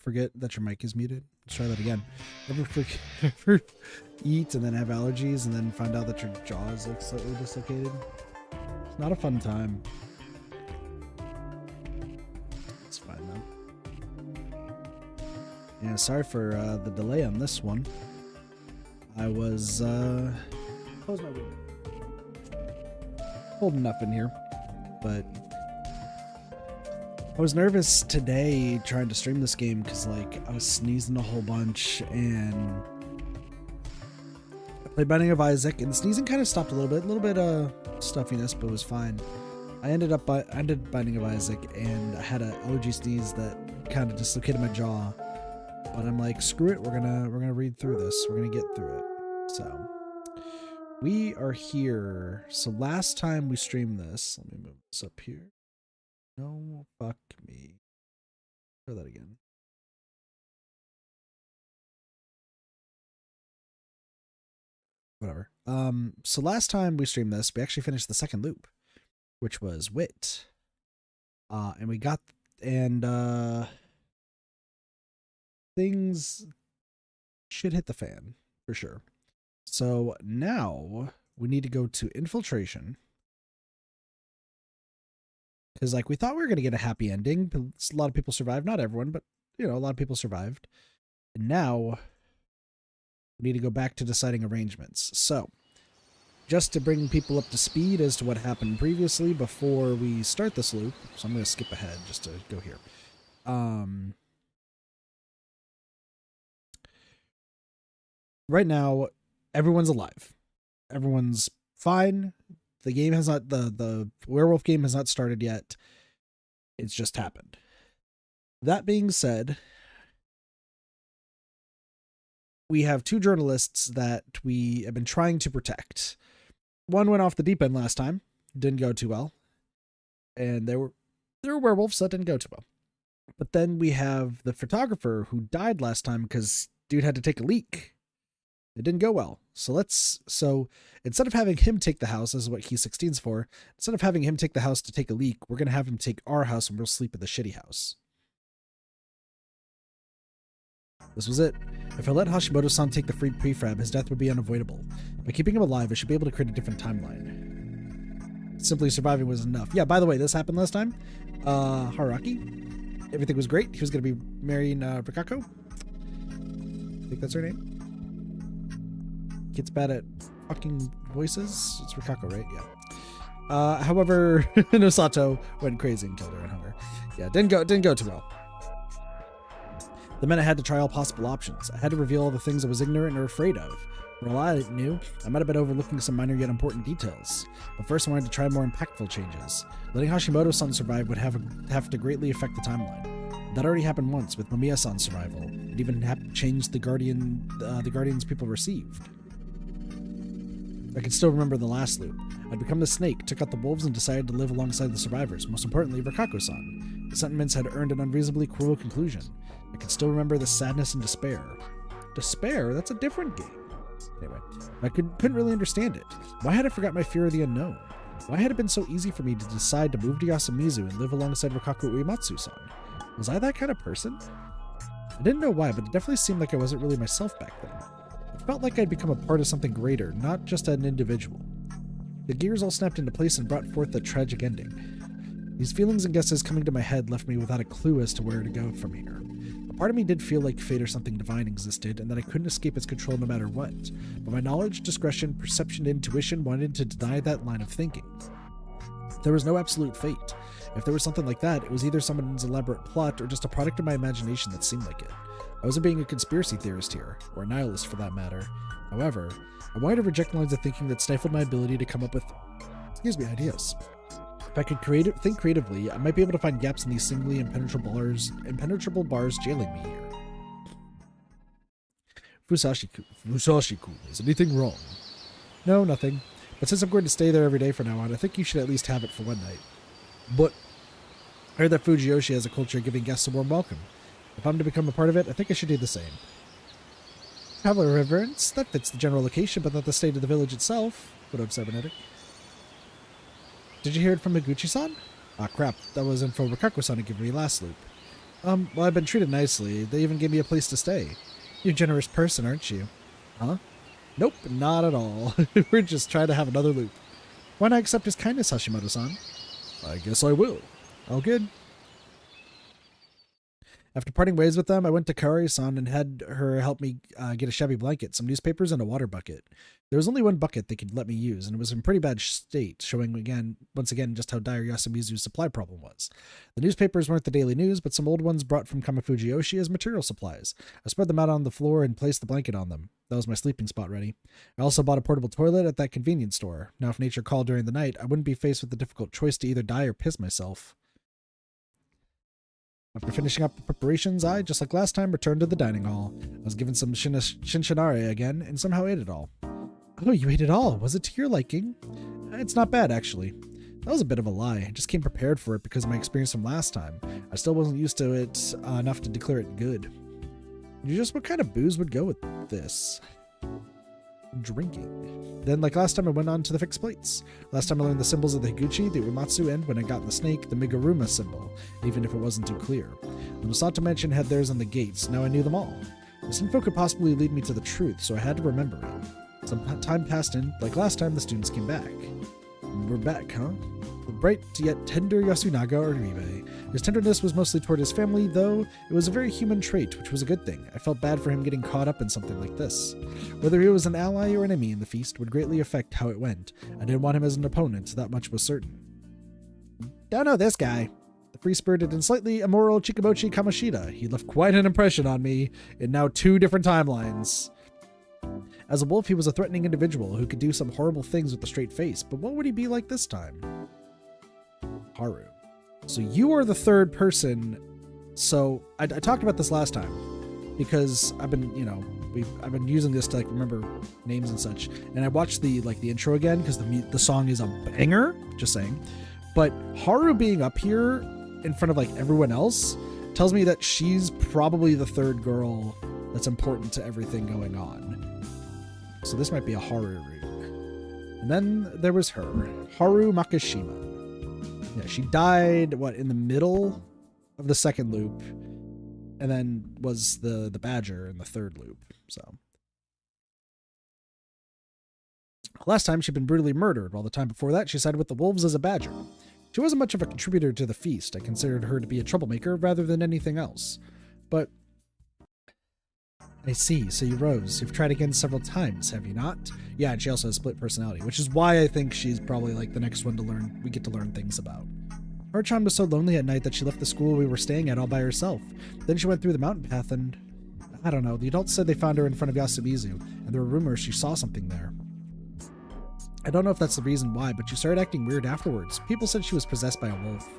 forget that your mic is muted? Let's try that again. Ever eat and then have allergies and then find out that your jaw is like slightly dislocated? It's not a fun time. It's fine though. Yeah, sorry for the delay on this one. I was close my window. Cold enough in here, but I was nervous today trying to stream this game because like I was sneezing a whole bunch and I played Binding of Isaac and the sneezing kind of stopped a little bit stuffiness, but it was fine. I ended Binding of Isaac and I had an allergy sneeze that kind of dislocated my jaw, but I'm like, screw it, we're gonna read through this, we're gonna get through it. So we are here. So last time we streamed this, let me move this up here. No, fuck me. Try that again. Whatever. So last time we streamed this, we actually finished the second loop, which was Wit. And we got, and things should hit the fan for sure. So now we need to go to Infiltration. Because like we thought we were going to get a happy ending. A lot of people survived. Not everyone, but you know, a lot of people survived. And now we need to go back to deciding arrangements. So just to bring people up to speed as to what happened previously before we start this loop. So I'm going to skip ahead just to go here. Right now, everyone's alive. Everyone's fine. The game has not, the werewolf game has not started yet. It's just happened. That being said, we have two journalists that we have been trying to protect. One went off the deep end last time. Didn't go too well. And there were werewolves that didn't go too well. But then we have the photographer who died last time because dude had to take a leak. It didn't go well. So instead of having him take the house, this is what Key 16's for, instead of having him take the house to take a leak, we're going to have him take our house and we'll sleep at the shitty house. This was it. If I let Hashimoto-san take the free prefab, his death would be unavoidable. By keeping him alive, I should be able to create a different timeline. Simply surviving was enough. Yeah, by the way, this happened last time. Haraki. Everything was great. He was going to be marrying Rikako. I think that's her name. Gets bad at fucking voices. It's Rikako, right? Yeah. However, Nosato went crazy and killed her in hunger. Yeah, didn't go too well. The meant I had to try all possible options. I had to reveal all the things I was ignorant or afraid of. For all I knew, I might have been overlooking some minor yet important details. But first I wanted to try more impactful changes. Letting Hashimoto-san survive would have to greatly affect the timeline. That already happened once with Mamiya-san's survival. It even changed the Guardians people received. I can still remember the last loop. I'd become the snake, took out the wolves, and decided to live alongside the survivors, most importantly, Rikako-san. The sentiments had earned an unreasonably cruel conclusion. I can still remember the sadness and despair. Despair? That's a different game. Anyway, I couldn't really understand it. Why had I forgot my fear of the unknown? Why had it been so easy for me to decide to move to Yasumizu and live alongside Rikako Uematsu-san? Was I that kind of person? I didn't know why, but it definitely seemed like I wasn't really myself back then. It felt like I'd become a part of something greater, not just an individual. The gears all snapped into place and brought forth a tragic ending. These feelings and guesses coming to my head left me without a clue as to where to go from here. A part of me did feel like fate or something divine existed, and that I couldn't escape its control no matter what, but my knowledge, discretion, perception, and intuition wanted to deny that line of thinking. There was no absolute fate. If there was something like that, it was either someone's elaborate plot or just a product of my imagination that seemed like it. I wasn't being a conspiracy theorist here, or a nihilist for that matter. However, I wanted to reject lines of thinking that stifled my ability to come up with, ideas. If I could think creatively, I might be able to find gaps in these seemingly impenetrable bars jailing me here. Fusashi-ku, is anything wrong? No, nothing. But since I'm going to stay there every day from now on, I think you should at least have it for one night. But I heard that Fujiyoshi has a culture of giving guests a warm welcome. If I'm to become a part of it, I think I should do the same. Traveler reverence, that fits the general location, but not the state of the village itself. What up, Cybernetic? Did you hear it from Higuchi-san? Ah, crap. That was info Rikako-san had given me last loop. Well, I've been treated nicely. They even gave me a place to stay. You're a generous person, aren't you? Huh? Nope, not at all. We're just trying to have another loop. Why not accept his kindness, Hashimoto-san? I guess I will. All good. After parting ways with them, I went to Kaori-san and had her help me get a shabby blanket, some newspapers, and a water bucket. There was only one bucket they could let me use, and it was in pretty bad state, showing once again just how dire Yasumizu's supply problem was. The newspapers weren't the daily news, but some old ones brought from Kamafuji-oshi as material supplies. I spread them out on the floor and placed the blanket on them. That was my sleeping spot ready. I also bought a portable toilet at that convenience store. Now if nature called during the night, I wouldn't be faced with the difficult choice to either die or piss myself. After finishing up the preparations, I, just like last time, returned to the dining hall. I was given some shinshinare again, and somehow ate it all. Oh, you ate it all? Was it to your liking? It's not bad, actually. That was a bit of a lie. I just came prepared for it because of my experience from last time. I still wasn't used to it enough to declare it good. Just what kind of booze would go with this? Drinking. Then, like last time, I went on to the fixed plates. Last time I learned the symbols of the Higuchi, the Uematsu, and when I got the snake, the Miguruma symbol, even if it wasn't too clear. The Masato Mansion had theirs on the gates, now I knew them all. This info could possibly lead me to the truth, so I had to remember it. Some time passed and, like last time, the students came back. We're back, huh? The bright yet tender Yasunaga Oribe. His tenderness was mostly toward his family, though it was a very human trait, which was a good thing. I felt bad for him getting caught up in something like this. Whether he was an ally or enemy in the feast would greatly affect how it went. I didn't want him as an opponent, that much was certain. Don't know this guy. The free-spirited and slightly immoral Chikamochi Kamoshida. He left quite an impression on me in now 2 different timelines. As a wolf, he was a threatening individual who could do some horrible things with a straight face, but what would he be like this time? Haru. So you are the third person. So I talked about this last time because I've been, I've been using this to like remember names and such. And I watched the intro again because the song is a banger. Just saying. But Haru being up here in front of like everyone else tells me that she's probably the third girl that's important to everything going on. So this might be a Haru route. And then there was her, Haru Makishima. Yeah, she died, in the middle of the second loop, and then was the badger in the third loop, so. Last time, she'd been brutally murdered, while the time before that, she sided with the wolves as a badger. She wasn't much of a contributor to the feast. I considered her to be a troublemaker rather than anything else. But I see, so you rose. You've tried again several times, have you not? Yeah, and she also has split personality, which is why I think she's probably like the next one to learn. We get to learn things about. Haru-chan was so lonely at night that she left the school we were staying at all by herself. Then she went through the mountain path and, I don't know, the adults said they found her in front of Yasumizu, and there were rumors she saw something there. I don't know if that's the reason why, but she started acting weird afterwards. People said she was possessed by a wolf.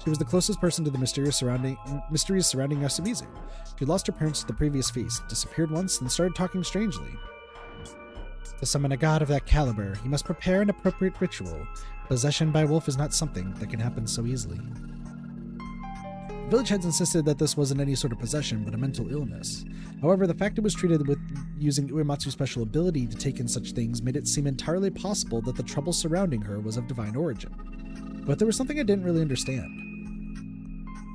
She was the closest person to the mysteries surrounding Yasumizu. She lost her parents at the previous feast, disappeared once, and started talking strangely. To summon a god of that caliber, you must prepare an appropriate ritual. Possession by a wolf is not something that can happen so easily. The village heads insisted that this wasn't any sort of possession, but a mental illness. However, the fact it was treated with using Uematsu's special ability to take in such things made it seem entirely possible that the trouble surrounding her was of divine origin. But there was something I didn't really understand.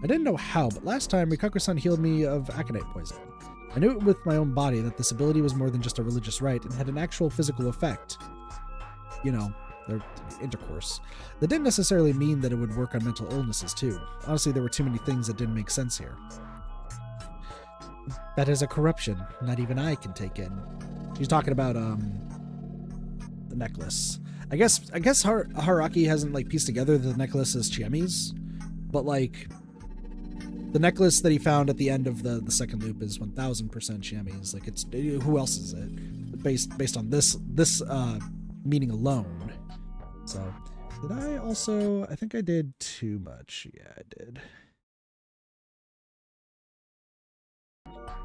I didn't know how, but last time Rikaku-san healed me of aconite poison. I knew it with my own body that this ability was more than just a religious rite and had an actual physical effect. Their intercourse. That didn't necessarily mean that it would work on mental illnesses too. Honestly, there were too many things that didn't make sense here. That is a corruption not even I can take in. She's talking about the necklace. I guess Haraki hasn't pieced together that the necklace is Chiemi's, but the necklace that he found at the end of the second loop is 1000% Chiemi's. It's who else is it? Based on this meaning alone. So, did I also? I think I did too much. Yeah, I did.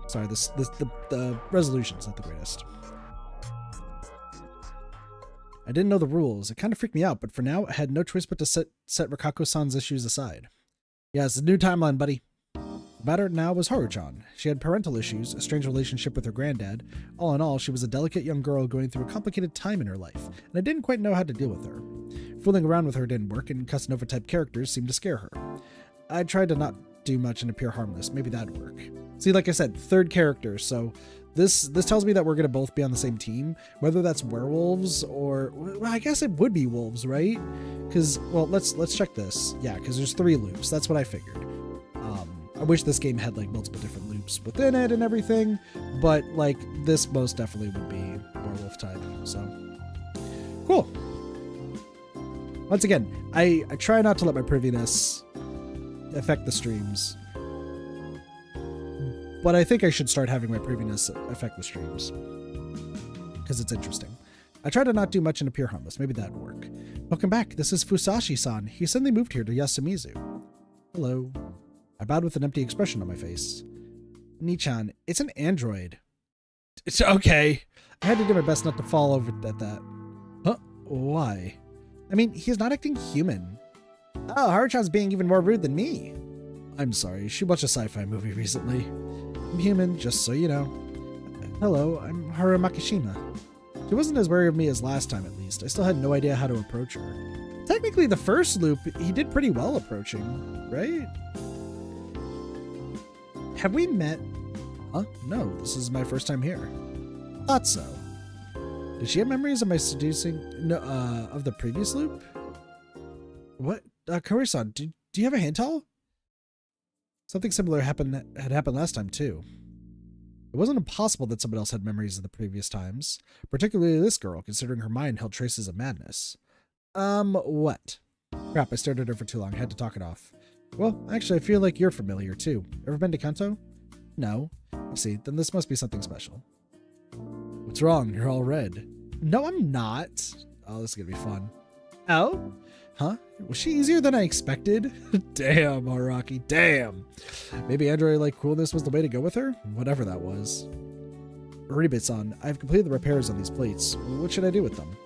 Sorry, the resolution's not the greatest. I didn't know the rules. It kind of freaked me out, but for now, I had no choice but to set Rikako-san's issues aside. Yeah, it's a new timeline, buddy. The matter now was Haru-chan. She had parental issues, a strange relationship with her granddad. All in all, she was a delicate young girl going through a complicated time in her life, and I didn't quite know how to deal with her. Fooling around with her didn't work, and Casanova-type characters seemed to scare her. I tried to not not do much and appear harmless. Maybe that'd work. See, like I said, third character, so this tells me that we're gonna both be on the same team, whether that's werewolves or, well, I guess it would be wolves, right? Because, well, let's check this. Yeah, because there's 3 loops. That's what I figured. I wish this game had like multiple different loops within it and everything, but like this most definitely would be werewolf type. So cool. Once again, I try not to let my priviness affect the streams, but I think I should start having my priviness affect the streams because it's interesting. I try to not do much and appear harmless. Maybe that'd work. Welcome back. This is Fusashi-san. He suddenly moved here to Yasumizu. Hello. I bowed with an empty expression on my face. Nichan, it's an android. It's okay. I had to do my best not to fall over at that. Huh? Why? I mean, he's not acting human. Oh, Haruchan's being even more rude than me. I'm sorry. She watched a sci-fi movie recently. I'm human, just so you know. Hello, I'm Haru Makishima. She wasn't as wary of me as last time, at least. I still had no idea how to approach her. Technically, the first loop, he did pretty well approaching, right? Have we met? Huh? No, this is my first time here. Thought so. Did she have memories of my seducing? No, of the previous loop? What? Kaori-san, do you have a hand towel? Something similar had happened last time, too. It wasn't impossible that someone else had memories of the previous times, particularly this girl, considering her mind held traces of madness. What? Crap, I stared at her for too long. I had to talk it off. Well, actually, I feel like you're familiar, too. Ever been to Kanto? No. I see. Then this must be something special. What's wrong? You're all red. No, I'm not. Oh, this is gonna be fun. Oh? Huh? Was she easier than I expected? Damn, Araki, damn. Maybe android-like coolness was the way to go with her? Whatever that was. Uribe-san, I've completed the repairs on these plates. What should I do with them?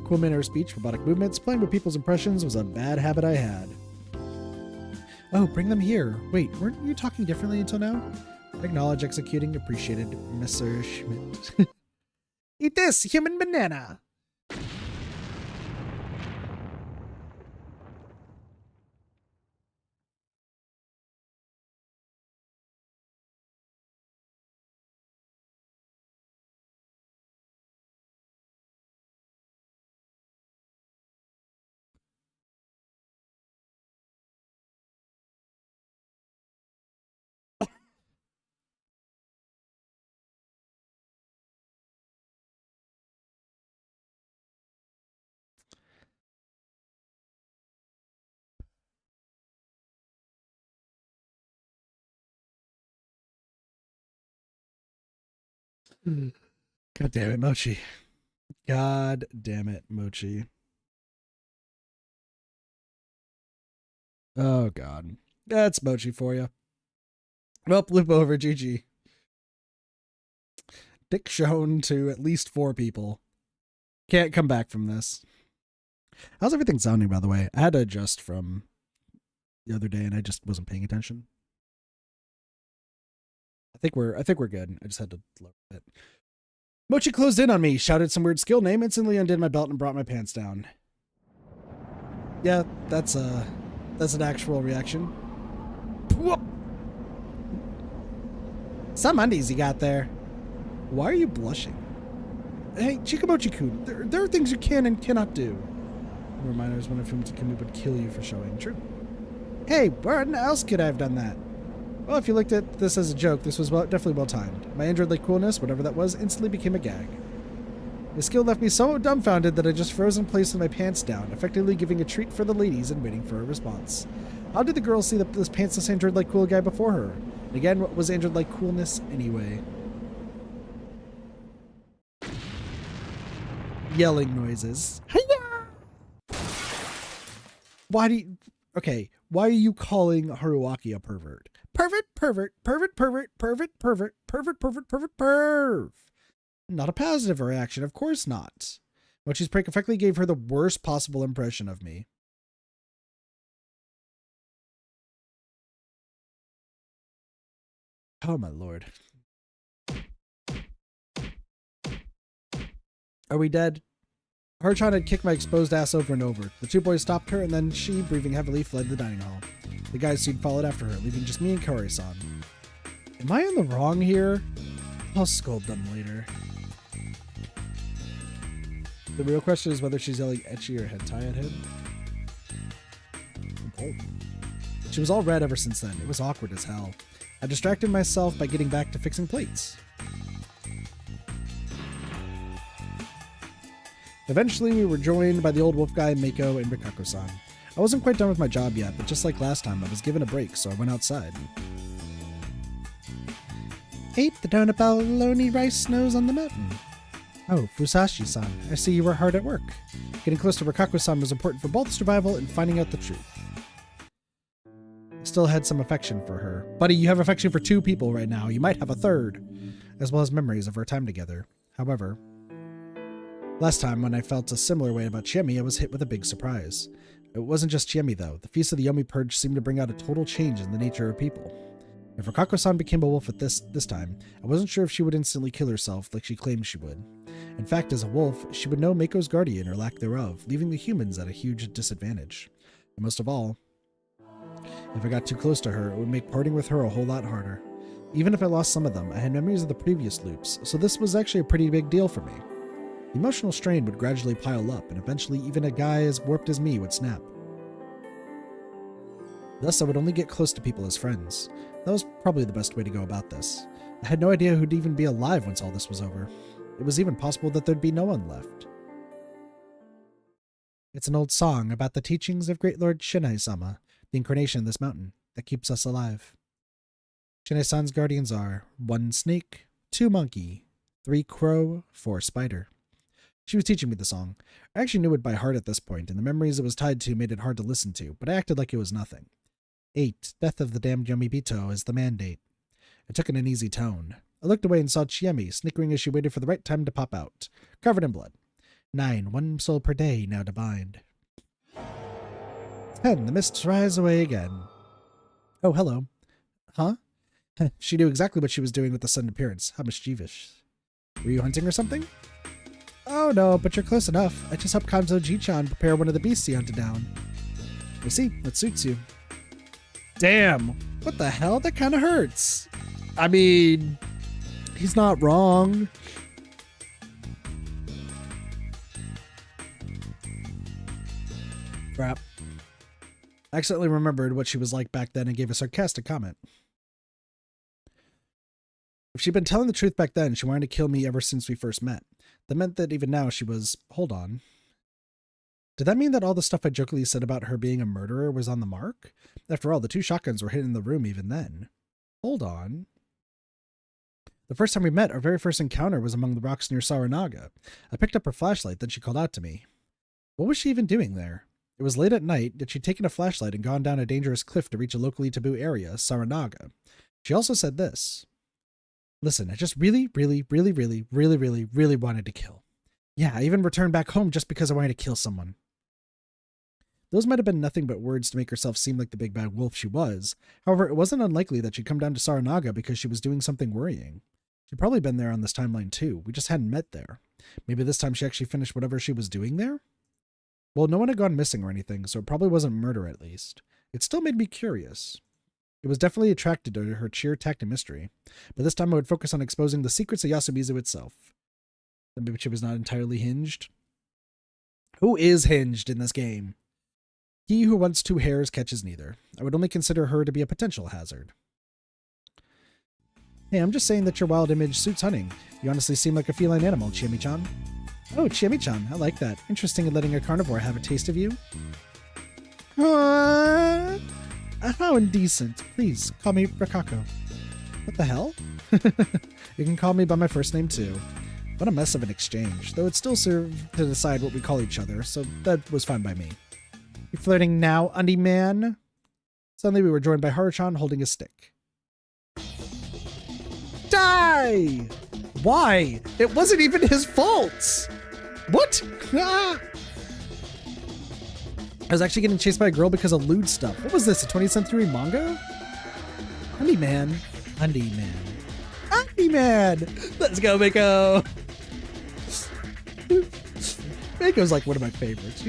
Cool manner of speech, robotic movements, playing with people's impressions was a bad habit I had. Oh, bring them here. Wait, weren't you talking differently until now? Acknowledge, executing, appreciated, Mr. Schmidt. Eat this, human banana! God damn it, Mochi. God damn it, Mochi. Oh, God. That's Mochi for you. Well, loop over, GG. Dick shown to at least 4 people. Can't come back from this. How's everything sounding, by the way? I had to adjust from the other day and I just wasn't paying attention. I think we're good. I just had to lower it. Mochi closed in on me, shouted some weird skill name, instantly undid my belt and brought my pants down. Yeah, that's an actual reaction. Some undies you got there. Why are you blushing? Hey, Chikamochi-kun, there are things you can and cannot do. Reminders, one of whom Takumi would kill you for showing. True. Hey, when else could I have done that? Well, if you looked at this as a joke, this was definitely well timed. My android-like coolness, whatever that was, instantly became a gag. The skill left me so dumbfounded that I just froze in place with my pants down, effectively giving a treat for the ladies and waiting for a response. How did the girls see this pantsless android-like cool guy before her? And again, what was android-like coolness anyway? Yelling noises. Hiya! Why do you... Okay, why are you calling Haruaki a pervert? Pervert, pervert, pervert, pervert, pervert, pervert, pervert, pervert, pervert, perv. Not a positive reaction, of course not. Mochi's prank effectively gave her the worst possible impression of me. Oh my lord. Are we dead? Haruchan had kicked my exposed ass over and over. The 2 boys stopped her, and then she, breathing heavily, fled the dining hall. The guys soon followed after her, leaving just me and Kaori-san. Am I in the wrong here? I'll scold them later. The real question is whether she's yelling ecchi or hentai at him. Oh. She was all red ever since then. It was awkward as hell. I distracted myself by getting back to fixing plates. Eventually, we were joined by the old wolf guy, Mako, and Rikako-san. I wasn't quite done with my job yet, but just like last time, I was given a break, so I went outside. Ate the donut bologna rice snows on the mountain. Oh, Fusashi-san, I see you were hard at work. Getting close to Rikako-san was important for both survival and finding out the truth. I still had some affection for her. Buddy, you have affection for 2 people right now. You might have a third. As well as memories of our time together. However, last time when I felt a similar way about Chiemi, I was hit with a big surprise. It wasn't just Chiemi though. The Feast of the Yomi Purge seemed to bring out a total change in the nature of people. If Rikako-san became a wolf at this time, I wasn't sure if she would instantly kill herself like she claimed she would. In fact, as a wolf, she would know Mako's guardian or lack thereof, leaving the humans at a huge disadvantage. And most of all, if I got too close to her, it would make parting with her a whole lot harder. Even if I lost some of them, I had memories of the previous loops, so this was actually a pretty big deal for me. The emotional strain would gradually pile up, and eventually even a guy as warped as me would snap. Thus, I would only get close to people as friends. That was probably the best way to go about this. I had no idea who'd even be alive once all this was over. It was even possible that there'd be no one left. It's an old song about the teachings of Great Lord Shinai-sama, the incarnation of this mountain, that keeps us alive. Shinai-san's guardians are 1 snake, 2 monkey, 3 crow, 4 spider. She was teaching me the song. I actually knew it by heart at this point, and the memories it was tied to made it hard to listen to, but I acted like it was nothing. 8. Death of the damned Yomibito is the mandate. I took in an easy tone. I looked away and saw Chiemi, snickering as she waited for the right time to pop out, covered in blood. 9. 1 soul per day now to bind. 10. The mists rise away again. Oh, hello. Huh? She knew exactly what she was doing with the sudden appearance. How mischievous. Were you hunting or something? Oh no, but you're close enough. I just helped Kanzo Ji-chan prepare one of the beasts he hunted down. I see, that suits you. Damn! What the hell? That kind of hurts. I mean, he's not wrong. Crap. I accidentally remembered what she was like back then and gave a sarcastic comment. If she'd been telling the truth back then, she wanted to kill me ever since we first met. That meant that even now she was... Hold on. Did that mean that all the stuff I jokingly said about her being a murderer was on the mark? After all, the 2 shotguns were hidden in the room even then. Hold on. The first time we met, our very first encounter was among the rocks near Saranaga. I picked up her flashlight, then she called out to me. What was she even doing there? It was late at night, yet she'd taken a flashlight and gone down a dangerous cliff to reach a locally taboo area, Saranaga. She also said this. Listen, I just really wanted to kill. Yeah, I even returned back home just because I wanted to kill someone. Those might have been nothing but words to make herself seem like the big bad wolf she was. However, it wasn't unlikely that she'd come down to Saranaga because she was doing something worrying. She'd probably been there on this timeline too. We just hadn't met there. Maybe this time she actually finished whatever she was doing there? Well, no one had gone missing or anything, so it probably wasn't murder at least. It still made me curious. It was definitely attracted to her sheer tact and mystery, but this time I would focus on exposing the secrets of Yasumizu itself. Maybe she was not entirely hinged? Who is hinged in this game? He who wants 2 hares catches neither. I would only consider her to be a potential hazard. Hey, I'm just saying that your wild image suits hunting. You honestly seem like a feline animal, Chiemi-chan. Oh, Chiemi-chan, I like that. Interesting in letting a carnivore have a taste of you. How indecent. Please, call me Rikako. What the hell? You can call me by my first name too. What a mess of an exchange, though it still served to decide what we call each other, so that was fine by me. You flirting now, undie man? Suddenly we were joined by Haruchan holding a stick. Die! Why? It wasn't even his fault! What? Ah! I was actually getting chased by a girl because of lewd stuff. What was this, a 20th century manga? Undie man. Undie man. Undie man! Let's go, Mako! Mako's like one of my favorites.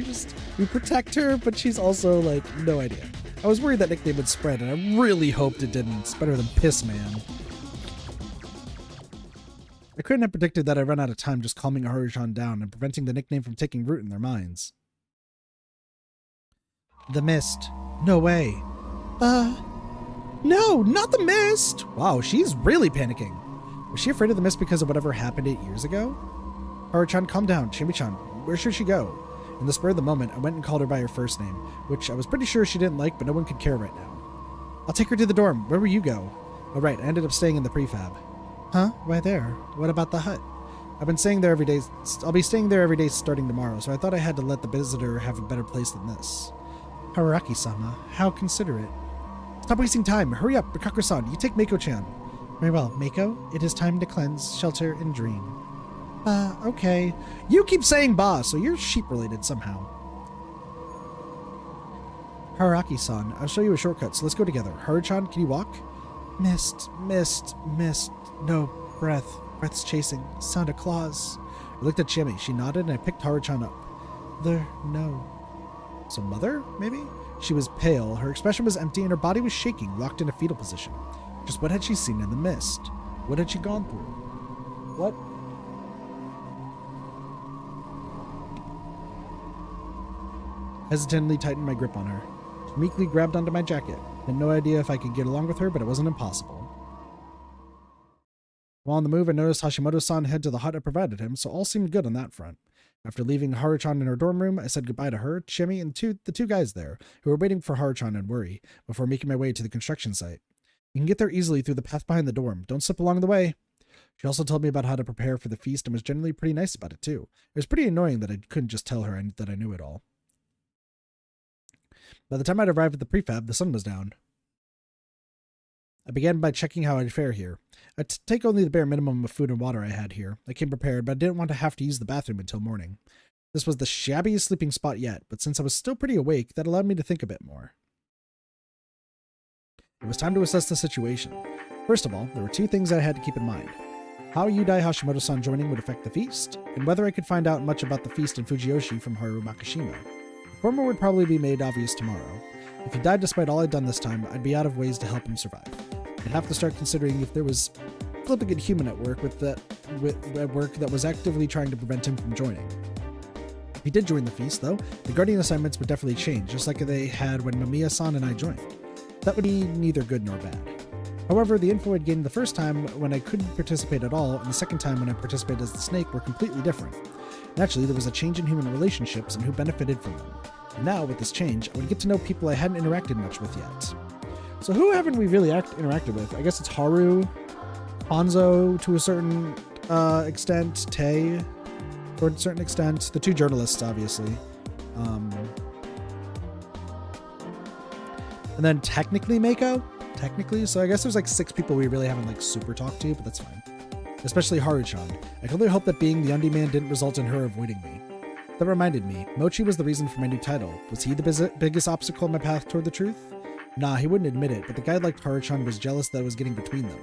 We protect her, but she's also like, no idea. I was worried that nickname would spread, and I really hoped it didn't. It's better than Piss Man. I couldn't have predicted that I'd run out of time just calming Haruchan down and preventing the nickname from taking root in their minds. The Mist. No way. No, not the Mist! Wow, she's really panicking. Was she afraid of the Mist because of whatever happened 8 years ago? Haru-chan, calm down. Shimi-chan, where should she go? In the spur of the moment, I went and called her by her first name, which I was pretty sure she didn't like, but no one could care right now. I'll take her to the dorm. Where will you go? Oh, right, I ended up staying in the prefab. Huh? Why there? What about the hut? I've been staying there every day. I'll be staying there every day starting tomorrow, so I thought I had to let the visitor have a better place than this. Hararaki-sama, how considerate. Stop wasting time. Hurry up, Rikaku-san. You take Mako-chan. Very well, Mako. It is time to cleanse, shelter, and dream. Okay. You keep saying ba, so you're sheep-related somehow. Hararaki-san, I'll show you a shortcut, so let's go together. Haru-chan, can you walk? Mist. No, breath. Breath's chasing. Sound of claws. I looked at Chimmy. She nodded, and I picked Haru-chan up. No. So mother, maybe? She was pale, her expression was empty, and her body was shaking, locked in a fetal position. Just what had she seen in the mist? What had she gone through? What? Hesitantly tightened my grip on her. She meekly grabbed onto my jacket. Had no idea if I could get along with her, but it wasn't impossible. While on the move, I noticed Hashimoto-san head to the hut I provided him, so all seemed good on that front. After leaving Haru-chan in her dorm room, I said goodbye to her, Chimmy, and the two guys there, who were waiting for Haru-chan and Worry, before making my way to the construction site. You can get there easily through the path behind the dorm. Don't slip along the way. She also told me about how to prepare for the feast and was generally pretty nice about it, too. It was pretty annoying that I couldn't just tell her that I knew it all. By the time I'd arrived at the prefab, the sun was down. I began by checking how I'd fare here. I'd take only the bare minimum of food and water I had here. I came prepared, but I didn't want to have to use the bathroom until morning. This was the shabbiest sleeping spot yet, but since I was still pretty awake, that allowed me to think a bit more. It was time to assess the situation. First of all, there were two things I had to keep in mind. How Yudai Hashimoto-san joining would affect the feast, and whether I could find out much about the feast in Fujiyoshi from Haru Makishima. The former would probably be made obvious tomorrow. If he died despite all I'd done this time, I'd be out of ways to help him survive. I'd have to start considering if there was a flipping good human at work that was actively trying to prevent him from joining. If he did join the feast, though, the guardian assignments would definitely change, just like they had when Mamiya-san and I joined. That would be neither good nor bad. However, the info I'd gained the first time when I couldn't participate at all, and the second time when I participated as the snake were completely different. Naturally, there was a change in human relationships and who benefited from them. And now, with this change, I would get to know people I hadn't interacted much with yet. So who haven't we really interacted with? I guess it's Haru, Hanzo to a certain extent, Tay to a certain extent, the two journalists, obviously. And then technically Mako? Technically, so I guess there's like 6 people we really haven't like super talked to, but that's fine. Especially Haru-chan. I can only hope that being the Undie Man didn't result in her avoiding me. That reminded me, Mochi was the reason for my new title. Was he the biggest obstacle in my path toward the truth? Nah, he wouldn't admit it, but the guy like Haru-chan was jealous that I was getting between them.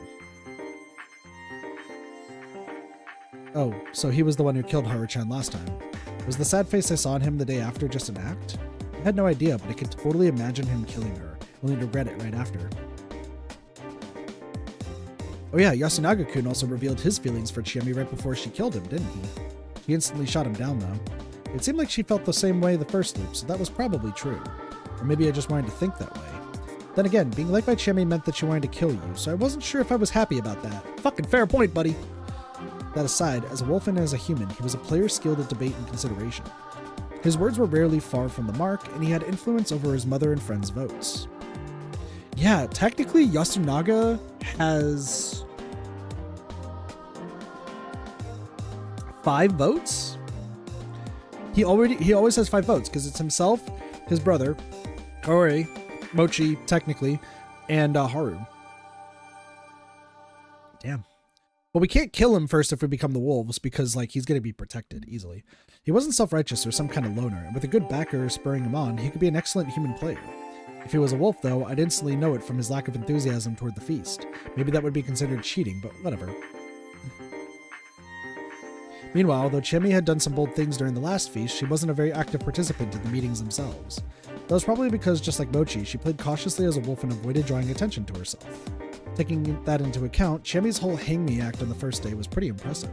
Oh, so he was the one who killed Haru-chan last time. Was the sad face I saw on him the day after just an act? I had no idea, but I could totally imagine him killing her, only to regret it right after. Oh yeah, Yasunaga-kun also revealed his feelings for Chiemi right before she killed him, didn't he? She instantly shot him down, though. It seemed like she felt the same way the first loop, so that was probably true. Or maybe I just wanted to think that way. Then again, being liked by Chiemi meant that she wanted to kill you, so I wasn't sure if I was happy about that. Fucking fair point, buddy! That aside, as a wolf and as a human, he was a player skilled at debate and consideration. His words were rarely far from the mark, and he had influence over his mother and friends' votes. Yeah, technically Yasunaga has 5 votes? He always has 5 votes, because it's himself, his brother, Kaori, Mochi, technically, and Haru. Damn. But we can't kill him first if we become the wolves, because, like, he's going to be protected easily. He wasn't self-righteous or some kind of loner, and with a good backer spurring him on, he could be an excellent human player. If he was a wolf, though, I'd instantly know it from his lack of enthusiasm toward the feast. Maybe that would be considered cheating, but whatever. Meanwhile, though Chiemi had done some bold things during the last feast, she wasn't a very active participant in the meetings themselves. That was probably because, just like Mochi, she played cautiously as a wolf and avoided drawing attention to herself. Taking that into account, Chami's whole hang me act on the first day was pretty impressive.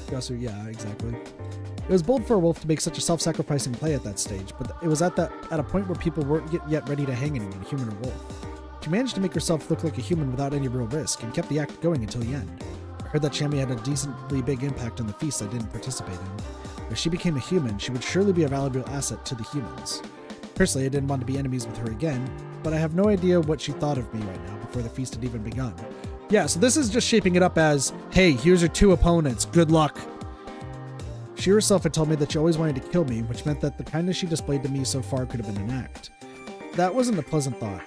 Yasu, yeah, exactly. It was bold for a wolf to make such a self-sacrificing play at that stage, but it was at a point where people weren't yet ready to hang anyone, human or wolf. She managed to make herself look like a human without any real risk, and kept the act going until the end. I heard that Chami had a decently big impact on the feast I didn't participate in. If she became a human, she would surely be a valuable asset to the humans. Personally, I didn't want to be enemies with her again, but I have no idea what she thought of me right now before the feast had even begun. Yeah, so this is just shaping it up as, hey, here's your 2 opponents, good luck. She herself had told me that she always wanted to kill me, which meant that the kindness she displayed to me so far could have been an act. That wasn't a pleasant thought.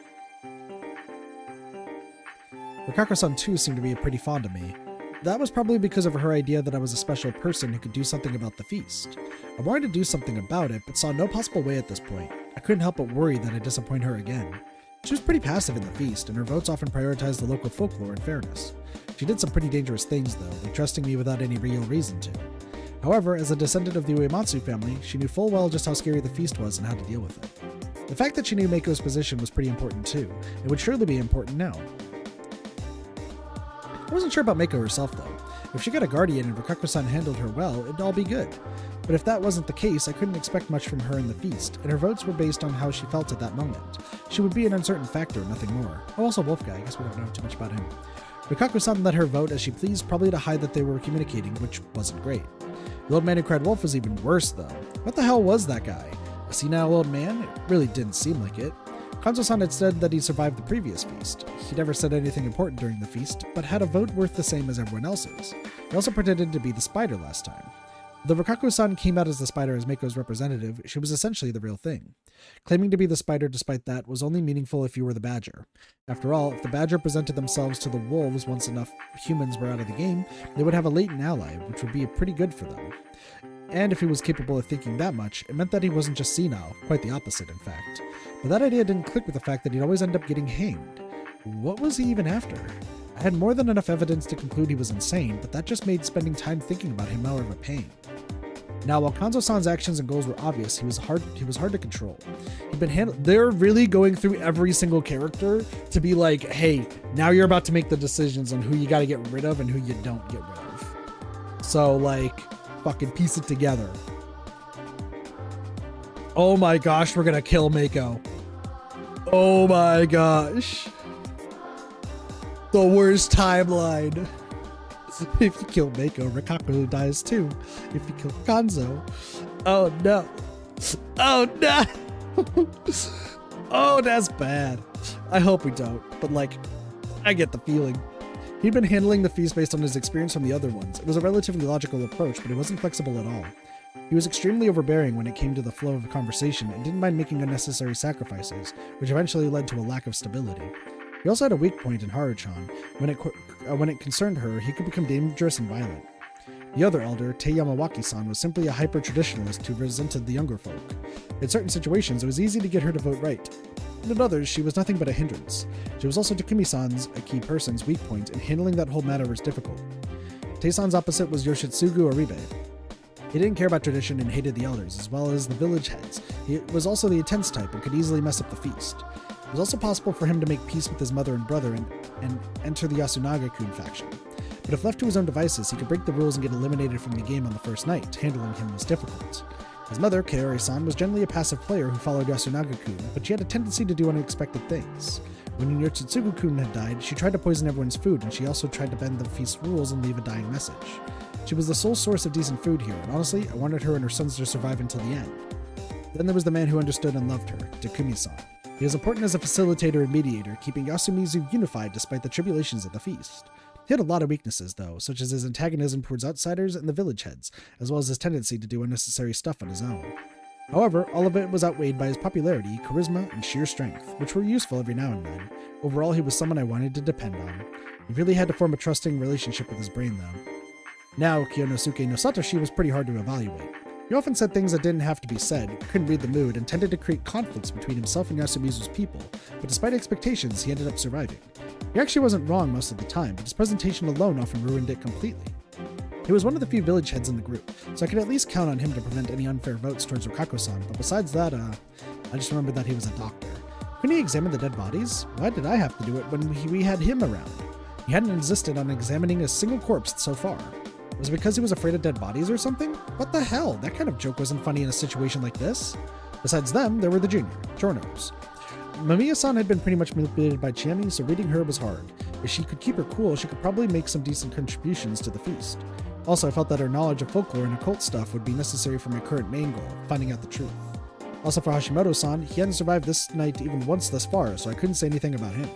Rikako-san too seemed to be pretty fond of me. That was probably because of her idea that I was a special person who could do something about the feast. I wanted to do something about it, but saw no possible way at this point. I couldn't help but worry that I'd disappoint her again. She was pretty passive in the feast, and her votes often prioritized the local folklore and fairness. She did some pretty dangerous things, though, like trusting me without any real reason to. However, as a descendant of the Uematsu family, she knew full well just how scary the feast was and how to deal with it. The fact that she knew Mako's position was pretty important too. It would surely be important now. I wasn't sure about Mako herself, though. If she got a guardian and Rikako-san handled her well, it'd all be good. But if that wasn't the case, I couldn't expect much from her in the feast, and her votes were based on how she felt at that moment. She would be an uncertain factor, nothing more. Oh, also Wolf Guy, I guess we don't know too much about him. Rikako-san let her vote as she pleased, probably to hide that they were communicating, which wasn't great. The old man who cried wolf was even worse, though. What the hell was that guy? A senile old man? It really didn't seem like it. Kanzo-san had said that he survived the previous feast. He never said anything important during the feast, but had a vote worth the same as everyone else's. He also pretended to be the spider last time. Though Rikako-san came out as the spider as Mako's representative, she was essentially the real thing. Claiming to be the spider despite that was only meaningful if you were the badger. After all, if the badger presented themselves to the wolves once enough humans were out of the game, they would have a latent ally, which would be pretty good for them. And if he was capable of thinking that much, it meant that he wasn't just senile, quite the opposite in fact. But that idea didn't click with the fact that he'd always end up getting hanged. What was he even after? I had more than enough evidence to conclude he was insane, but that just made spending time thinking about him more of a pain. Now, while Kanzo-san's actions and goals were obvious, he was hard to control. He'd been handled. They're really going through every single character to be like, hey, now you're about to make the decisions on who you got to get rid of and who you don't get rid of. So, like, fucking piece it together. Oh my gosh, we're gonna kill Mako. Oh my gosh. The worst timeline. If you kill Mako, Rikako dies too. If you kill Kanzo. Oh no. Oh no. Oh, that's bad. I hope we don't, but like, I get the feeling. He'd been handling the feast based on his experience from the other ones. It was a relatively logical approach, but it wasn't flexible at all. He was extremely overbearing when it came to the flow of the conversation and didn't mind making unnecessary sacrifices, which eventually led to a lack of stability. He also had a weak point in Haruchan. When it concerned her, he could become dangerous and violent. The other elder, Tei Yamawaki-san, was simply a hyper-traditionalist who resented the younger folk. In certain situations, it was easy to get her to vote right. And in others, she was nothing but a hindrance. She was also Takumi-san's, a key person's, weak point, and handling that whole matter was difficult. Tei-san's opposite was Yoshitsugu Oribe. He didn't care about tradition and hated the elders, as well as the village heads. He was also the intense type and could easily mess up the feast. It was also possible for him to make peace with his mother and brother and enter the Yasunaga-kun faction. But if left to his own devices, he could break the rules and get eliminated from the game on the first night. Handling him was difficult. His mother, Kaori-san, was generally a passive player who followed Yasunaga-kun, but she had a tendency to do unexpected things. When Yoshitsugu-kun had died, she tried to poison everyone's food, and she also tried to bend the feast rules and leave a dying message. She was the sole source of decent food here, and honestly, I wanted her and her sons to survive until the end. Then there was the man who understood and loved her, Takumi-san. He was important as a facilitator and mediator, keeping Yasumizu unified despite the tribulations of the feast. He had a lot of weaknesses, though, such as his antagonism towards outsiders and the village heads, as well as his tendency to do unnecessary stuff on his own. However, all of it was outweighed by his popularity, charisma, and sheer strength, which were useful every now and then. Overall, he was someone I wanted to depend on. He really had to form a trusting relationship with his brain, though. Now, Kiyonosuke no Satoshi was pretty hard to evaluate. He often said things that didn't have to be said, couldn't read the mood, and tended to create conflicts between himself and Yasumizu's people, but despite expectations, he ended up surviving. He actually wasn't wrong most of the time, but his presentation alone often ruined it completely. He was one of the few village heads in the group, so I could at least count on him to prevent any unfair votes towards Rikako-san, but besides that, I just remembered that he was a doctor. Couldn't he examine the dead bodies? Why did I have to do it when we had him around? He hadn't insisted on examining a single corpse so far. Was it because he was afraid of dead bodies or something? What the hell? That kind of joke wasn't funny in a situation like this. Besides them, there were the Giornos. Mamiya-san had been pretty much manipulated by Chiemi, so reading her was hard. If she could keep her cool, she could probably make some decent contributions to the feast. Also, I felt that her knowledge of folklore and occult stuff would be necessary for my current main goal, finding out the truth. Also for Hashimoto-san, he hadn't survived this night even once thus far, so I couldn't say anything about him.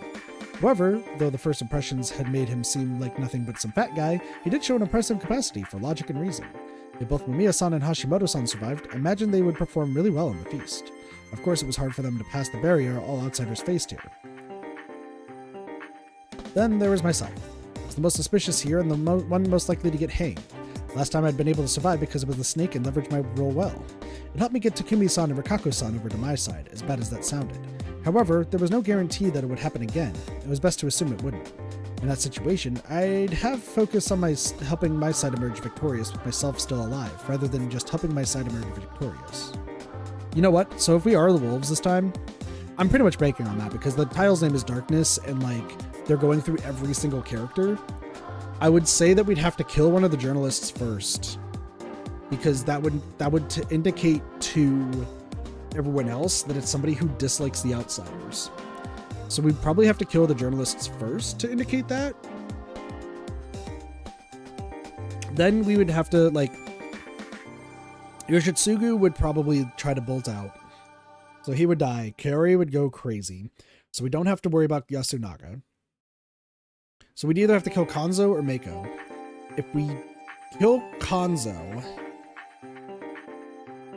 However, though the first impressions had made him seem like nothing but some fat guy, he did show an impressive capacity for logic and reason. If both Mamiya-san and Hashimoto-san survived, I imagined they would perform really well in the feast. Of course, it was hard for them to pass the barrier all outsiders faced here. Then there was myself. I was the most suspicious here and the one most likely to get hanged. Last time I'd been able to survive because it was the snake and leveraged my role well. It helped me get Takumi-san and Rikako-san over to my side, as bad as that sounded. However, there was no guarantee that it would happen again. It was best to assume it wouldn't. In that situation, I'd have focused on helping my side emerge victorious with myself still alive, rather than just helping my side emerge victorious. You know what? So if we are the wolves this time, I'm pretty much breaking on that because the tile's name is Darkness and they're going through every single character. I would say that we'd have to kill one of the journalists first because that would indicate to everyone else that it's somebody who dislikes the outsiders. So we'd probably have to kill the journalists first to indicate that. Then we would have to Yoshitsugu would probably try to bolt out. So he would die. Kaori would go crazy. So we don't have to worry about Yasunaga. So we'd either have to kill Kanzo or Meiko. If we kill Kanzo,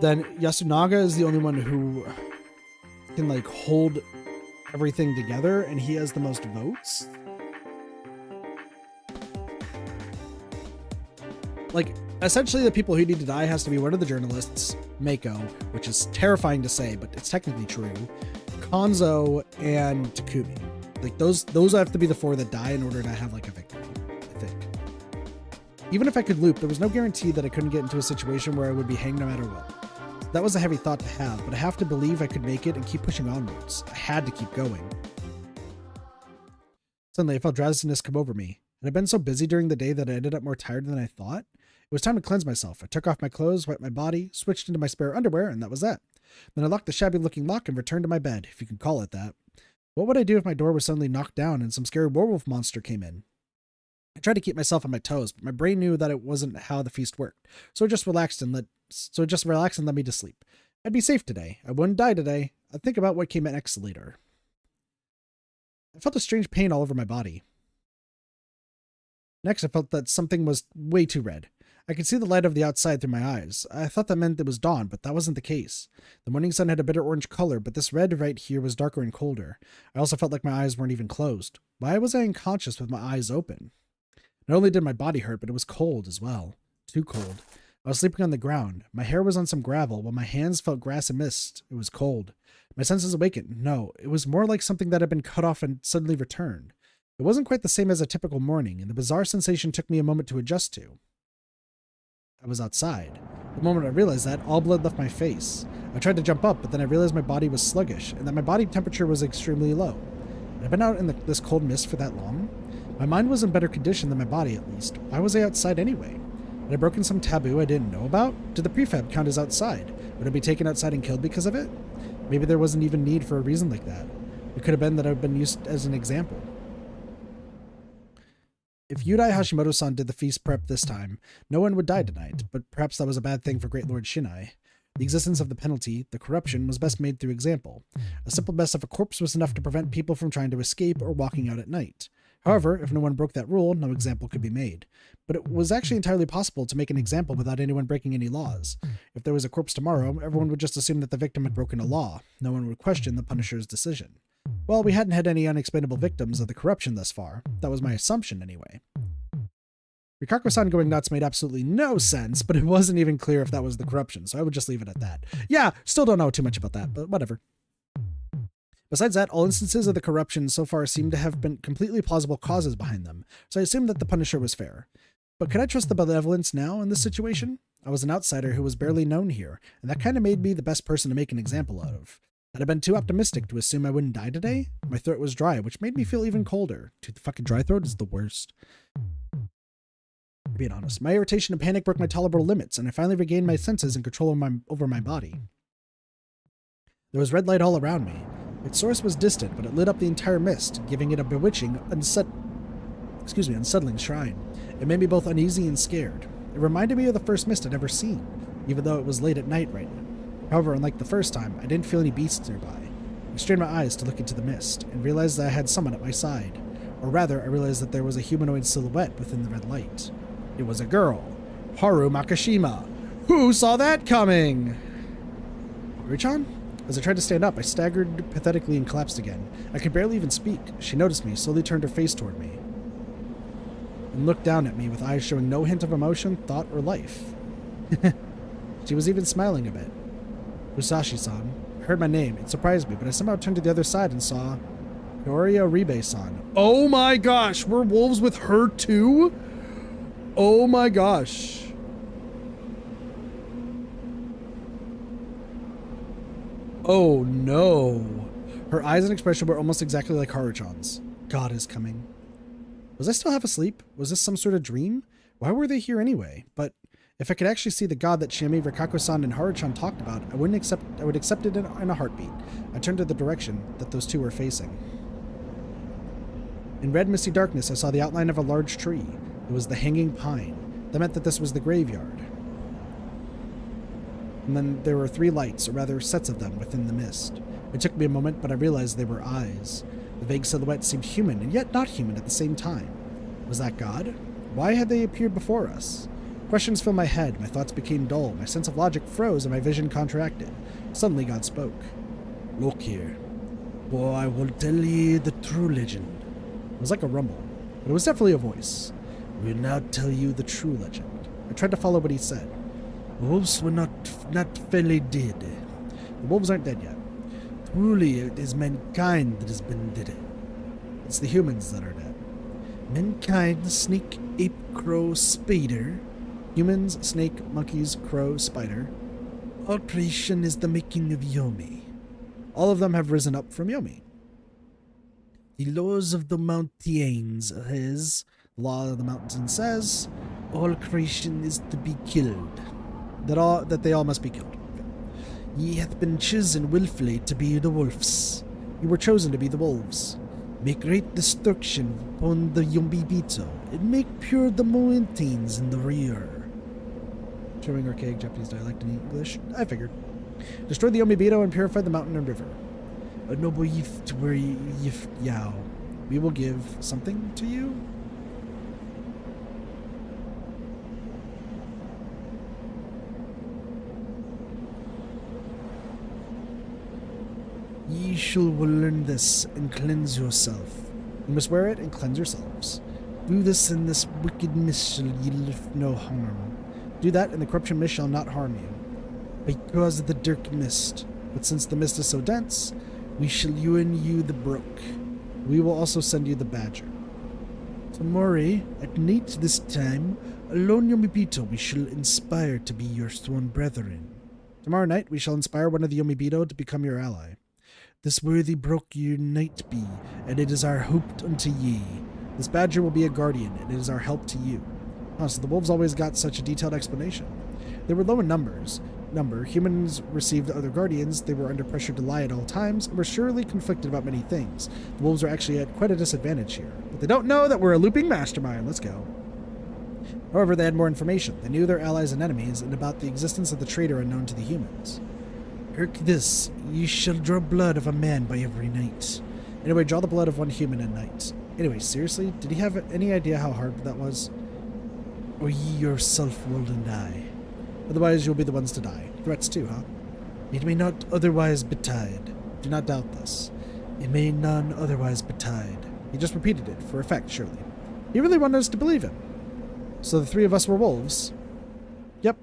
then Yasunaga is the only one who can hold everything together, and he has the most votes. Essentially the people who need to die has to be one of the journalists, Meiko, which is terrifying to say, but it's technically true, Kanzo, and Takumi. Those have to be the four that die in order to have a victory, I think. Even if I could loop, there was no guarantee that I couldn't get into a situation where I would be hanged no matter what. That was a heavy thought to have, but I have to believe I could make it and keep pushing onwards. I had to keep going. Suddenly, I felt drowsiness come over me, and I'd been so busy during the day that I ended up more tired than I thought. It was time to cleanse myself. I took off my clothes, wiped my body, switched into my spare underwear, and that was that. Then I locked the shabby-looking lock and returned to my bed, if you can call it that. What would I do if my door was suddenly knocked down and some scary werewolf monster came in? I tried to keep myself on my toes, but my brain knew that it wasn't how the feast worked, so it just relaxed and let me to sleep. I'd be safe today. I wouldn't die today. I'd think about what came next later. I felt a strange pain all over my body. Next, I felt that something was way too red. I could see the light of the outside through my eyes. I thought that meant it was dawn, but that wasn't the case. The morning sun had a bitter orange color, but this red right here was darker and colder. I also felt like my eyes weren't even closed. Why was I unconscious with my eyes open? Not only did my body hurt, but it was cold as well. Too cold. I was sleeping on the ground. My hair was on some gravel, while my hands felt grass and mist. It was cold. My senses awakened. No, it was more like something that had been cut off and suddenly returned. It wasn't quite the same as a typical morning, and the bizarre sensation took me a moment to adjust to. I was outside. The moment I realized that, all blood left my face. I tried to jump up, but then I realized my body was sluggish, and that my body temperature was extremely low. Had I been out in this cold mist for that long? My mind was in better condition than my body, at least. Why was I outside anyway? Had I broken some taboo I didn't know about? Did the prefab count as outside? Would I be taken outside and killed because of it? Maybe there wasn't even need for a reason like that. It could have been that I've been used as an example. If Yudai Hashimoto-san did the feast prep this time, no one would die tonight, but perhaps that was a bad thing for Great Lord Shinai. The existence of the penalty, the corruption, was best made through example. A simple mess of a corpse was enough to prevent people from trying to escape or walking out at night. However, if no one broke that rule, no example could be made. But it was actually entirely possible to make an example without anyone breaking any laws. If there was a corpse tomorrow, everyone would just assume that the victim had broken a law. No one would question the Punisher's decision. Well, we hadn't had any unexplainable victims of the corruption thus far. That was my assumption, anyway. Rikako-san going nuts made absolutely no sense, but it wasn't even clear if that was the corruption, so I would just leave it at that. Yeah, still don't know too much about that, but whatever. Besides that, all instances of the corruption so far seem to have been completely plausible causes behind them, so I assumed that the Punisher was fair. But could I trust the benevolence now in this situation? I was an outsider who was barely known here, and that kind of made me the best person to make an example out of. Had I been too optimistic to assume I wouldn't die today? My throat was dry, which made me feel even colder. Dude, the fucking dry throat is the worst. Being honest, my irritation and panic broke my tolerable limits, and I finally regained my senses and control over my body. There was red light all around me. Its source was distant, but it lit up the entire mist, giving it a bewitching, unsettling shine. It made me both uneasy and scared. It reminded me of the first mist I'd ever seen, even though it was late at night right now. However, unlike the first time, I didn't feel any beasts nearby. I strained my eyes to look into the mist, and realized that I had someone at my side. Or rather, I realized that there was a humanoid silhouette within the red light. It was a girl. Haru Makishima. Who saw that coming? Haru-chan? As I tried to stand up, I staggered pathetically and collapsed again. I could barely even speak. She noticed me, slowly turned her face toward me, and looked down at me with eyes showing no hint of emotion, thought, or life. She was even smiling a bit. Musashi-san. I heard my name. It surprised me, but I somehow turned to the other side and saw Norio Ribe-san. Oh my gosh, we're wolves with her too? Oh my gosh. Oh no. Her eyes and expression were almost exactly like Haru-chan's. God is coming. Was I still half asleep? Was this some sort of dream? Why were they here anyway? But if I could actually see the god that Shiami, Rikako-san, and Haru-chan talked about, I would accept it in a heartbeat. I turned to the direction that those two were facing. In red misty darkness, I saw the outline of a large tree. It was the hanging pine. That meant that this was the graveyard. And then there were 3 lights, or rather sets of them, within the mist. It took me a moment, but I realized they were eyes. The vague silhouette seemed human, and yet not human at the same time. Was that God? Why had they appeared before us? Questions filled my head, my thoughts became dull, my sense of logic froze, and my vision contracted. Suddenly God spoke. Look here. Boy, I will tell ye the true legend. It was like a rumble, but it was definitely a voice. We'll now tell you the true legend. I tried to follow what he said. The wolves were not fairly dead. The wolves aren't dead yet. Truly, it is mankind that has been dead. It's the humans that are dead. Mankind, snake, ape, crow, spider. Humans, snake, monkeys, crow, spider. All creation is the making of Yomi. All of them have risen up from Yomi. The laws of the mountains is, the law of the mountain says, all creation is to be killed. That they all must be killed. Ye hath been chosen willfully to be the wolves. You were chosen to be the wolves. Make great destruction upon the Yombibito, and make pure the mountains in the rear. Showing archaic Japanese dialect in English. I figured. Destroy the Yombibito and purify the mountain and river. A noble youth to where yif yao. We will give something to you. Ye shall learn this and cleanse yourself. You must wear it and cleanse yourselves. Do this, and this wicked mist shall ye lift no harm. Do that, and the corruption mist shall not harm you. Because of the dark mist. But since the mist is so dense, we shall earn you the brook. We will also send you the badger. Tomorrow, at night this time, alone Yomibito we shall inspire to be your sworn brethren. Tomorrow night we shall inspire one of the Yomibito to become your ally. This worthy brook your knight be, and it is our hope unto ye. This badger will be a guardian, and it is our help to you. Oh, so the wolves always got such a detailed explanation. They were low in humans received other guardians, they were under pressure to lie at all times, and were surely conflicted about many things. The wolves are actually at quite a disadvantage here. But they don't know that we're a looping mastermind. Let's go. However, they had more information. They knew their allies and enemies, and about the existence of the traitor unknown to the humans. Irk this, ye shall draw blood of a man by every night. Anyway, draw the blood of one human at night. Anyway, seriously, did he have any idea how hard that was? Or ye yourself will die. Otherwise, you'll be the ones to die. Threats too, huh? It may not otherwise betide. Do not doubt this. It may none otherwise betide. He just repeated it, for effect, surely. He really wanted us to believe him. So the 3 of us were wolves. Yep.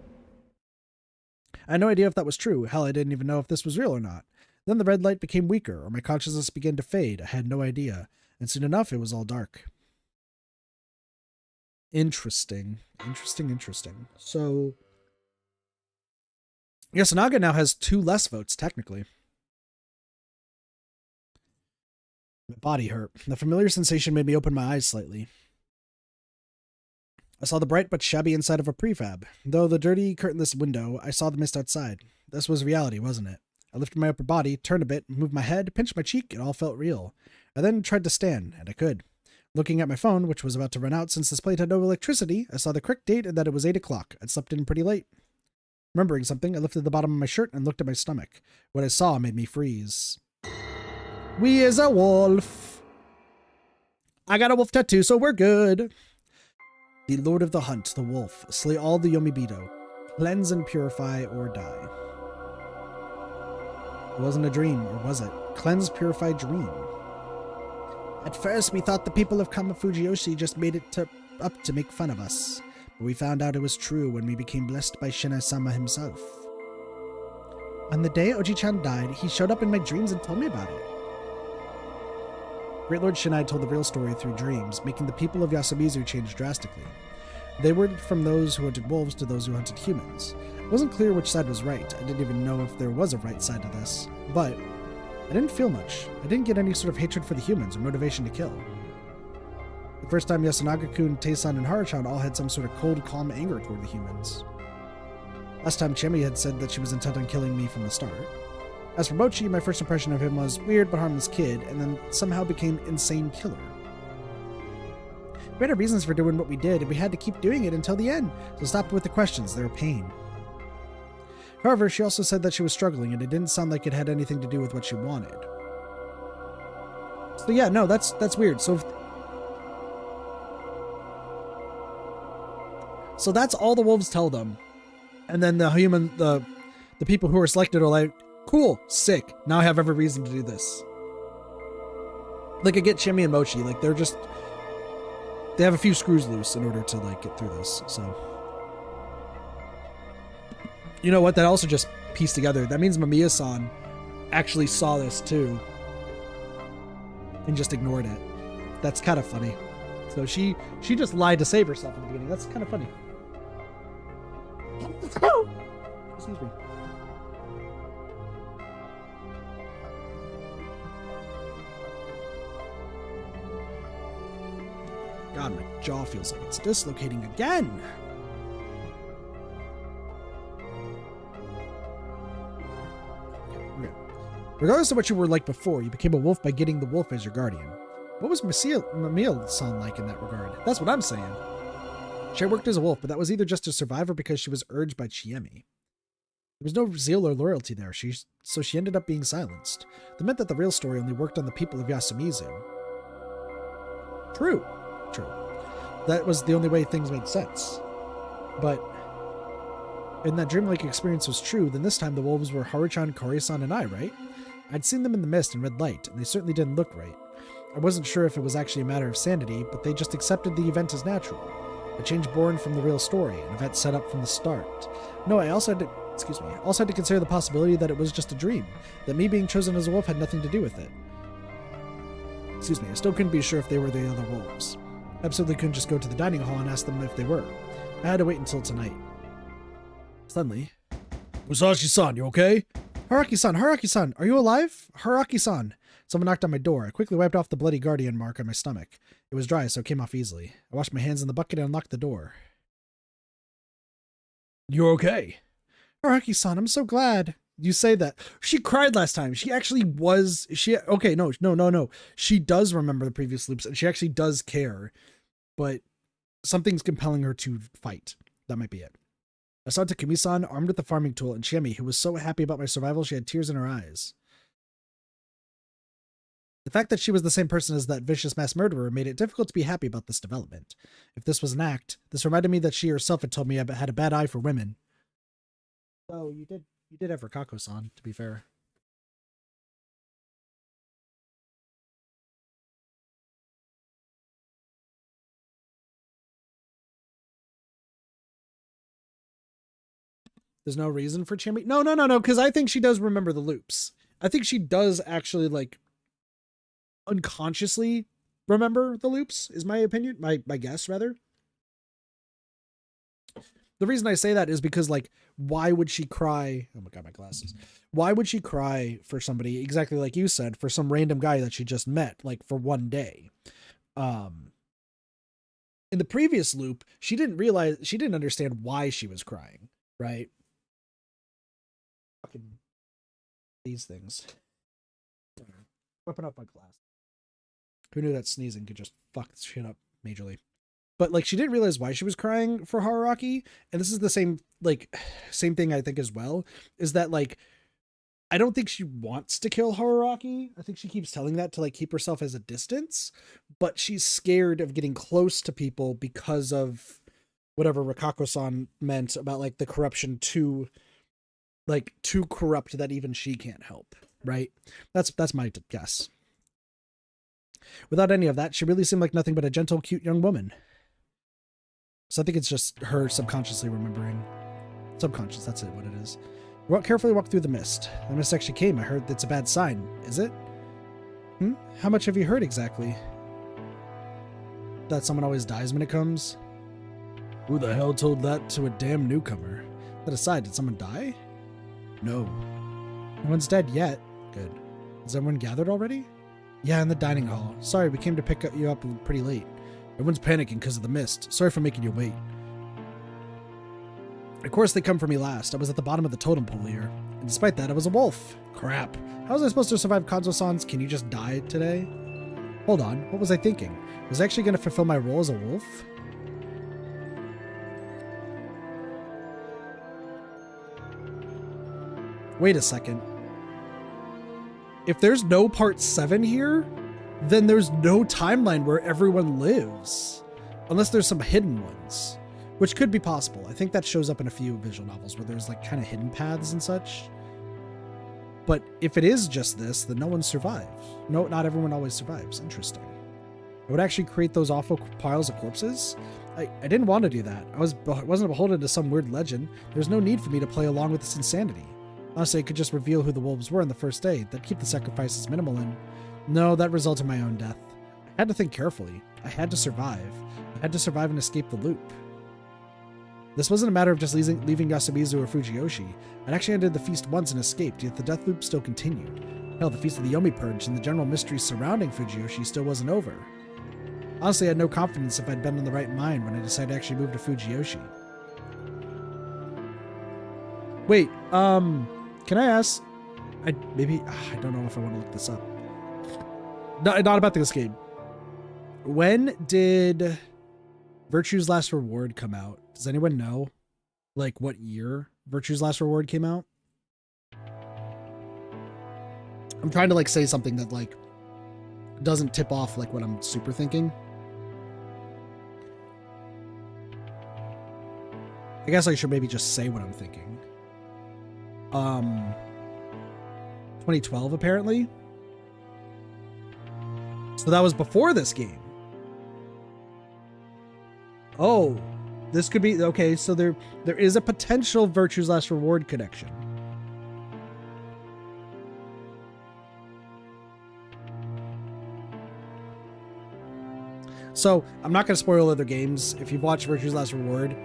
I had no idea if that was true. Hell, I didn't even know if this was real or not. Then the red light became weaker, or my consciousness began to fade. I had no idea. And soon enough, it was all dark. Interesting. So, Yasunaga now has 2 less votes, technically. My body hurt. The familiar sensation made me open my eyes slightly. I saw the bright but shabby inside of a prefab. Though the dirty curtainless window, I saw the mist outside. This was reality, wasn't it? I lifted my upper body, turned a bit, moved my head, pinched my cheek, it all felt real. I then tried to stand, and I could. Looking at my phone, which was about to run out since this place had no electricity, I saw the correct date and that it was 8 o'clock. I'd slept in pretty late. Remembering something, I lifted the bottom of my shirt and looked at my stomach. What I saw made me freeze. We is a wolf. I got a wolf tattoo, so we're good. The Lord of the Hunt, the wolf, slay all the Yomibido, cleanse and purify or die. It wasn't a dream, or was it? Cleanse, purify, dream. At first, we thought the people of Kamafujiyoshi just made it up to make fun of us. But we found out it was true when we became blessed by Shinai-sama himself. On the day Oji-chan died, he showed up in my dreams and told me about it. Great Lord Shinai told the real story through dreams, making the people of Yasumizu change drastically. They were from those who hunted wolves to those who hunted humans. It wasn't clear which side was right. I didn't even know if there was a right side to this. But I didn't feel much. I didn't get any sort of hatred for the humans or motivation to kill. The first time Yasunaga-kun, Teisan, and Haruchan all had some sort of cold, calm anger toward the humans. Last time Chemi had said that she was intent on killing me from the start. As for Mochi, my first impression of him was weird but harmless kid, and then somehow became insane killer. We had our reasons for doing what we did, and we had to keep doing it until the end, so stop with the questions, they were pain. However, she also said that she was struggling, and it didn't sound like it had anything to do with what she wanted. So yeah, no, that's weird. So that's all the wolves tell them. And then the people who are selected are like, cool, sick, now I have every reason to do this. Like, I get Chimmy and Mochi, like, they have a few screws loose in order to, like, get through this, so. You know what, that also just pieced together. That means Mamiya-san actually saw this, too. And just ignored it. That's kind of funny. So she just lied to save herself in the beginning. That's kind of funny. Excuse me. God, my jaw feels like it's dislocating again. Okay. Regardless of what you were like before, you became a wolf by getting the wolf as your guardian. What was Mamiya-san like in that regard? That's what I'm saying. She worked as a wolf, but that was either just to survive or because she was urged by Chiemi. There was no zeal or loyalty there, so she ended up being silenced. That meant that the real story only worked on the people of Yasumizu. True. That was the only way things made sense. But if that dreamlike experience was true, then this time the wolves were Haruchan, Kori-san, and I, right? I'd seen them in the mist and red light, and they certainly didn't look right. I wasn't sure if it was actually a matter of sanity, but they just accepted the event as natural. A change born from the real story, an event set up from the start. No, I also had to consider the possibility that it was just a dream, that me being chosen as a wolf had nothing to do with it. I still couldn't be sure if they were the other wolves. Absolutely couldn't just go to the dining hall and ask them if they were. I had to wait until tonight. Suddenly, Musashi-san, you okay? Haraki-san, are you alive? Haraki-san. Someone knocked on my door. I quickly wiped off the bloody guardian mark on my stomach. It was dry, so it came off easily. I washed my hands in the bucket and unlocked the door. You're okay? Haraki-san, I'm so glad. You say that. She cried last time. She actually was... Okay, no. She does remember the previous loops, and she actually does care. But something's compelling her to fight. That might be it. I saw Takumi-san armed with the farming tool, and Chiemi, who was so happy about my survival she had tears in her eyes. The fact that she was the same person as that vicious mass murderer made it difficult to be happy about this development. If this was an act, this reminded me that she herself had told me I had a bad eye for women. So you did have Rikako-san, to be fair. There's no reason for Chiemi. No, because I think she does remember the loops. I think she does actually, like, unconsciously remember the loops, is my opinion. My guess, rather. The reason I say that is because, like, why would she cry? Oh my God, my glasses. Why would she cry for somebody, exactly like you said, for some random guy that she just met, like, for one day? In the previous loop, she didn't understand why she was crying, right? Fucking these things. Whipping up my glass. Who knew that sneezing could just fuck shit up majorly? But, like, she didn't realize why she was crying for Haruaki. And this is the same thing I think as well, is that, like, I don't think she wants to kill Haruaki. I think she keeps telling that to, like, keep herself as a distance, but she's scared of getting close to people because of whatever Rikako-san meant about, like, the corruption too corrupt that even she can't help, right? That's my guess. Without any of that, she really seemed like nothing but a gentle, cute young woman. So I think it's just her subconsciously remembering. Subconscious, that's it, what it is. Carefully walk through the mist. The mist actually came. I heard it's a bad sign. Is it? How much have you heard exactly? That someone always dies when it comes? Who the hell told that to a damn newcomer? That aside, did someone die? No. No one's dead yet. Good. Is everyone gathered already? Yeah, in the dining hall. Sorry, we came to pick you up pretty late. Everyone's panicking because of the mist. Sorry for making you wait. Of course they come for me last. I was at the bottom of the totem pole here. And despite that, I was a wolf. Crap. How was I supposed to survive Kazuo-san's "Can you just die" today? Hold on, what was I thinking? Was I actually going to fulfill my role as a wolf? Wait a second. If there's no part 7 here, then there's no timeline where everyone lives. Unless there's some hidden ones. Which could be possible. I think that shows up in a few visual novels where there's, like, kind of hidden paths and such. But if it is just this, then no one survives. No, not everyone always survives. Interesting. I would actually create those awful piles of corpses. I didn't want to do that. I wasn't beholden to some weird legend. There's no need for me to play along with this insanity. Honestly, I could just reveal who the wolves were on the first day. That'd keep the sacrifices minimal and... No, that resulted in my own death. I had to think carefully. I had to survive. I had to survive and escape the loop. This wasn't a matter of just leaving Yasumizu or Fujiyoshi. I'd actually ended the feast once and escaped, yet the death loop still continued. Hell, the Feast of the Yomi Purge and the general mystery surrounding Fujiyoshi still wasn't over. Honestly, I had no confidence if I'd been in the right mind when I decided to actually move to Fujiyoshi. Wait, can I ask... I don't know if I want to look this up. Not about this game. When did Virtue's Last Reward come out? Does anyone know, like, what year Virtue's Last Reward came out? I'm trying to, like, say something that, like, doesn't tip off, like, what I'm super thinking. I guess I should maybe just say what I'm thinking. 2012, apparently. So that was before this game. Oh, this could be... Okay, so there is a potential Virtue's Last Reward connection. So, I'm not going to spoil other games. If you've watched Virtue's Last Reward,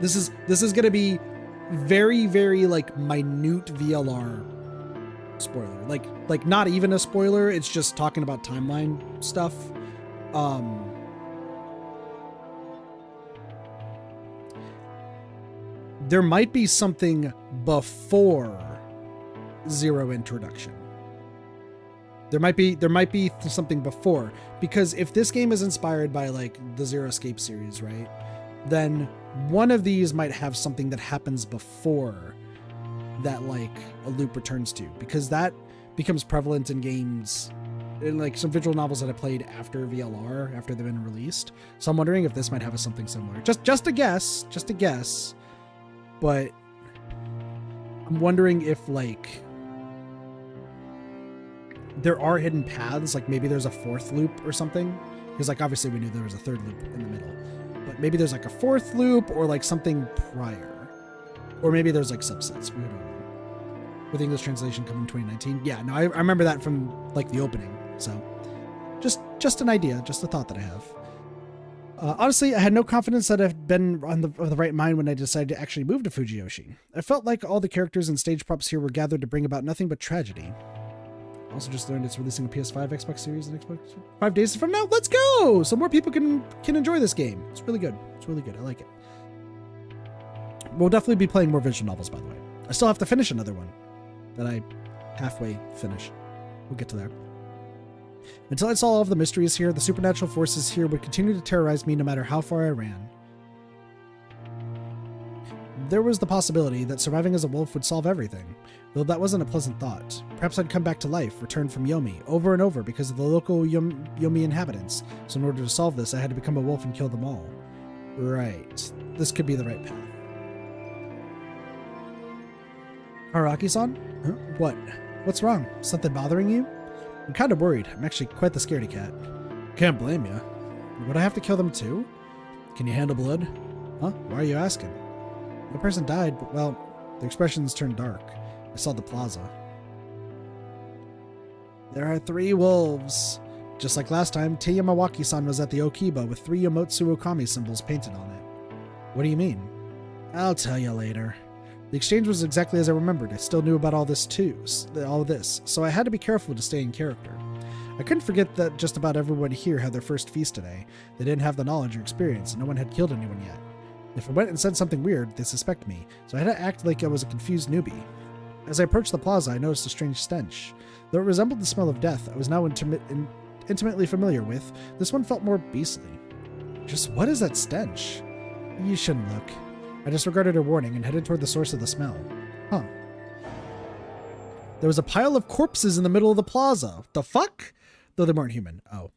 this is going to be very, very, like, minute VLR spoiler. Like not even a spoiler, it's just talking about timeline stuff. There might be something before Zero introduction. There might be something before, because if this game is inspired by, like, the Zero Escape series, right, then one of these might have something that happens before that, like, a loop returns to, because that becomes prevalent in games, in, like, some visual novels that I played after VLR, after they've been released. So I'm wondering if this might have something similar. Just a guess, but I'm wondering if, like, there are hidden paths, like maybe there's a fourth loop or something, because, like, obviously we knew there was a third loop in the middle, but maybe there's, like, a fourth loop or, like, something prior, or maybe there's, like, subsets. We don't know. With English translation coming in 2019. Yeah, no, I remember that from, like, the opening. So just an idea, just a thought that I have. Honestly, I had no confidence that I'd been on the right mind when I decided to actually move to Fujiyoshi. I felt like all the characters and stage props here were gathered to bring about nothing but tragedy. Also just learned it's releasing a PS5, Xbox Series, and Xbox 5 days from now. Let's go! So more people can enjoy this game. It's really good. It's really good. I like it. We'll definitely be playing more visual novels, by the way. I still have to finish another one that I halfway finish. We'll get to there. Until I saw all of the mysteries here, the supernatural forces here would continue to terrorize me no matter how far I ran. There was the possibility that surviving as a wolf would solve everything, though that wasn't a pleasant thought. Perhaps I'd come back to life, return from Yomi, over and over because of the local Yomi inhabitants, so in order to solve this, I had to become a wolf and kill them all. Right. This could be the right path. Araki-san? Huh? What? What's wrong? Something bothering you? I'm kind of worried. I'm actually quite the scaredy cat. Can't blame you. Would I have to kill them too? Can you handle blood? Huh? Why are you asking? The person died, but, well, their expressions turned dark. I saw the plaza. There are 3 wolves. Just like last time, Teiya Mawaki-san was at the Okiba with 3 Yomotsu Okami symbols painted on it. What do you mean? I'll tell you later. The exchange was exactly as I remembered. I still knew about all this, so I had to be careful to stay in character. I couldn't forget that just about everyone here had their first feast today. They didn't have the knowledge or experience, and no one had killed anyone yet. If I went and said something weird, they'd suspect me, so I had to act like I was a confused newbie. As I approached the plaza, I noticed a strange stench. Though it resembled the smell of death I was now intimately familiar with, this one felt more beastly. Just what is that stench? You shouldn't look. I disregarded her warning and headed toward the source of the smell. Huh. There was a pile of corpses in the middle of the plaza. The fuck? Though they weren't human. Oh.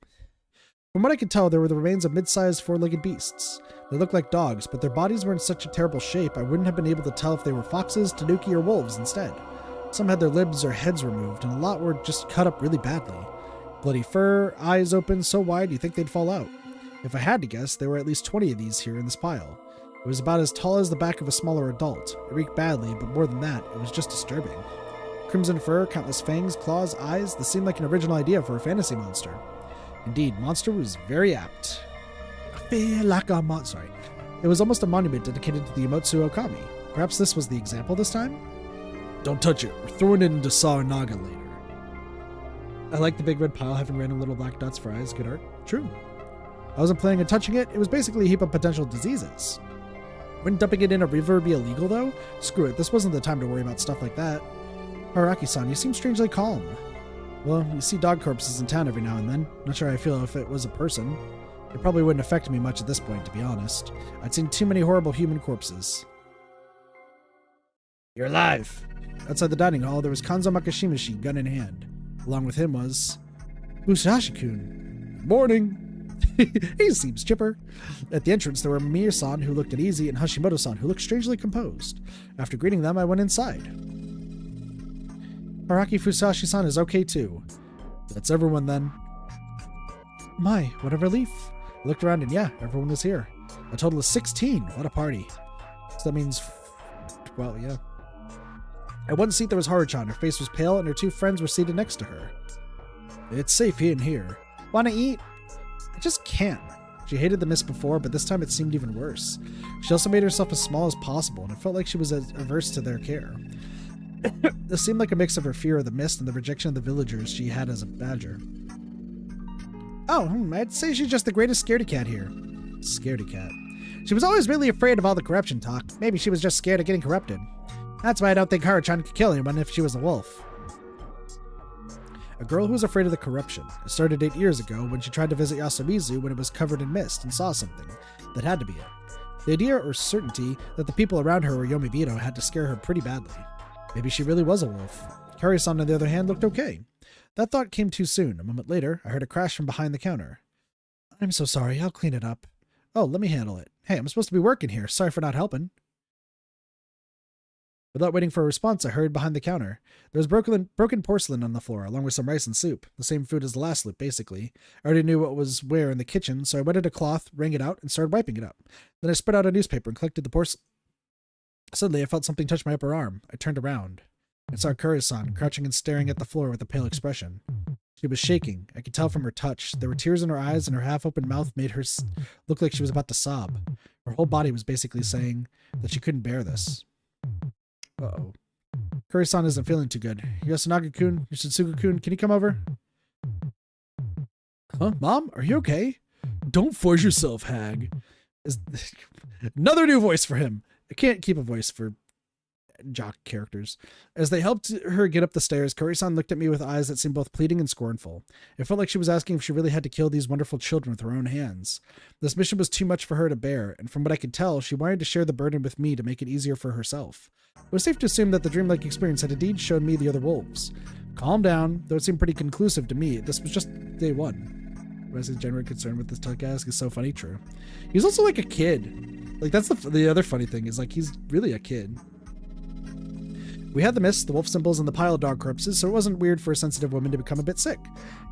From what I could tell, there were the remains of mid-sized four-legged beasts. They looked like dogs, but their bodies were in such a terrible shape I wouldn't have been able to tell if they were foxes, tanuki, or wolves instead. Some had their libs or heads removed, and a lot were just cut up really badly. Bloody fur, eyes open so wide you'd think they'd fall out. If I had to guess, there were at least 20 of these here in this pile. It was about as tall as the back of a smaller adult. It reeked badly, but more than that, it was just disturbing. Crimson fur, countless fangs, claws, eyes, this seemed like an original idea for a fantasy monster. Indeed, monster was very apt. I feel like a monster. Sorry. It was almost a monument dedicated to the Yomotsu Okami. Perhaps this was the example this time? Don't touch it. We're throwing it into Saranaga later. I like the big red pile having random little black dots for eyes. Good art. True. I wasn't planning on touching it. It was basically a heap of potential diseases. Wouldn't dumping it in a river be illegal, though? Screw it, this wasn't the time to worry about stuff like that. Araki-san, you seem strangely calm. Well, you see dog corpses in town every now and then. Not sure how I feel if it was a person. It probably wouldn't affect me much at this point, to be honest. I'd seen too many horrible human corpses. You're alive! Outside the dining hall, there was Kanzo Makashimashi, gun in hand. Along with him was... Musashi-kun. Morning! He seems chipper. At the entrance, there were Mie-san, who looked uneasy, and Hashimoto-san, who looked strangely composed. After greeting them, I went inside. Araki Fusashi-san is okay too. That's everyone then. My, what a relief. I looked around and yeah, everyone was here. A total of 16. What a party. So that means, well, yeah. At one seat there was Haruchan. Her face was pale and her 2 friends were seated next to her. It's safe in here. Wanna eat? I just can't. She hated the mist before, but this time it seemed even worse. She also made herself as small as possible, and it felt like she was averse to their care. This seemed like a mix of her fear of the mist and the rejection of the villagers she had as a badger. Oh, I'd say she's just the greatest scaredy cat here. Scaredy cat. She was always really afraid of all the corruption talk. Maybe she was just scared of getting corrupted. That's why I don't think Haruchan could kill anyone if she was a wolf. A girl who was afraid of the corruption. It started 8 years ago when she tried to visit Yasumizu when it was covered in mist and saw something. That had to be it. The idea or certainty that the people around her were Yomibito had to scare her pretty badly. Maybe she really was a wolf. Kari-san, on the other hand, looked okay. That thought came too soon. A moment later, I heard a crash from behind the counter. I'm so sorry. I'll clean it up. Oh, let me handle it. Hey, I'm supposed to be working here. Sorry for not helping. Without waiting for a response, I hurried behind the counter. There was broken porcelain on the floor, along with some rice and soup. The same food as the last loop, basically. I already knew what was where in the kitchen, so I wetted a cloth, wrung it out, and started wiping it up. Then I spread out a newspaper and collected the porcelain. Suddenly, I felt something touch my upper arm. I turned around. I saw Kari-san, crouching and staring at the floor with a pale expression. She was shaking. I could tell from her touch. There were tears in her eyes, and her half-open mouth made her look like she was about to sob. Her whole body was basically saying that she couldn't bear this. Uh-oh. Kuri-san isn't feeling too good. Yasunaga-kun, Yoshitsugu-kun, can you come over? Huh? Mom, are you okay? Don't force yourself, hag. Another new voice for him. I can't keep a voice for jock characters. As they helped her get up the stairs, Kuri-san looked at me with eyes that seemed both pleading and scornful. It felt like she was asking if she really had to kill these wonderful children with her own hands. This mission was too much for her to bear, and from what I could tell, she wanted to share the burden with me to make it easier for herself. It was safe to assume that the dreamlike experience had indeed shown me the other wolves. Calm down, though it seemed pretty conclusive to me. This was just day one. Wesley's genuine concern with this task is so funny. True. He's also like a kid. Like, that's the other funny thing is, like, he's really a kid. We had the mist, the wolf symbols, and the pile of dog corpses, so it wasn't weird for a sensitive woman to become a bit sick.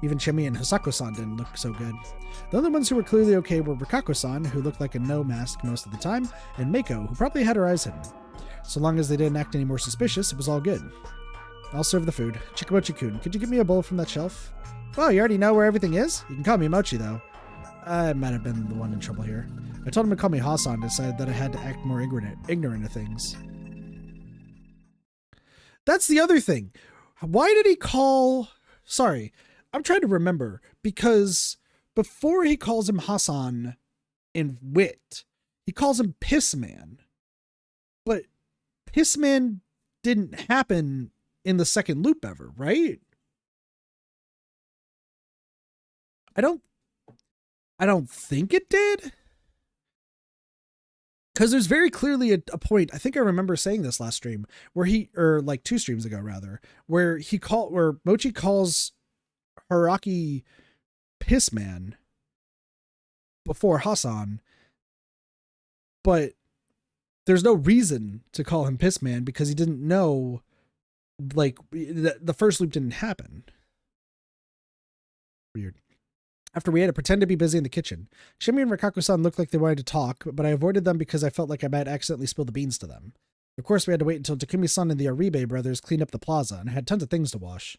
Even Chimi and Hisako-san didn't look so good. The only ones who were clearly okay were Rikako-san, who looked like a no mask most of the time, and Meiko, who probably had her eyes hidden. So long as they didn't act any more suspicious, it was all good. I'll serve the food. Chikamochi-kun, could you give me a bowl from that shelf? Oh, you already know where everything is? You can call me Mochi, though. I might have been the one in trouble here. I told him to call me Hasan and decided that I had to act more ignorant of things. That's the other thing. Why did he call... Sorry, I'm trying to remember. Because before he calls him Hasan in Wit, he calls him Pissman. But Pissman didn't happen in the second loop ever, right? I don't think it did. Because there's very clearly a point, I think I remember saying this last stream, where or like 2 streams ago rather, where Mochi calls Haraki Pissman before Hasan, but there's no reason to call him Pissman because he didn't know, like, the first loop didn't happen. Weird. After we ate, I pretended to be busy in the kitchen. Shimi and Rikako-san looked like they wanted to talk, but I avoided them because I felt like I might accidentally spill the beans to them. Of course, we had to wait until Takumi-san and the Aribe brothers cleaned up the plaza, and I had tons of things to wash.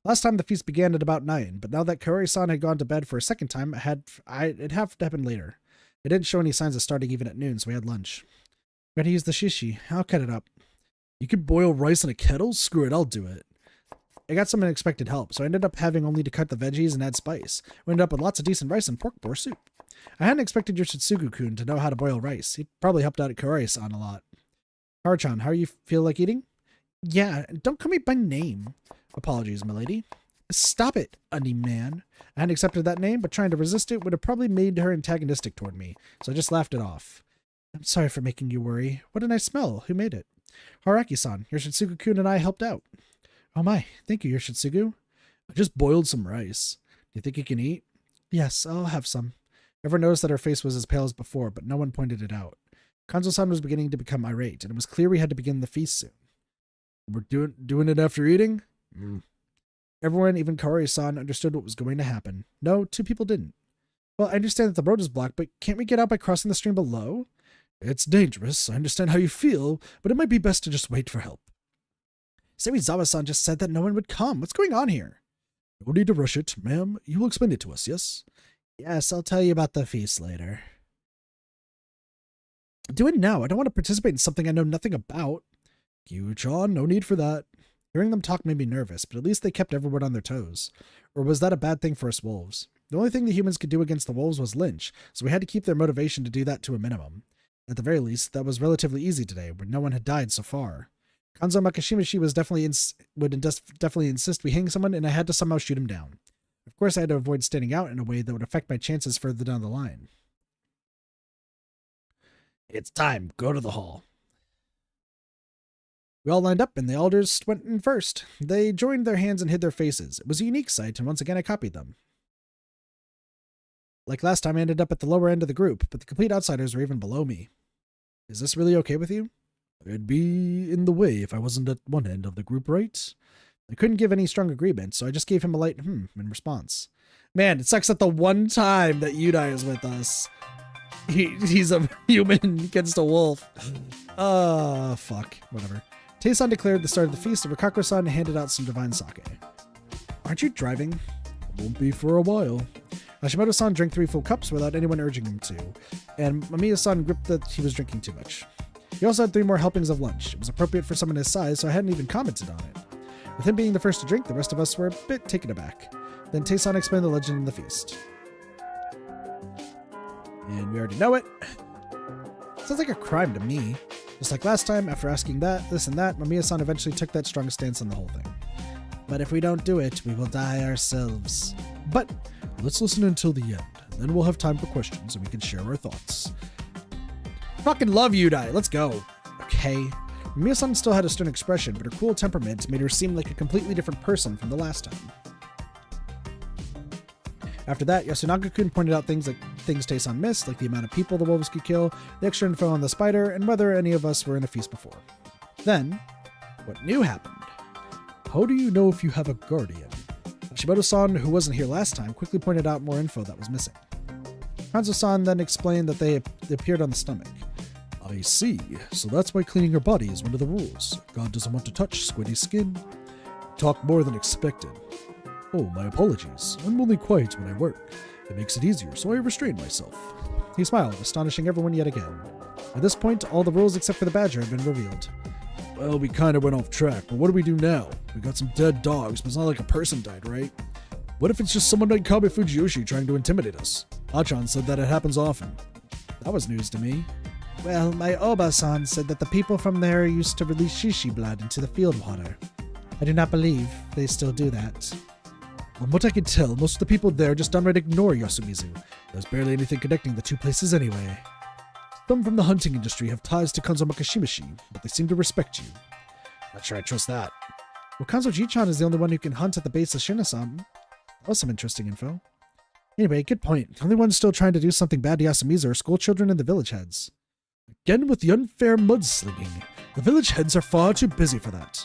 Last time the feast began at about 9, but now that Kaori-san had gone to bed for a second time, it'd have to happen later. It didn't show any signs of starting even at noon, so we had lunch. Gotta use the shishi. I'll cut it up. You could boil rice in a kettle? Screw it, I'll do it. I got some unexpected help, so I ended up having only to cut the veggies and add spice. We ended up with lots of decent rice and pork boar soup. I hadn't expected Yoshitsugu-kun to know how to boil rice. He probably helped out at Kaori-san a lot. Haru-chan, how you feel like eating? Yeah, don't call me by name. Apologies, milady. Stop it, Uni man. I hadn't accepted that name, but trying to resist it would have probably made her antagonistic toward me, so I just laughed it off. I'm sorry for making you worry. What a nice smell. Who made it? Haraki-san, Yoshitsugu-kun and I helped out. Oh my, thank you, Yoshitsugu. I just boiled some rice. Do you think you can eat? Yes, I'll have some. Everyone noticed that her face was as pale as before, but no one pointed it out. Kanzo-san was beginning to become irate, and it was clear we had to begin the feast soon. We're doing it after eating? Everyone, even Kaori-san, understood what was going to happen. No, 2 people didn't. Well, I understand that the road is blocked, but can't we get out by crossing the stream below? It's dangerous. I understand how you feel, but it might be best to just wait for help. Serizawa-san just said that no one would come. What's going on here? No need to rush it, ma'am. You will explain it to us, yes? Yes, I'll tell you about the feast later. Do it now. I don't want to participate in something I know nothing about. Kyu-chan, no need for that. Hearing them talk made me nervous, but at least they kept everyone on their toes. Or was that a bad thing for us wolves? The only thing the humans could do against the wolves was lynch, so we had to keep their motivation to do that to a minimum. At the very least, that was relatively easy today, where no one had died so far. Kanzo Makashimashi would definitely insist we hang someone, and I had to somehow shoot him down. Of course, I had to avoid standing out in a way that would affect my chances further down the line. It's time. Go to the hall. We all lined up, and the elders went in first. They joined their hands and hid their faces. It was a unique sight, and once again I copied them. Like last time, I ended up at the lower end of the group, but the complete outsiders were even below me. Is this really okay with you? It'd be in the way if I wasn't at one end of the group, right? I couldn't give any strong agreement, so I just gave him a light in response. Man, it sucks that the one time that Yudai is with us, he's a human against a wolf. Fuck. Whatever. Tei-san declared the start of the feast, and Rikako-san handed out some divine sake. Aren't you driving? Won't be for a while. Hashimoto-san drank 3 full cups without anyone urging him to, and Mamiya-san gripped that he was drinking too much. He also had 3 more helpings of lunch. It was appropriate for someone his size, so I hadn't even commented on it. With him being the first to drink, the rest of us were a bit taken aback. Then Tei-san explained the legend of the feast. And we already know it. Sounds like a crime to me. Just like last time, after asking that, this and that, Mamiya-san eventually took that strong stance on the whole thing. But if we don't do it, we will die ourselves. But let's listen until the end. Then we'll have time for questions and we can share our thoughts. Fucking love Yudai. Let's go. Okay. Mamiya-san still had a stern expression, but her cool temperament made her seem like a completely different person from the last time. After that, Yasunaga-kun pointed out things Tei-san missed, like the amount of people the wolves could kill, the extra info on the spider, and whether any of us were in a feast before. Then, what new happened? How do you know if you have a guardian? Hashimoto-san, who wasn't here last time, quickly pointed out more info that was missing. Hanzo-san then explained that they appeared on the stomach. I see. So that's why cleaning your body is one of the rules. God doesn't want to touch squiddy skin. Talk more than expected. Oh, my apologies. I'm only quiet when I work. It makes it easier, so I restrain myself. He smiled, astonishing everyone yet again. At this point, all the rules except for the badger had been revealed. Well, we kind of went off track, but what do we do now? We got some dead dogs, but it's not like a person died, right? What if it's just someone like Kabe Fujiyoshi trying to intimidate us? Achan said that it happens often. That was news to me. Well, my Oba-san said that the people from there used to release shishi blood into the field water. I do not believe they still do that. From what I can tell, most of the people there just downright ignore Yasumizu. There's barely anything connecting the two places anyway. Some from the hunting industry have ties to Kanzo Makishimishi, but they seem to respect you. Not sure I trust that. Well, Kanzo Ji-chan is the only one who can hunt at the base of Shinasan. That was some interesting info. Anyway, good point. The only ones still trying to do something bad to Yasumizu are school children and the village heads. Again with the unfair mudslinging. The village heads are far too busy for that.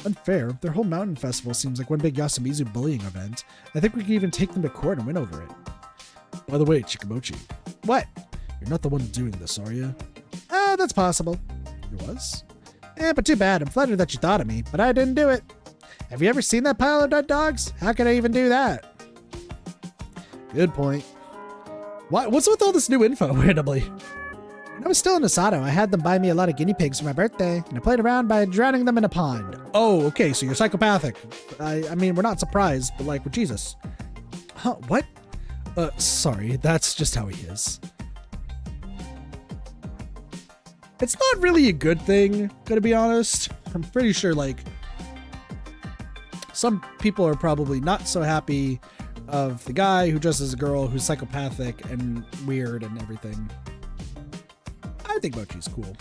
Unfair? Their whole mountain festival seems like one big Yasumizu bullying event. I think we can even take them to court and win over it. By the way, Chikamochi. What? You're not the one doing this, are you? That's possible. You was? But too bad. I'm flattered that you thought of me, but I didn't do it. Have you ever seen that pile of dead dogs? How could I even do that? Good point. What's with all this new info, randomly? When I was still in Osato, I had them buy me a lot of guinea pigs for my birthday, and I played around by drowning them in a pond. Oh, okay, so you're psychopathic. I mean, we're not surprised, but like, with Jesus. Huh, what? Sorry, that's just how he is. It's not really a good thing, gonna be honest. I'm pretty sure, like, some people are probably not so happy of the guy who dresses as a girl who's psychopathic and weird and everything. I think Mochi's cool.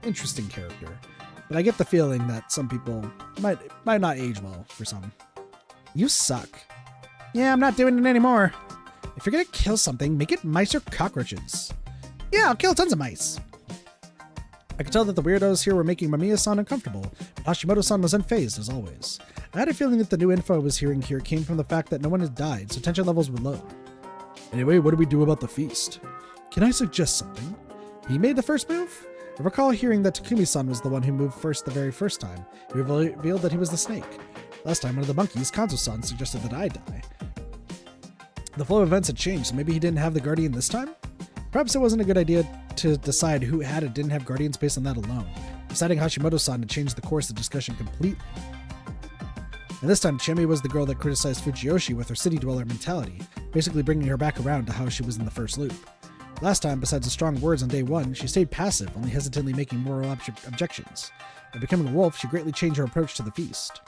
Interesting character. But I get the feeling that some people might not age well for some. You suck. Yeah, I'm not doing it anymore. If you're gonna kill something, make it mice or cockroaches. Yeah, I'll kill tons of mice. I could tell that the weirdos here were making Mamiya-san uncomfortable, but Hashimoto-san was unfazed as always. I had a feeling that the new info I was hearing here came from the fact that no one had died, so tension levels were low. Anyway, what do we do about the feast? Can I suggest something? He made the first move? I recall hearing that Takumi-san was the one who moved first the very first time. He revealed that he was the snake. Last time, one of the monkeys, Kanzo-san, suggested that I die. The flow of events had changed, so maybe he didn't have the guardian this time? Perhaps it wasn't a good idea to decide who had and didn't have guardians based on that alone, deciding Hashimoto-san to change the course of the discussion completely. And this time, Chemi was the girl that criticized Fujiyoshi with her city dweller mentality, basically bringing her back around to how she was in the first loop. Last time, besides the strong words on day one, she stayed passive, only hesitantly making moral objections. By becoming a wolf, she greatly changed her approach to the feast.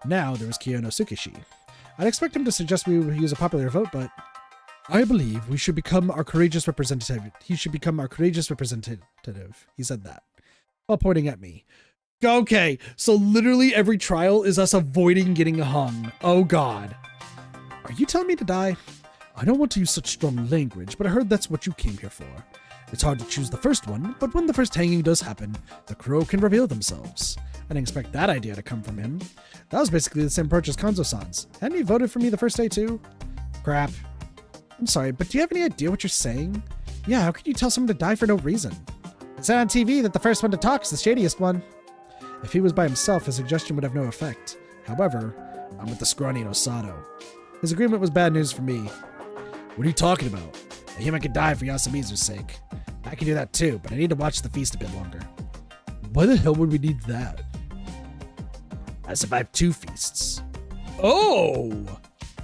Now, there was Kiyono Tsukishi. I'd expect him to suggest we use a popular vote, but I believe we should become our courageous representative. He should become our courageous representative. He said that, while pointing at me. Okay, so literally every trial is us avoiding getting hung. Oh god. Are you telling me to die? I don't want to use such strong language, but I heard that's what you came here for. It's hard to choose the first one, but when the first hanging does happen, the crow can reveal themselves. I didn't expect that idea to come from him. That was basically the same approach as Kanzo-san's. Hadn't he voted for me the first day too? Crap. I'm sorry, but do you have any idea what you're saying? Yeah, how could you tell someone to die for no reason? It said on TV that the first one to talk is the shadiest one. If he was by himself, his suggestion would have no effect. However, I'm with the scrawny Osato. His agreement was bad news for me. What are you talking about? A human could die for Yasumizu's sake. I can do that too, but I need to watch the feast a bit longer. Why the hell would we need that? I survived 2 feasts. Oh!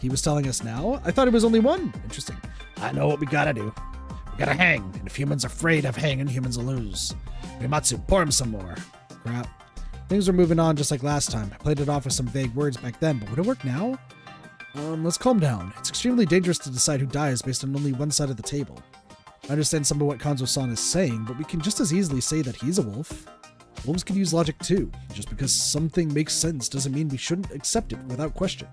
He was telling us now? I thought it was only 1. Interesting. I know what we gotta do. We gotta hang, and if humans are afraid of hanging, humans will lose. Rimatsu, pour him some more. Crap. Things were moving on just like last time. I played it off with some vague words back then, but would it work now? Let's calm down. It's extremely dangerous to decide who dies based on only one side of the table. I understand some of what Kanzo-san is saying, but we can just as easily say that he's a wolf. Wolves can use logic too. Just because something makes sense doesn't mean we shouldn't accept it without question.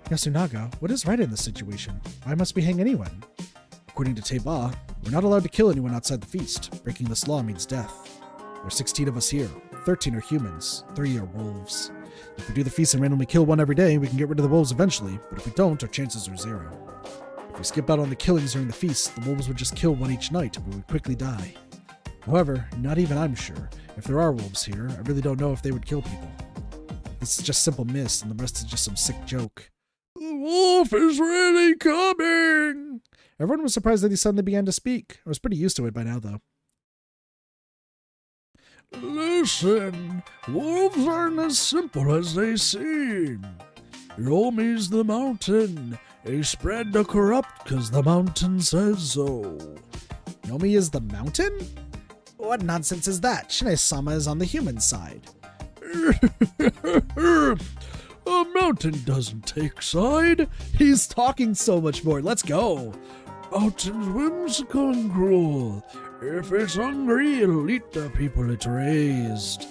Yasunaga, what is right in this situation? Why must we hang anyone? According to Teba, we're not allowed to kill anyone outside the feast. Breaking this law means death. There are 16 of us here. 13 are humans. 3 are wolves. If we do the feast and randomly kill one every day, we can get rid of the wolves eventually, but if we don't, our chances are 0. If we skip out on the killings during the feast, the wolves would just kill one each night, and we would quickly die. However, not even I'm sure. If there are wolves here, I really don't know if they would kill people. This is just simple myths, and the rest is just some sick joke. The wolf is really coming! Everyone was surprised that he suddenly began to speak. I was pretty used to it by now, though. Listen, wolves aren't as simple as they seem. Yomi's the mountain. He spread the corrupt cause the mountain says so. Yomi is the mountain? What nonsense is that? Shine-sama is on the human side. A mountain doesn't take side. He's talking so much more. Let's go. Mountain's whimsical and cruel. If it's hungry, it'll eat the people it raised.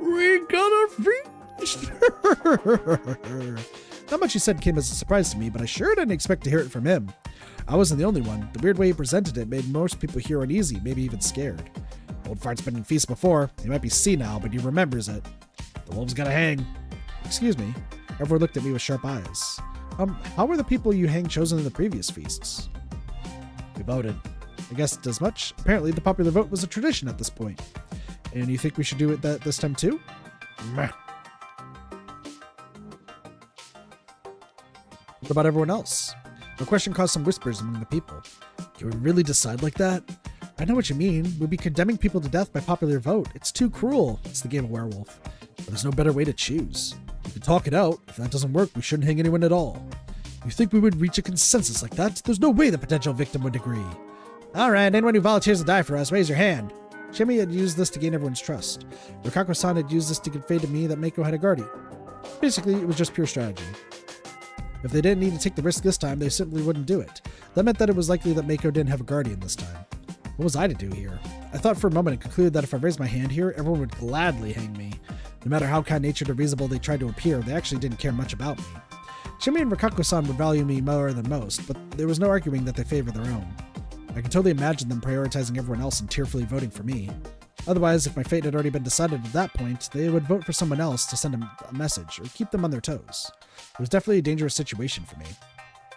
We got a feast! Not much he said came as a surprise to me, but I sure didn't expect to hear it from him. I wasn't the only one. The weird way he presented it made most people here uneasy, maybe even scared. Old fart's been in feast before. He might be senile, but he remembers it. The wolves gotta hang. Excuse me. Everyone looked at me with sharp eyes. How were the people you hang chosen in the previous feasts? We voted. I guessed as much. Apparently, the popular vote was a tradition at this point. And you think we should do it this time too? Meh. What about everyone else? The question caused some whispers among the people. Can we really decide like that? I know what you mean. We'd be condemning people to death by popular vote. It's too cruel. It's the game of werewolf. But there's no better way to choose. We can talk it out. If that doesn't work, we shouldn't hang anyone at all. You think we would reach a consensus like that? There's no way the potential victim would agree. Alright, anyone who volunteers to die for us, raise your hand. Shimi had used this to gain everyone's trust. Rikako-san had used this to convey to me that Mako had a guardian. Basically, it was just pure strategy. If they didn't need to take the risk this time, they simply wouldn't do it. That meant that it was likely that Mako didn't have a guardian this time. What was I to do here? I thought for a moment and concluded that if I raised my hand here, everyone would gladly hang me. No matter how kind-natured or reasonable they tried to appear, they actually didn't care much about me. Shimi and Rikako-san would value me more than most, but there was no arguing that they favored their own. I can totally imagine them prioritizing everyone else and tearfully voting for me. Otherwise, if my fate had already been decided at that point, they would vote for someone else to send a message or keep them on their toes. It was definitely a dangerous situation for me.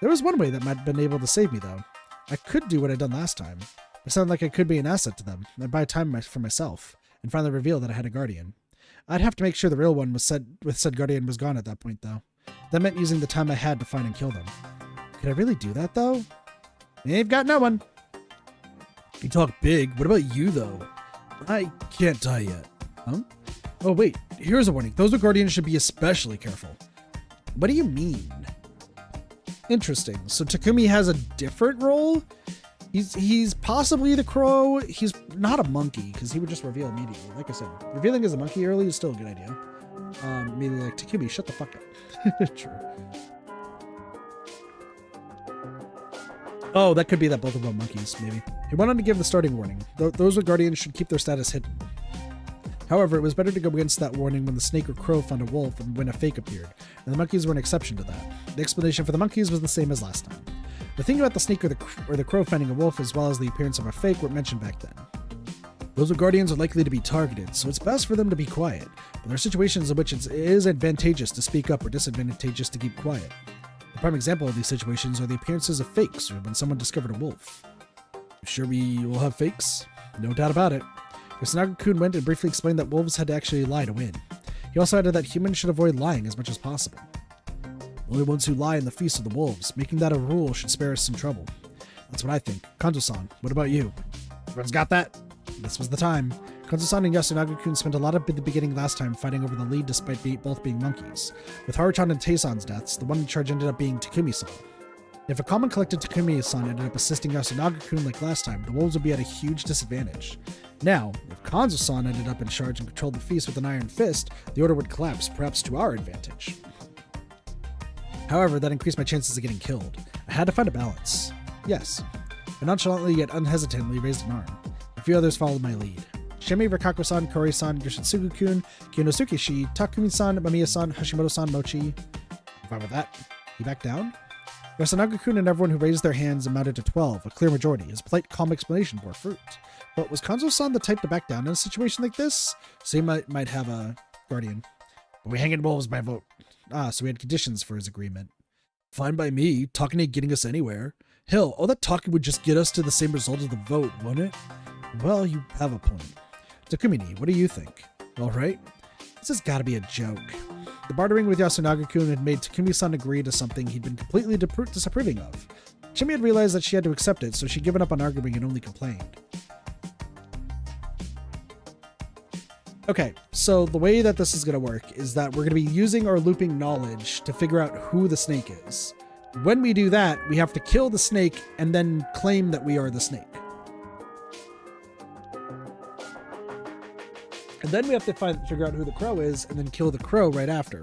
There was one way that might have been able to save me, though. I could do what I'd done last time. It sounded like I could be an asset to them, and buy time for myself, and finally reveal that I had a guardian. I'd have to make sure the real one with said guardian was gone at that point, though. That meant using the time I had to find and kill them. Could I really do that, though? They've got no one. You talk big. What about you, though? I can't die yet. Huh? Oh, wait. Here's a warning. Those with guardians should be especially careful. What do you mean? Interesting. So Takumi has a different role? He's possibly the crow. He's not a monkey, because he would just reveal immediately. Like I said, revealing as a monkey early is still a good idea. Immediately like, Takumi, shut the fuck up. True. Oh, that could be that both of them are monkeys, maybe. He went on to give the starting warning. Those with guardians should keep their status hidden. However, it was better to go against that warning when the snake or crow found a wolf and when a fake appeared, and the monkeys were an exception to that. The explanation for the monkeys was the same as last time. The thing about the snake or the crow finding a wolf as well as the appearance of a fake were mentioned back then. Those with guardians are likely to be targeted, so it's best for them to be quiet, but there are situations in which it is advantageous to speak up or disadvantageous to keep quiet. The prime example of these situations are the appearances of fakes or when someone discovered a wolf. Sure we will have fakes? No doubt about it. Yasunaga-kun went and briefly explained that wolves had to actually lie to win. He also added that humans should avoid lying as much as possible. The only ones who lie in the feast are the wolves. Making that a rule should spare us some trouble. That's what I think. Kanzo-san, what about you? Everyone's got that? This was the time. Kanzo-san and Yasunaga-kun spent a lot of the beginning last time fighting over the lead despite both being monkeys. With Haruchan and Taesan's deaths, the one in charge ended up being Takumi-san. If a calm and collected Takumi-san ended up assisting Yasunaga-kun like last time, the wolves would be at a huge disadvantage. Now, if Kanzo-san ended up in charge and controlled the feast with an iron fist, the order would collapse, perhaps to our advantage. However, that increased my chances of getting killed. I had to find a balance. Yes. I nonchalantly yet unhesitatingly raised an arm. A few others followed my lead. Shimi, Rikako-san, Kori-san, Yoshitsugu-kun, Kinosuke-shi, Takumi-san, Mamiya-san, Hashimoto-san, Mochi. Fine with that. He backed down? Yasunaga-kun and everyone who raised their hands amounted to 12, a clear majority. His polite, calm explanation bore fruit. But was Kanzo-san the type to back down in a situation like this? So he might have a guardian. But we hang in wolves by vote. Ah, so we had conditions for his agreement. Fine by me. Talking ain't getting us anywhere. Hell, all that talking would just get us to the same result of the vote, wouldn't it? Well, you have a point. Takumi, what do you think? All right? This has got to be a joke. The bartering with Yasunaga-kun had made Takumi-san agree to something he'd been completely disapproving of. Shimi had realized that she had to accept it, so she'd given up on arguing and only complained. Okay, so the way that this is going to work is that we're going to be using our looping knowledge to figure out who the snake is. When we do that, we have to kill the snake and then claim that we are the snake. And then we have to figure out who the crow is and then kill the crow right after.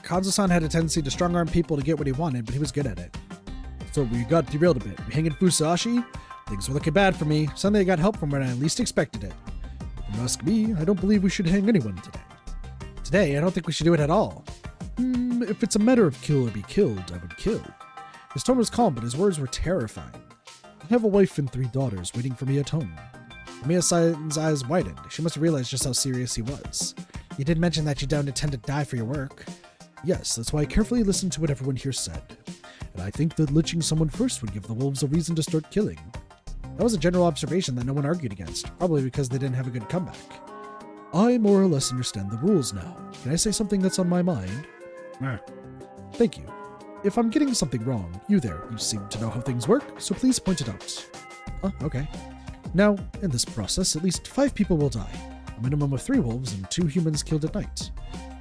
Kanzo-san had a tendency to strong-arm people to get what he wanted, but he was good at it. So we got derailed a bit. We hang in Fusashi? Things were looking bad for me. Suddenly I got help from when I least expected it. If you ask me, I don't believe we should hang anyone today. Today, I don't think we should do it at all. If it's a matter of kill or be killed, I would kill. His tone was calm, but his words were terrifying. I have a wife and 3 daughters waiting for me at home. Miya-san's eyes widened. She must have realized just how serious he was. You did mention that you don't intend to die for your work. Yes, that's why I carefully listened to what everyone here said. And I think that lynching someone first would give the wolves a reason to start killing. That was a general observation that no one argued against, probably because they didn't have a good comeback. I more or less understand the rules now. Can I say something that's on my mind? Thank you. If I'm getting something wrong, you seem to know how things work, so please point it out. Okay. Now, in this process, at least 5 people will die. A minimum of 3 wolves and 2 humans killed at night.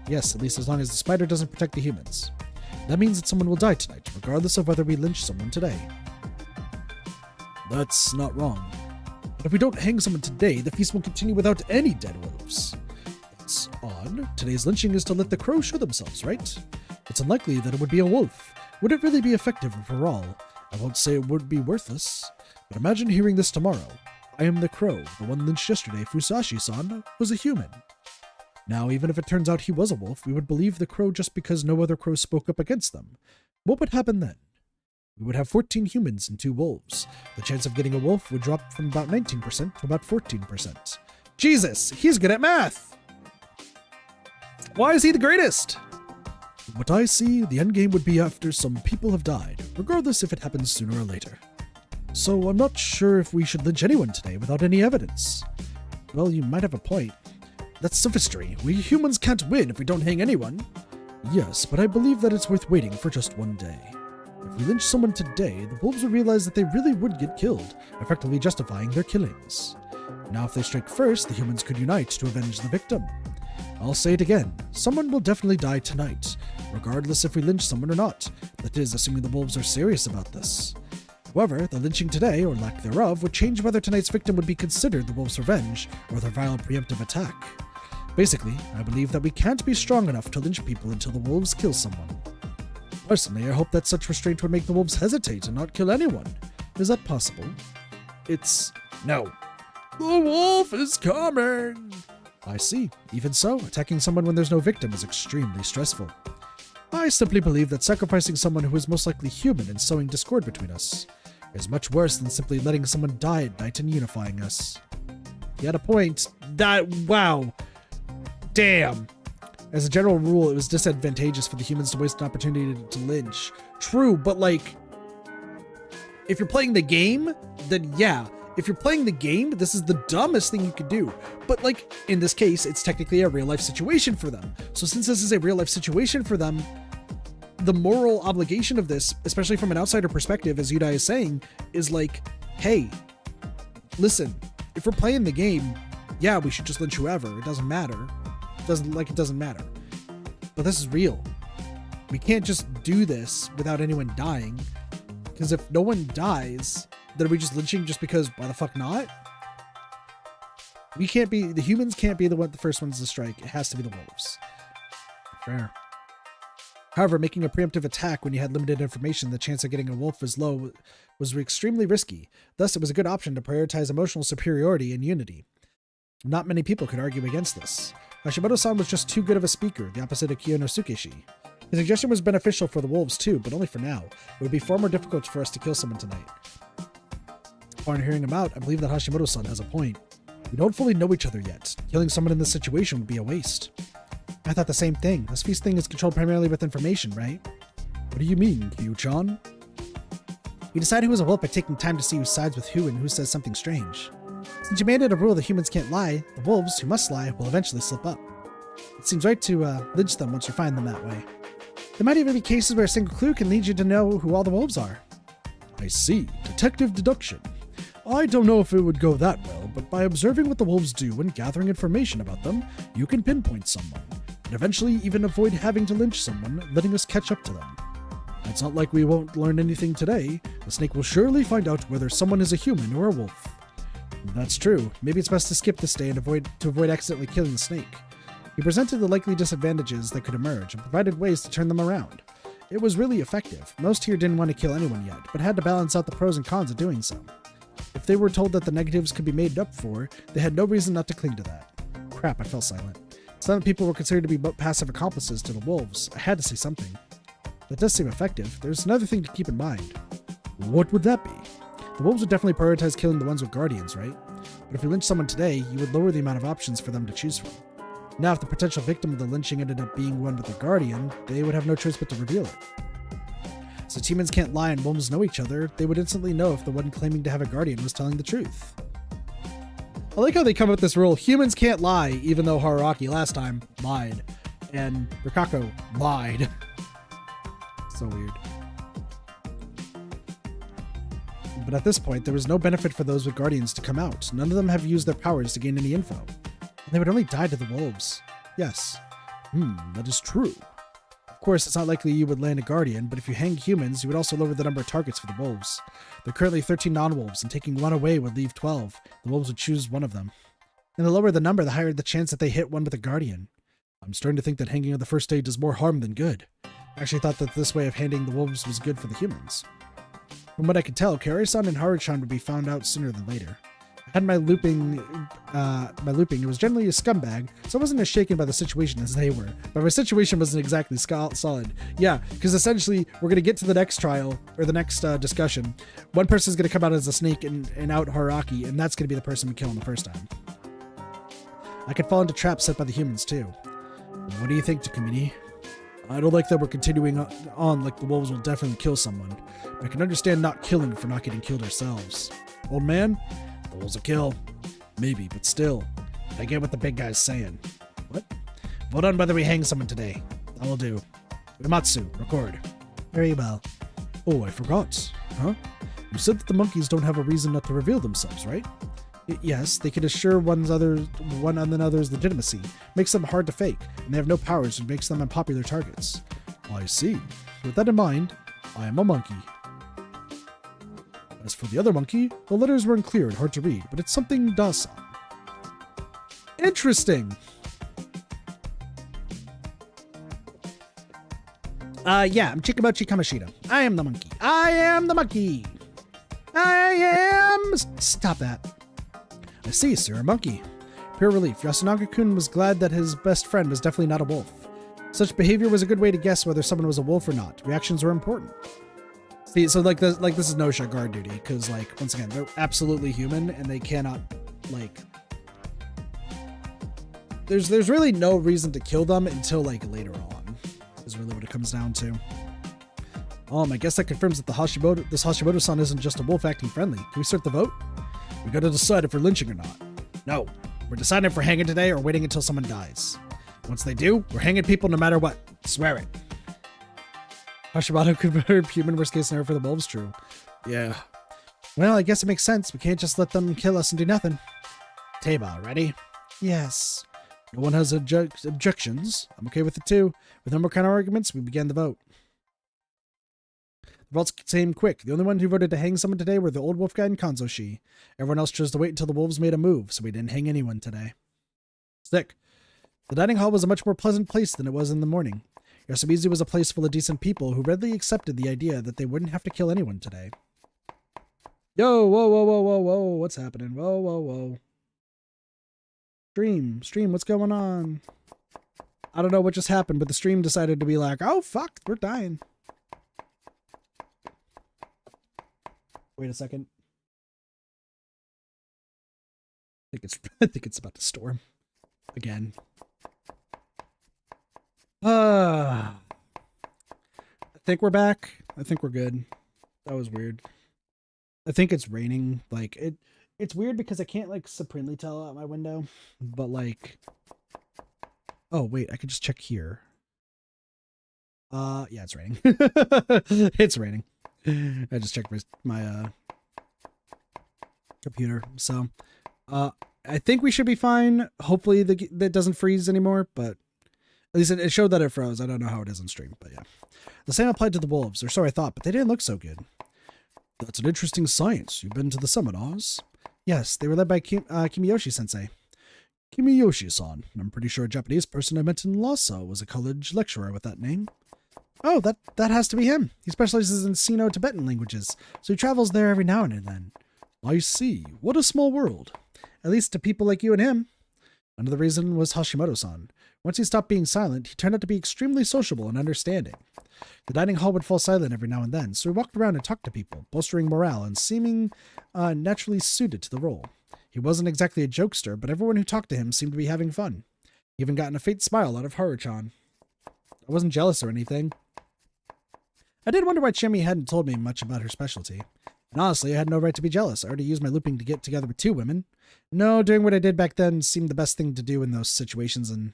Yes, at least as long as the spider doesn't protect the humans. That means that someone will die tonight, regardless of whether we lynch someone today. That's not wrong. But if we don't hang someone today, the feast will continue without any dead wolves. That's odd. Today's lynching is to let the crows show themselves, right? It's unlikely that it would be a wolf. Would it really be effective for all? I won't say it would be worthless, but imagine hearing this tomorrow. I am the crow. The one lynched yesterday, Fusashi-san, was a human. Now, even if it turns out he was a wolf, we would believe the crow just because no other crow spoke up against them. What would happen then? We would have 14 humans and 2 wolves. The chance of getting a wolf would drop from about 19% to about 14%. Jesus, he's good at math! Why is he the greatest? What I see, the endgame would be after some people have died, regardless if it happens sooner or later. So I'm not sure if we should lynch anyone today without any evidence. Well, you might have a point. That's sophistry. We humans can't win if we don't hang anyone. Yes, but I believe that it's worth waiting for just one day. If we lynch someone today, the wolves will realize that they really would get killed, effectively justifying their killings. Now if they strike first, the humans could unite to avenge the victim. I'll say it again, someone will definitely die tonight, regardless if we lynch someone or not. That is, assuming the wolves are serious about this. However, the lynching today, or lack thereof, would change whether tonight's victim would be considered the wolves' revenge, or their vile preemptive attack. Basically, I believe that we can't be strong enough to lynch people until the wolves kill someone. Personally, I hope that such restraint would make the wolves hesitate and not kill anyone. Is that possible? No. The wolf is coming! I see. Even so, attacking someone when there's no victim is extremely stressful. I simply believe that sacrificing someone who is most likely human and sowing discord between us is much worse than simply letting someone die at night and unifying us. He had a point. Wow. Damn. As a general rule, it was disadvantageous for the humans to waste an opportunity to lynch. True, but If you're playing the game, then yeah. If you're playing the game, this is the dumbest thing you could do. But like, in this case, it's technically a real life situation for them. So since this is a real life situation for them, the moral obligation of this, especially from an outsider perspective, as Yudai is saying, is like, hey, listen, if we're playing the game, yeah, we should just lynch whoever. It doesn't matter. It doesn't matter. But this is real. We can't just do this without anyone dying. Because if no one dies, then are we just lynching just because why the fuck not? The humans can't be the first ones to strike. It has to be the wolves. Fair. However, making a preemptive attack when you had limited information, the chance of getting a wolf was low, was extremely risky. Thus, it was a good option to prioritize emotional superiority and unity. Not many people could argue against this. Hashimoto-san was just too good of a speaker, the opposite of Kiyonosukeshi. His suggestion was beneficial for the wolves too, but only for now. It would be far more difficult for us to kill someone tonight. Upon hearing him out, I believe that Hashimoto-san has a point. We don't fully know each other yet. Killing someone in this situation would be a waste. I thought the same thing. This feast thing is controlled primarily with information, right? What do you mean, Kyu-chan? We decide who is a wolf by taking time to see who sides with who and who says something strange. Since you made it a rule that humans can't lie, the wolves, who must lie, will eventually slip up. It seems right to lynch them once you find them that way. There might even be cases where a single clue can lead you to know who all the wolves are. I see. Detective deduction. I don't know if it would go that well, but by observing what the wolves do and gathering information about them, you can pinpoint someone, and eventually even avoid having to lynch someone, letting us catch up to them. It's not like we won't learn anything today. The snake will surely find out whether someone is a human or a wolf. That's true. Maybe it's best to skip this day and avoid accidentally killing the snake. He presented the likely disadvantages that could emerge and provided ways to turn them around. It was really effective. Most here didn't want to kill anyone yet, but had to balance out the pros and cons of doing so. If they were told that the negatives could be made up for, they had no reason not to cling to that. Crap, I fell silent. Silent people were considered to be passive accomplices to the wolves. I had to say something. That does seem effective. There's another thing to keep in mind. What would that be? The wolves would definitely prioritize killing the ones with guardians, right? But if you lynch someone today, you would lower the amount of options for them to choose from. Now, if the potential victim of the lynching ended up being one with a guardian, they would have no choice but to reveal it. Since humans can't lie and wolves know each other, they would instantly know if the one claiming to have a guardian was telling the truth. I like how they come up with this rule. Humans can't lie, even though Haruaki last time lied. And Rikako lied. So weird. But at this point, there was no benefit for those with guardians to come out. None of them have used their powers to gain any info. And they would only die to the wolves. Yes. That is true. Of course, it's not likely you would land a guardian, but if you hang humans, you would also lower the number of targets for the wolves. There are currently 13 non-wolves, and taking one away would leave 12. The wolves would choose one of them. And the lower the number, the higher the chance that they hit one with a guardian. I'm starting to think that hanging on the first day does more harm than good. I actually thought that this way of handing the wolves was good for the humans. From what I could tell, Kaori-san and Haru-chan would be found out sooner than later. I had my looping, it was generally a scumbag, so I wasn't as shaken by the situation as they were. But my situation wasn't exactly solid. Yeah, because essentially, we're going to get to the next trial, or the next discussion. One person's going to come out as a snake and out Haruaki, and that's going to be the person we kill in the first time. I could fall into traps set by the humans, too. What do you think, Takumini? I don't like that we're continuing on like the wolves will definitely kill someone. But I can understand not killing for not getting killed ourselves. Old man, the wolves will kill. Maybe, but still. I get what the big guy's saying. What? Vote on whether we hang someone today. That will do. Uematsu, record. Very well. Oh, I forgot. Huh? You said that the monkeys don't have a reason not to reveal themselves, right? Yes, they can assure one another's legitimacy, makes them hard to fake, and they have no powers which makes them unpopular targets. I see. With that in mind, I am a monkey. As for the other monkey, the letters were unclear and hard to read, but it's something Dasan. Interesting! Yeah, I'm Chikamochi Kamoshida. I am the monkey. I am the monkey! Stop that. I see, sir, a monkey. Pure relief. Yasunaga-kun was glad that his best friend was definitely not a wolf. Such behavior was a good way to guess whether someone was a wolf or not. Reactions were important. See, so this is no-shot guard duty, because once again, they're absolutely human and they cannot there's really no reason to kill them until later on. Is really what it comes down to. I guess that confirms that this Hashimoto-san isn't just a wolf acting friendly. Can we start the vote? We gotta decide if we're lynching or not. No. We're deciding if we're hanging today or waiting until someone dies. Once they do, we're hanging people no matter what. Swear it. Hashimoto converted human worst case scenario for the wolves, true. Yeah. Well, I guess it makes sense. We can't just let them kill us and do nothing. Teba, ready? Yes. No one has objections. I'm okay with it too. With no more counter arguments, we began the vote. The votes came quick. The only one who voted to hang someone today were the old wolf guy and Kanzoshi. Everyone else chose to wait until the wolves made a move, so we didn't hang anyone today. Sick. The dining hall was a much more pleasant place than it was in the morning. Yasumizu was a place full of decent people who readily accepted the idea that they wouldn't have to kill anyone today. Yo, whoa, whoa, whoa, whoa, whoa, what's happening? Whoa, whoa, whoa. Stream, what's going on? I don't know what just happened, but the stream decided to be like, oh, fuck, we're dying. Wait a second. I think it's about to storm. Again. I think we're back. I think we're good. That was weird. I think it's raining. Like, it's weird because I can't, like, supremely tell out my window. But, like... Oh, wait. I could just check here. Yeah, it's raining. It's raining. I just checked my computer. So, I think we should be fine. Hopefully that doesn't freeze anymore, but at least it showed that it froze. I don't know how it is on stream, but yeah. The same applied to the wolves, or so I thought, but they didn't look so good. That's an interesting science. You've been to the seminars? Yes, they were led by Kimiyoshi-sensei. Kimiyoshi-san. I'm pretty sure a Japanese person I met in Lhasa was a college lecturer with that name. Oh, that has to be him. He specializes in Sino-Tibetan languages, so he travels there every now and then. I see. What a small world. At least to people like you and him. Another reason was Hashimoto-san. Once he stopped being silent, he turned out to be extremely sociable and understanding. The dining hall would fall silent every now and then, so he walked around and talked to people, bolstering morale and seeming naturally suited to the role. He wasn't exactly a jokester, but everyone who talked to him seemed to be having fun. He even gotten a faint smile out of Haru-chan. I wasn't jealous or anything. I did wonder why Chimmy hadn't told me much about her specialty. And honestly, I had no right to be jealous. I already used my looping to get together with 2 women. No, doing what I did back then seemed the best thing to do in those situations, and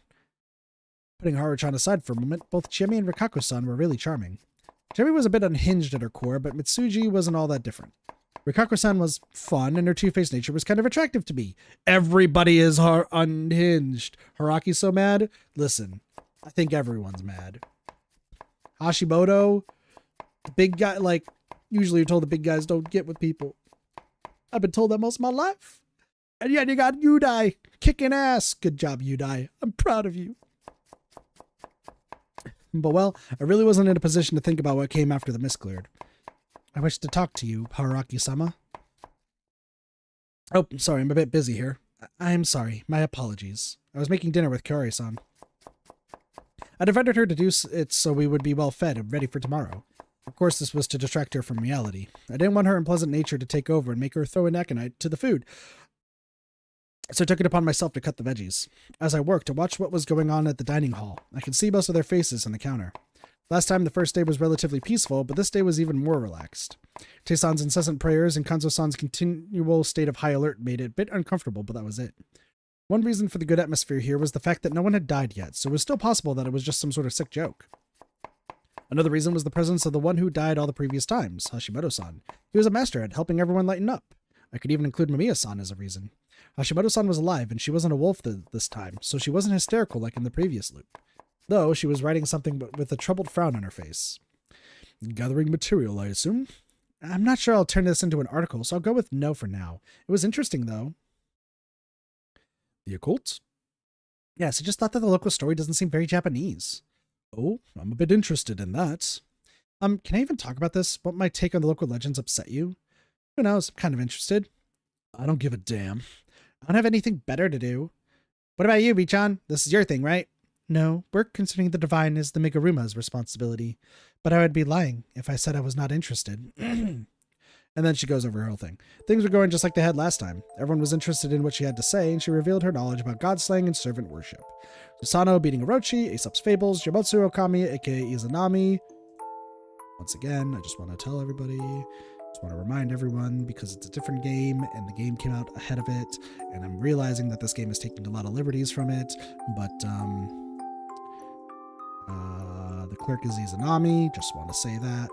putting Haru-chan aside for a moment, both Chimmy and Rikako-san were really charming. Chimmy was a bit unhinged at her core, but Mitsuji wasn't all that different. Rikako-san was fun, and her two-faced nature was kind of attractive to me. Everybody is unhinged. Haraki's so mad? Listen, I think everyone's mad. Hashimoto, the big guy, like, usually you're told the big guys don't get with people. I've been told that most of my life. And yet you got Yudai kicking ass. Good job, Yudai. I'm proud of you. But well, I really wasn't in a position to think about what came after the mist cleared. I wish to talk to you, Haraki-sama. Oh, sorry, I'm a bit busy here. I'm sorry. My apologies. I was making dinner with Kaori-san. I'd invited her to do it so we would be well fed and ready for tomorrow. Of course, this was to distract her from reality. I didn't want her unpleasant nature to take over and make her throw an aconite to the food. So I took it upon myself to cut the veggies. As I worked, I watched what was going on at the dining hall. I could see most of their faces on the counter. Last time, the first day was relatively peaceful, but this day was even more relaxed. Tae-san's incessant prayers and Kanzo-san's continual state of high alert made it a bit uncomfortable, but that was it. One reason for the good atmosphere here was the fact that no one had died yet, so it was still possible that it was just some sort of sick joke. Another reason was the presence of the one who died all the previous times, Hashimoto-san. He was a master at helping everyone lighten up. I could even include Mamiya-san as a reason. Hashimoto-san was alive, and she wasn't a wolf this time, so she wasn't hysterical like in the previous loop. Though, she was writing something with a troubled frown on her face. Gathering material, I assume? I'm not sure I'll turn this into an article, so I'll go with no for now. It was interesting, though. The occult? Yes, I just thought that the local story doesn't seem very Japanese. Oh, I'm a bit interested in that. Can I even talk about this? Won't my take on the local legends upset you? Who knows? I'm kind of interested. I don't give a damn. I don't have anything better to do. What about you, Bichan? This is your thing, right? No, work concerning the divine is the Miguruma's responsibility, but I would be lying if I said I was not interested. And then she goes over her whole thing. Things were going just like they had last time. Everyone was interested in what she had to say, and she revealed her knowledge about god slaying and servant worship. Susano beating Orochi, Aesop's Fables, Yamotsu Okami, aka Izanami, Once again, I just want to tell everybody, just want to remind everyone, because it's a different game and the game came out ahead of it, and I'm realizing that this game is taking a lot of liberties from it, but the clerk is Izanami, just want to say that.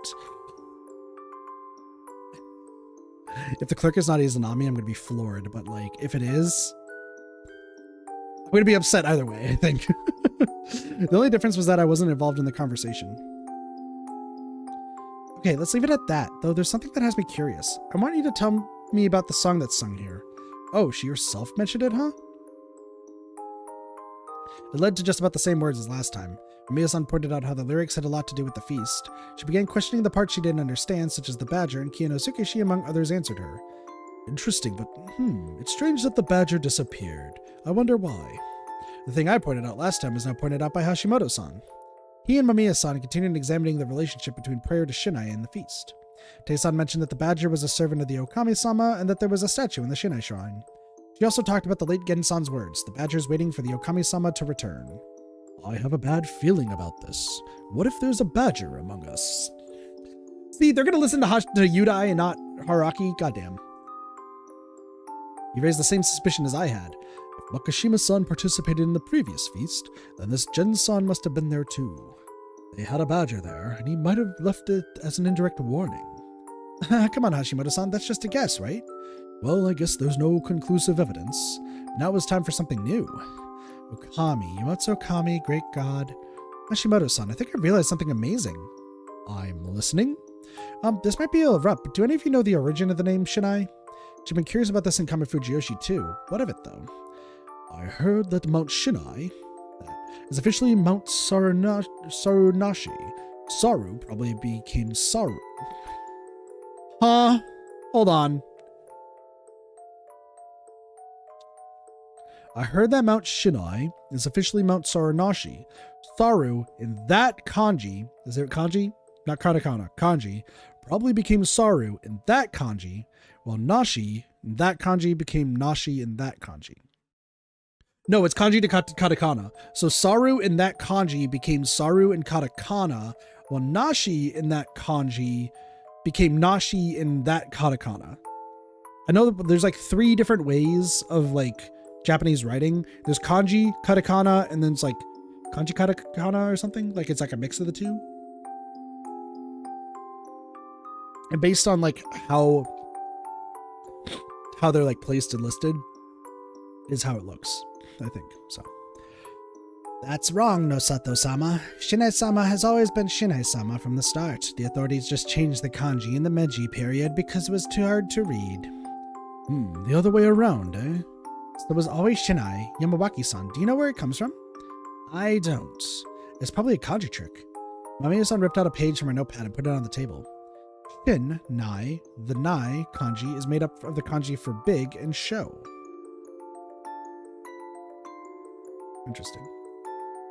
If the clerk is not Izanami, I'm going to be floored, but like, if it is, I'm going to be upset either way, I think. The only difference was that I wasn't involved in the conversation. Okay, let's leave it at that, though there's something that has me curious. I want you to tell me about the song that's sung here. Oh, she herself mentioned it, huh? It led to just about the same words as last time. Mamiya-san pointed out how the lyrics had a lot to do with the feast. She began questioning the parts she didn't understand, such as the badger, and Kiyonosuke, among others, answered her. Interesting, but it's strange that the badger disappeared. I wonder why. The thing I pointed out last time was now pointed out by Hashimoto-san. He and Mamiya-san continued examining the relationship between prayer to Shinai and the feast. Tei-san mentioned that the badger was a servant of the Okami-sama and that there was a statue in the Shinai shrine. She also talked about the late Gen-san's words, the badger's waiting for the Okami-sama to return. I have a bad feeling about this. What if there's a badger among us? See, they're gonna listen to Yudai and not Haraki? Goddamn. You raised the same suspicion as I had. If Makishima-san participated in the previous feast, then this Gen-san must have been there too. They had a badger there, and he might have left it as an indirect warning. Come on, Hashimoto-san, that's just a guess, right? Well, I guess there's no conclusive evidence. Now it's time for something new. Okami, Yumatsu Okami, great god. Hashimoto-san, I think I realized something amazing. I'm listening. This might be a rough, but do any of you know the origin of the name Shinai? She'd been curious about this in Kami Fujiyoshi too. What of it, though? I heard that Mount Shinai is officially Mount Sarunashi. Saru probably became Saru. Huh? Hold on. I heard that Mount Shinai is officially Mount Sarunashi. Saru, in that kanji, is it kanji? Not katakana, kanji, probably became Saru in that kanji, while Nashi in that kanji became Nashi in that kanji. No, it's kanji to katakana. So Saru in that kanji became Saru in katakana, while Nashi in that kanji became Nashi in that katakana. I know that there's like 3 different ways of like Japanese writing. There's kanji, katakana, and then it's like kanji katakana or something. Like it's like a mix of the two. And based on like how they're like placed and listed is how it looks, I think. So that's wrong, Nosato-sama. Shinai-sama has always been Shinai-sama from the start. The authorities just changed the kanji in the Meiji period because it was too hard to read. The other way around, eh? So there was always Shinai. Yamawaki-san, do you know where it comes from? I don't. It's probably a kanji trick. Mamiya-san ripped out a page from her notepad and put it on the table. Shin, Nai, the Nai kanji is made up of the kanji for big and show. Interesting.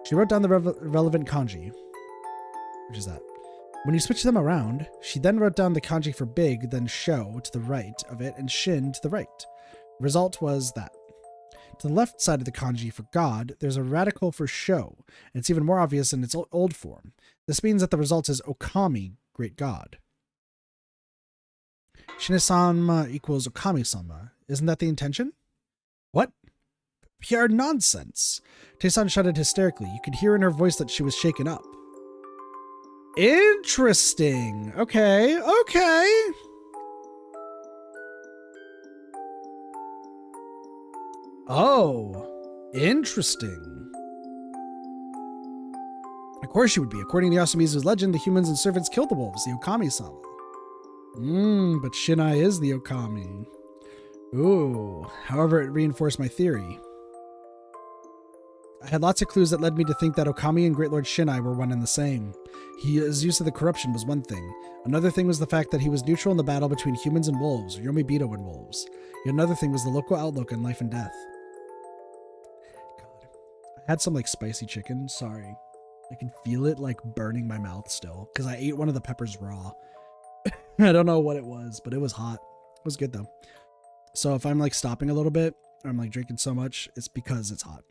She wrote down the relevant kanji. Which is that? When you switch them around, she then wrote down the kanji for big, then show to the right of it, and shin to the right. The result was that. To the left side of the kanji for God, there's a radical for show, and it's even more obvious in its old form. This means that the result is Okami, great God. Shinai-sama equals Okami-sama. Isn't that the intention? What? Pure nonsense. Tei-san shouted hysterically. You could hear in her voice that she was shaken up. Interesting. Okay. Oh, interesting. Of course she would be. According to Yasumizu's legend, the humans and servants killed the wolves, the Okami-sama. But Shinai is the Okami. Ooh, however, it reinforced my theory. I had lots of clues that led me to think that Okami and Great Lord Shinai were one and the same. His use of the corruption was one thing. Another thing was the fact that he was neutral in the battle between humans and wolves, or Yomibito and wolves. Yet another thing was the local outlook on life and death. God. I had some like spicy chicken, sorry. I can feel it like burning my mouth still, because I ate one of the peppers raw. I don't know what it was, but it was hot. It was good though. So if I'm like stopping a little bit, or I'm like drinking so much, it's because it's hot.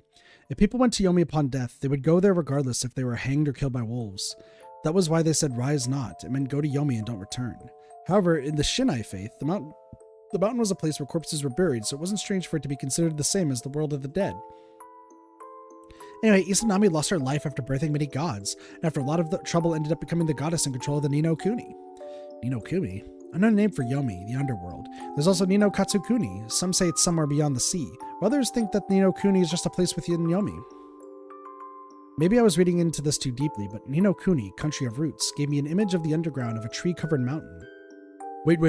If people went to Yomi upon death, they would go there regardless if they were hanged or killed by wolves. That was why they said rise not. It meant go to Yomi and don't return. However, in the Shinai faith, the mountain was a place where corpses were buried, so it wasn't strange for it to be considered the same as the world of the dead. Anyway, Izanami lost her life after birthing many gods, and after a lot of the trouble ended up becoming the goddess in control of the Ni no Kuni. Ni no Kuni? Another name for Yomi, the underworld. There's also Ni no Katsukuni. Some say it's somewhere beyond the sea, while others think that Ni no Kuni is just a place within Yomi. Maybe I was reading into this too deeply, but Ni no Kuni, Country of Roots, gave me an image of the underground of a tree-covered mountain. Wait.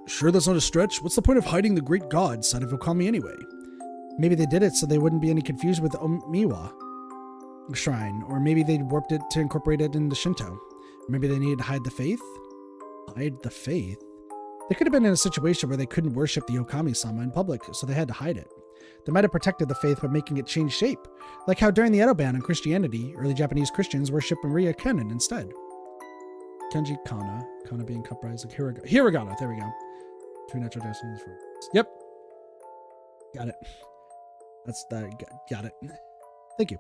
Sure that's not a stretch? What's the point of hiding the great gods out of Okami anyway? Maybe they did it so they wouldn't be any confusion with the Omiwa shrine, or maybe they warped it to incorporate it into Shinto. Or maybe they needed to hide the faith? Hide the faith? They could have been in a situation where they couldn't worship the Okami-sama in public, so they had to hide it. They might have protected the faith by making it change shape, like how during the Edo ban on Christianity, early Japanese Christians worshipped Maria Kannon instead. Kenji Kana being cup rising. Hiragana, there we go. Two natural destinies for. Yep. Got it. That's that. Got it. Thank you.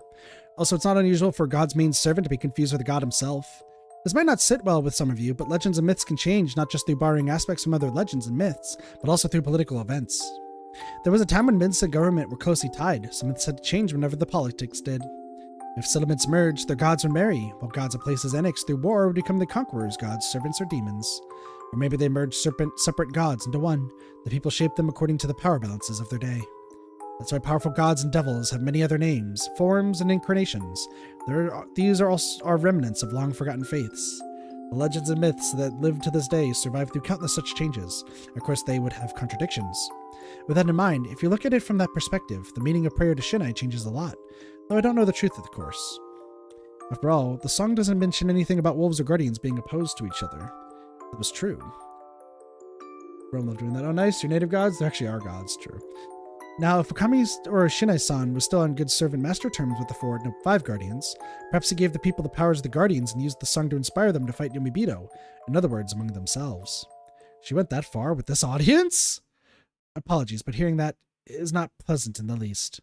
Also, it's not unusual for God's main servant to be confused with God himself. This might not sit well with some of you, but legends and myths can change not just through borrowing aspects from other legends and myths, but also through political events. There was a time when myths and government were closely tied, so myths had to change whenever the politics did. If settlements merged, their gods would marry, while gods of places annexed through war would become the conqueror's gods, servants, or demons. Or maybe they merged separate gods into one. The people shaped them according to the power balances of their day. That's why powerful gods and devils have many other names, forms, and incarnations. These are remnants of long-forgotten faiths. The legends and myths that live to this day survive through countless such changes. Of course, they would have contradictions. With that in mind, if you look at it from that perspective, the meaning of prayer to Shinai changes a lot, though I don't know the truth of course. After all, the song doesn't mention anything about wolves or guardians being opposed to each other. It was true. Rome loved doing that. Oh, nice, your native gods? They're actually our gods, true. Now, if Okami or Shinai-san was still on good servant-master terms with the 5 guardians, perhaps he gave the people the powers of the guardians and used the song to inspire them to fight Yomibido, in other words, among themselves. She went that far with this audience? Apologies, but hearing that is not pleasant in the least.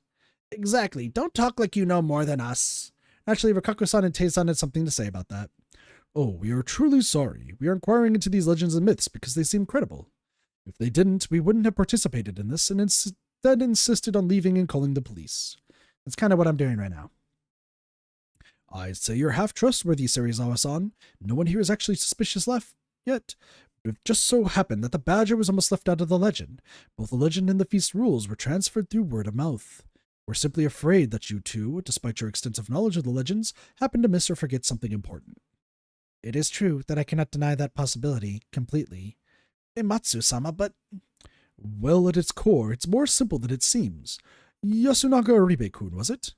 Exactly, don't talk like you know more than us. Actually, Rikako-san and Tei-san had something to say about that. Oh, we are truly sorry. We are inquiring into these legends and myths because they seem credible. If they didn't, we wouldn't have participated in this and instead insisted on leaving and calling the police. That's kind of what I'm doing right now. I'd say you're half trustworthy, Serizawa-san. No one here is actually suspicious left yet. It just so happened that the badger was almost left out of the legend. Both the legend and the feast rules were transferred through word of mouth. We're simply afraid that you two, despite your extensive knowledge of the legends, happen to miss or forget something important. It is true that I cannot deny that possibility completely. Matsu-sama, but... Well, at its core, it's more simple than it seems. Yasunaga Oribe-kun, was it?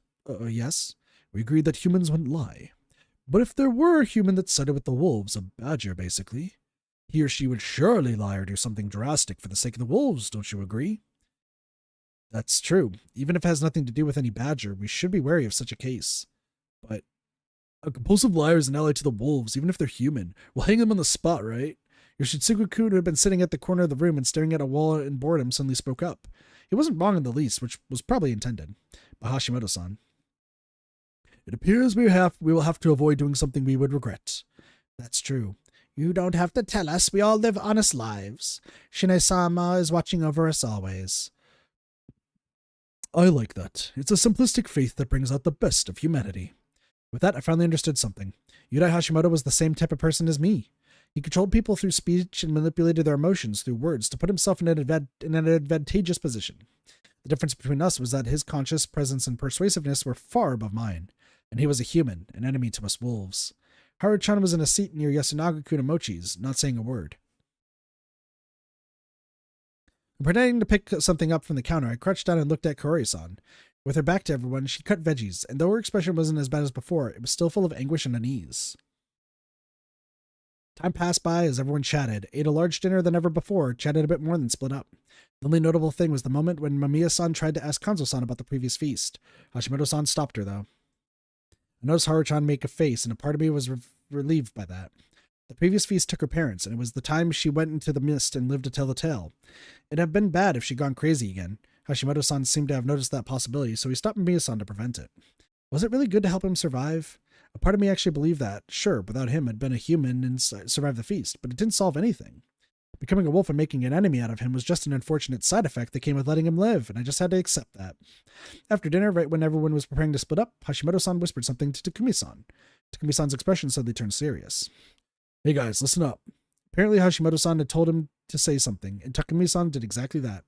Yes. We agreed that humans wouldn't lie. But if there were a human that sided with the wolves, a badger, basically, he or she would surely lie or do something drastic for the sake of the wolves, don't you agree? That's true. Even if it has nothing to do with any badger, we should be wary of such a case. But a compulsive liar is an ally to the wolves, even if they're human. We'll hang them on the spot, right? Yoshitsugu-kun, who had been sitting at the corner of the room and staring at a wall in boredom, suddenly spoke up. He wasn't wrong in the least, which was probably intended by Hashimoto-san. It appears we will have to avoid doing something we would regret. That's true. You don't have to tell us. We all live honest lives. Shinai-sama is watching over us always. I like that. It's a simplistic faith that brings out the best of humanity. With that, I finally understood something. Yudai Hashimoto was the same type of person as me. He controlled people through speech and manipulated their emotions through words to put himself in an advantageous position. The difference between us was that his conscious presence and persuasiveness were far above mine, and he was a human, an enemy to us wolves. Haru-chan was in a seat near Yasunaga Kunamochi's, not saying a word. Pretending to pick something up from the counter, I crouched down and looked at Kaori-san. With her back to everyone, she cut veggies, and though her expression wasn't as bad as before, it was still full of anguish and unease. Time passed by as everyone chatted, ate a large dinner than ever before, chatted a bit more than split up. The only notable thing was the moment when Mamiya-san tried to ask Kanzo-san about the previous feast. Hashimoto-san stopped her, though. I noticed Haru-chan make a face, and a part of me was relieved by that. The previous feast took her parents, and it was the time she went into the mist and lived to tell the tale. It'd have been bad if she'd gone crazy again. Hashimoto-san seemed to have noticed that possibility, so he stopped Mamiya-san to prevent it. Was it really good to help him survive? A part of me actually believed that, sure, without him, I'd been a human and survived the feast, but it didn't solve anything. Becoming a wolf and making an enemy out of him was just an unfortunate side effect that came with letting him live, and I just had to accept that. After dinner, right when everyone was preparing to split up, Hashimoto-san whispered something to Takumi-san. Takumi-san's expression suddenly turned serious. Hey guys, listen up. Apparently Hashimoto-san had told him to say something, and Takumi-san did exactly that.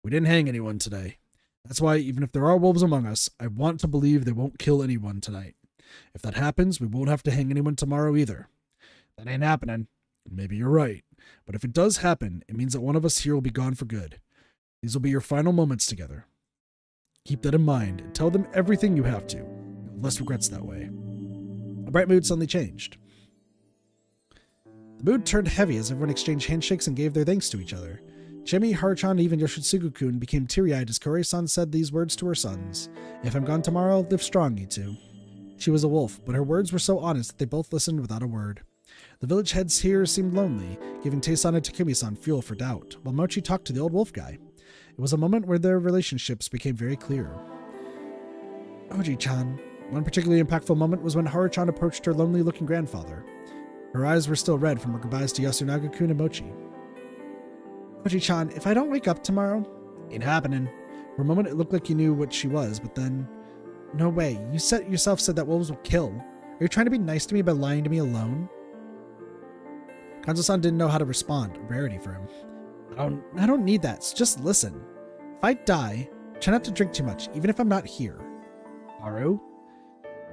We didn't hang anyone today. That's why, even if there are wolves among us, I want to believe they won't kill anyone tonight. If that happens, we won't have to hang anyone tomorrow either. That ain't happening. Maybe you're right. But if it does happen, it means that one of us here will be gone for good. These will be your final moments together. Keep that in mind and tell them everything you have to. You'll have less regrets that way. A bright mood suddenly changed. The mood turned heavy as everyone exchanged handshakes and gave their thanks to each other. Chemi, Haruchan, and even Yoshitsugu-kun became teary-eyed as Korei-san said these words to her sons. If I'm gone tomorrow, live strong, you two. She was a wolf, but her words were so honest that they both listened without a word. The village heads here seemed lonely, giving Tei-san and Takumi-san fuel for doubt, while Mochi talked to the old wolf guy. It was a moment where their relationships became very clear. Oji-chan. One particularly impactful moment was when Haruchan approached her lonely-looking grandfather. Her eyes were still red from her goodbyes to Yasunaga-kun and Mochi. Oji-chan, if I don't wake up tomorrow... Ain't happening. For a moment it looked like you knew what she was, but then... No way. You yourself said that wolves will kill. Are you trying to be nice to me by lying to me alone? Kanzo-san didn't know how to respond, a rarity for him. I don't need that, so just listen. If I die, try not to drink too much, even if I'm not here. Haru?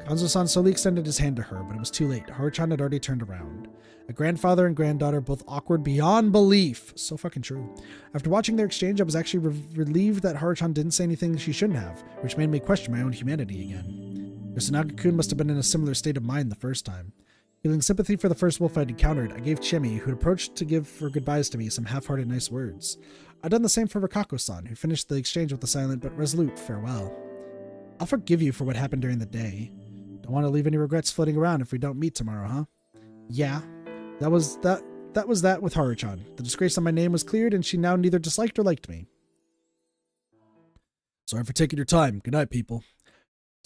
Kanzo-san slowly extended his hand to her, but it was too late. Haru-chan had already turned around. A grandfather and granddaughter, both awkward beyond belief. So fucking true. After watching their exchange, I was actually relieved that Haru-chan didn't say anything she shouldn't have, which made me question my own humanity again. Yasunaga-kun must have been in a similar state of mind the first time. Feeling sympathy for the first wolf I'd encountered, I gave Chemi, who had approached to give her goodbyes to me, some half-hearted nice words. I'd done the same for Rikako-san, who finished the exchange with a silent but resolute farewell. I'll forgive you for what happened during the day. Don't want to leave any regrets floating around if we don't meet tomorrow, huh? Yeah. That was that with Haru-chan. The disgrace on my name was cleared, and she now neither disliked or liked me. Sorry for taking your time. Good night, people.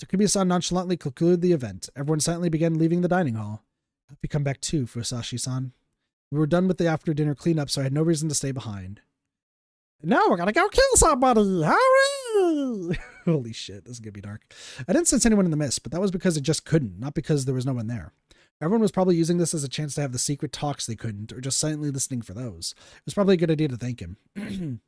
Takumi-san nonchalantly concluded the event. Everyone silently began leaving the dining hall. Hope you come back too, Fusashi-san. We were done with the after-dinner cleanup, so I had no reason to stay behind. Now we're gonna go kill somebody! Hurry! Holy shit, this is gonna be dark. I didn't sense anyone in the mist, but that was because it just couldn't, not because there was no one there. Everyone was probably using this as a chance to have the secret talks they couldn't, or just silently listening for those. It was probably a good idea to thank him. I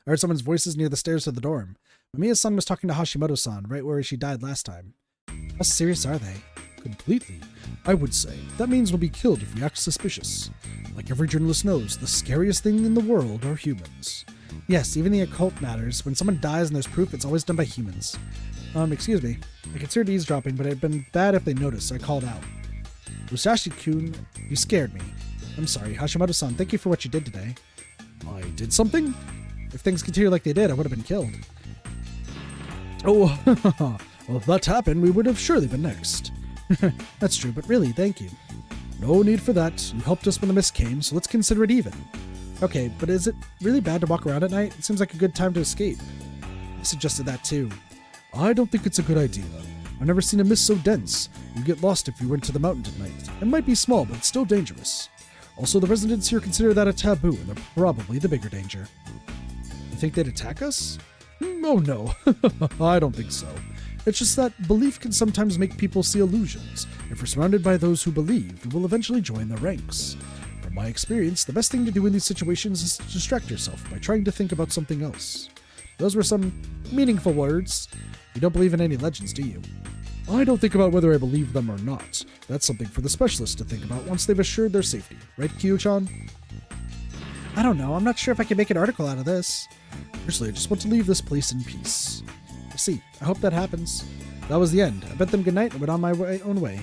heard someone's voices near the stairs to the dorm. Mamiya's son was talking to Hashimoto-san, right where she died last time. How serious are they? Completely. I would say. That means we'll be killed if we act suspicious. Like every journalist knows, the scariest thing in the world are humans. Yes, even the occult matters. When someone dies and there's proof, it's always done by humans. Excuse me. I considered eavesdropping, but it'd been bad if they noticed, so I called out. Musashi-kun, you scared me. I'm sorry. Hashimoto-san, thank you for what you did today. I did something? If things continue like they did, I would have been killed. Oh, well, if that happened, we would have surely been next. That's true, but really, thank you. No need for that. You helped us when the mist came, so let's consider it even. Okay, but is it really bad to walk around at night? It seems like a good time to escape. I suggested that too. I don't think it's a good idea. I've never seen a mist so dense. You'd get lost if you went to the mountain at night. It might be small, but it's still dangerous. Also, the residents here consider that a taboo, and they're probably the bigger danger. You think they'd attack us? Oh no, I don't think so. It's just that belief can sometimes make people see illusions. If we're surrounded by those who believe, we will eventually join their ranks. From my experience, the best thing to do in these situations is to distract yourself by trying to think about something else. Those were some meaningful words. You don't believe in any legends, do you? I don't think about whether I believe them or not. That's something for the specialists to think about once they've assured their safety. Right, Kyo-chan? I don't know. I'm not sure if I can make an article out of this. Personally, I just want to leave this place in peace. I see. I hope that happens. That was the end. I bid them good night and went on my own way.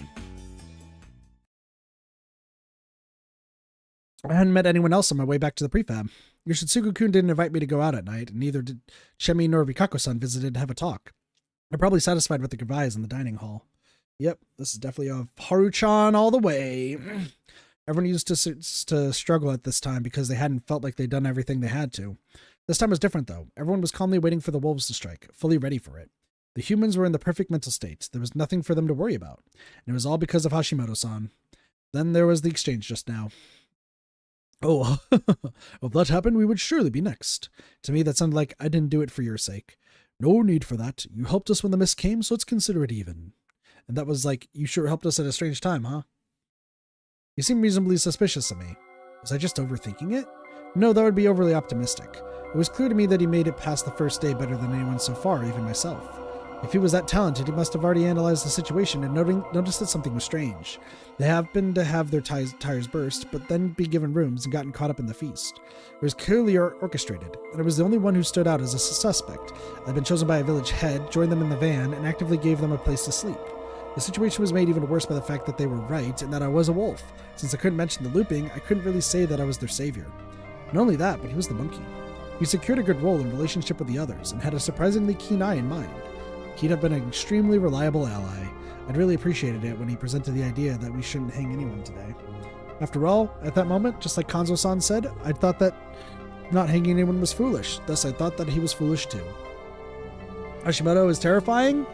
I hadn't met anyone else on my way back to the prefab. Yoshitsugu-kun didn't invite me to go out at night, and neither did Chemi nor Rikako-san visited to have a talk. I'm probably satisfied with the goodbyes in the dining hall. Yep, this is definitely a Haru-chan all the way. Everyone used to struggle at this time because they hadn't felt like they'd done everything they had to. This time was different, though. Everyone was calmly waiting for the wolves to strike, fully ready for it. The humans were in the perfect mental state. There was nothing for them to worry about. And it was all because of Hashimoto-san. Then there was the exchange just now. Oh, if that happened, we would surely be next. To me, that sounded like I didn't do it for your sake. No need for that. You helped us when the mist came, so let's consider it even. And that was like, you sure helped us at a strange time, huh? You seem reasonably suspicious of me. Was I just overthinking it? No, that would be overly optimistic. It was clear to me that he made it past the first day better than anyone so far, even myself. If he was that talented, he must have already analyzed the situation and noticed that something was strange. They happened to have their tires burst, but then be given rooms and gotten caught up in the feast. It was clearly orchestrated, and I was the only one who stood out as a suspect. I'd been chosen by a village head, joined them in the van, and actively gave them a place to sleep. The situation was made even worse by the fact that they were right and that I was a wolf. Since I couldn't mention the looping, I couldn't really say that I was their savior. Not only that, but he was the monkey. He secured a good role in relationship with the others and had a surprisingly keen eye in mind. He'd have been an extremely reliable ally. I'd really appreciated it when he presented the idea that we shouldn't hang anyone today. After all, at that moment, just like Kanzo-san said, I thought that not hanging anyone was foolish. Thus, I thought that he was foolish too. Hashimoto is terrifying?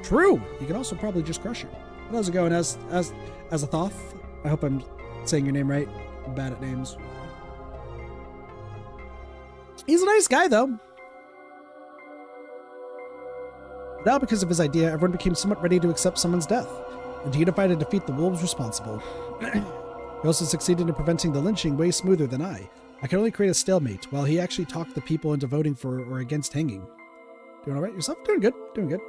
True! He can also probably just crush you. How's it going, as a Thoth? I hope I'm saying your name right. I'm bad at names. He's a nice guy, though. Now, because of his idea, everyone became somewhat ready to accept someone's death, and to unify to defeat the wolves responsible. He also succeeded in preventing the lynching way smoother than I. I could only create a stalemate, while he actually talked the people into voting for or against hanging. Doing alright yourself? Doing good. Doing good.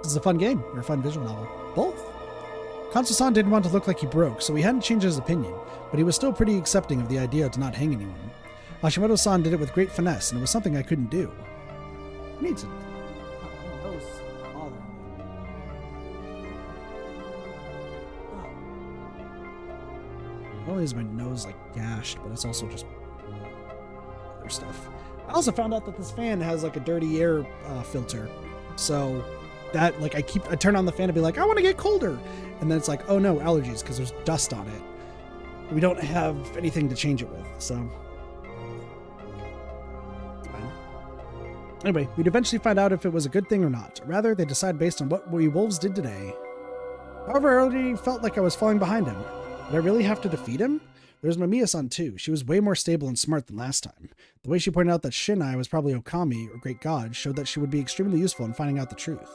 This is a fun game, or a fun visual novel. Both. Kanzo-san didn't want to look like he broke, so he hadn't changed his opinion, but he was still pretty accepting of the idea to not hang anyone. Hashimoto-san did it with great finesse, and it was something I couldn't do. I need to... Not only is my nose like gashed, but it's also just other stuff. I also found out that this fan has like a dirty air filter, so that like I turn on the fan and be like, I want to get colder, and then it's like, oh no, allergies because there's dust on it. We don't have anything to change it with, so it's fine. Anyway, we'd eventually find out if it was a good thing or not. Rather, they decide based on what we wolves did today. However, I already felt like I was falling behind him. Did I really have to defeat him? There's Mamiya-san too. She was way more stable and smart than last time. The way she pointed out that Shinai was probably Okami, or Great God, showed that she would be extremely useful in finding out the truth.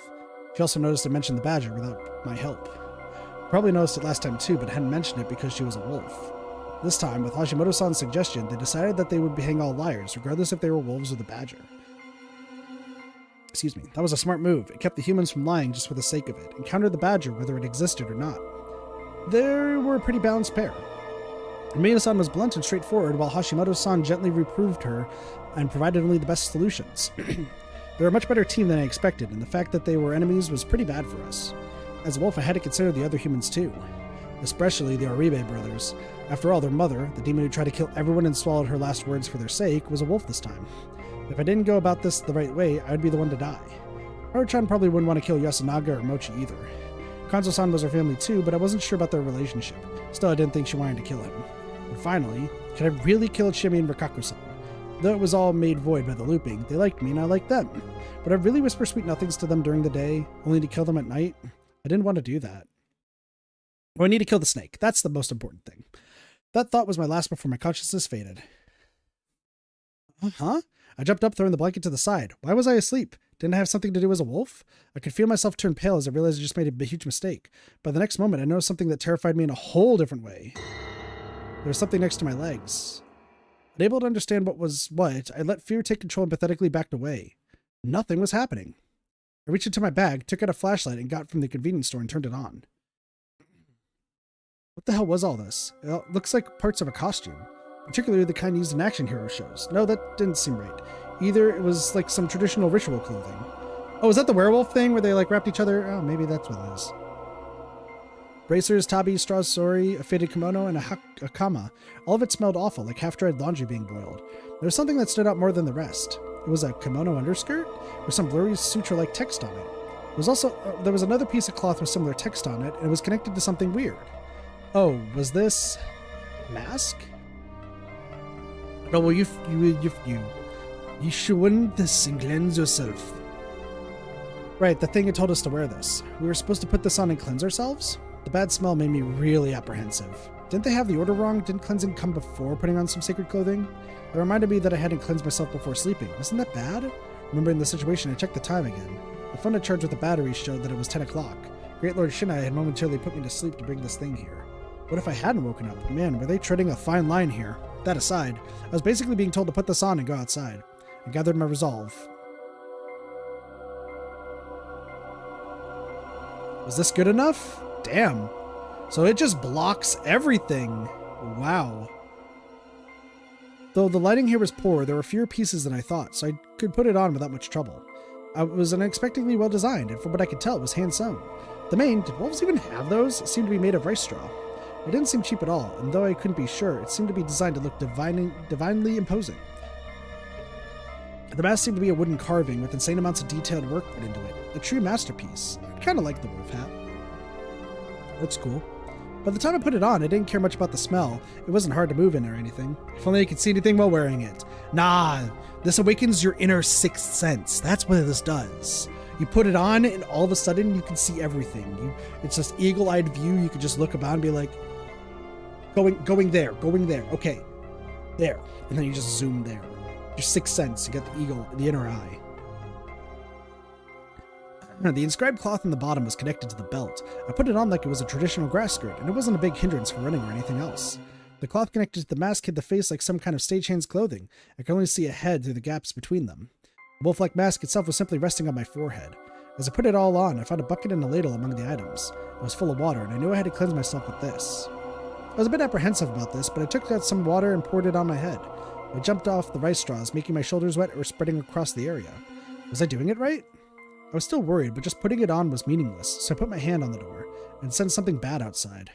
She also noticed to mention the badger without my help. Probably noticed it last time too, but hadn't mentioned it because she was a wolf. This time, with Hashimoto-san's suggestion, they decided that they would hang all liars, regardless if they were wolves or the badger. Excuse me. That was a smart move. It kept the humans from lying just for the sake of it, and countered the badger whether it existed or not. They were a pretty balanced pair. Mamiya-san was blunt and straightforward, while Hashimoto-san gently reproved her and provided only the best solutions. They were a much better team than I expected, and the fact that they were enemies was pretty bad for us. As a wolf, I had to consider the other humans too, especially the Oribe brothers. After all, their mother, the demon who tried to kill everyone and swallowed her last words for their sake, was a wolf this time. If I didn't go about this the right way, I would be the one to die. Haru-chan probably wouldn't want to kill Yasunaga or Mochi either. Kanzo-san was her family too, but I wasn't sure about their relationship. Still, I didn't think she wanted to kill him. And finally, could I really kill Shimi and Rikaku-san? Though it was all made void by the looping, they liked me and I liked them. Would I really whisper sweet nothings to them during the day, only to kill them at night? I didn't want to do that. Oh, I need to kill the snake. That's the most important thing. That thought was my last before my consciousness faded. Huh? I jumped up, throwing the blanket to the side. Why was I asleep? Didn't I have something to do as a wolf? I could feel myself turn pale as I realized I just made a huge mistake. By the next moment, I noticed something that terrified me in a whole different way. There was something next to my legs. Unable to understand what was what, I let fear take control and pathetically backed away. Nothing was happening. I reached into my bag, took out a flashlight, and got from the convenience store and turned it on. What the hell was all this? It looks like parts of a costume. Particularly the kind used in action hero shows. No, that didn't seem right. Either it was like some traditional ritual clothing. Oh, is that the werewolf thing where they like wrapped each other? Oh, maybe that's what it is. Bracers, tabi, straws, sori, a faded kimono, and a hakama. All of it smelled awful, like half-dried laundry being boiled. There was something that stood out more than the rest. It was a kimono underskirt with some blurry sutra-like text on it. It was also there was another piece of cloth with similar text on it, and it was connected to something weird. Oh, was this mask? Oh, well, you shouldn't cleanse yourself. Right, the thing had told us to wear this. We were supposed to put this on and cleanse ourselves? The bad smell made me really apprehensive. Didn't they have the order wrong? Didn't cleansing come before putting on some sacred clothing? It reminded me that I hadn't cleansed myself before sleeping. Wasn't that bad? Remembering the situation, I checked the time again. The phone I charged with the battery showed that it was 10 o'clock. Great Lord Shinai had momentarily put me to sleep to bring this thing here. What if I hadn't woken up? Man, were they treading a fine line here. That aside, I was basically being told to put this on and go outside. I gathered my resolve. Was this good enough? Damn. So it just blocks everything. Wow. Though the lighting here was poor, there were fewer pieces than I thought, so I could put it on without much trouble. It was unexpectedly well designed, and from what I could tell, it was hand-sewn. The mane, did wolves even have those? It seemed to be made of rice straw. It didn't seem cheap at all, and though I couldn't be sure, it seemed to be designed to look divinely imposing. The mask seemed to be a wooden carving with insane amounts of detailed work put into it. A true masterpiece. I kind of like the wolf hat. Looks cool. By the time I put it on, I didn't care much about the smell. It wasn't hard to move in or anything. If only I could see anything while wearing it. Nah, this awakens your inner sixth sense. That's what this does. You put it on, and all of a sudden, you can see everything. It's just eagle-eyed view. You could just look about and be like, going there, okay, there. And then you just zoom there. Your sixth sense, you get the eagle, the inner eye. The inscribed cloth on the bottom was connected to the belt. I put it on like it was a traditional grass skirt, and it wasn't a big hindrance for running or anything else. The cloth connected to the mask hid the face like some kind of stagehand's clothing. I could only see a head through the gaps between them. The wolf-like mask itself was simply resting on my forehead. As I put it all on, I found a bucket and a ladle among the items. It was full of water, and I knew I had to cleanse myself with this. I was a bit apprehensive about this, but I took out some water and poured it on my head. I jumped off the rice straws, making my shoulders wet or spreading across the area. Was I doing it right? I was still worried, but just putting it on was meaningless, so I put my hand on the door and sensed something bad outside.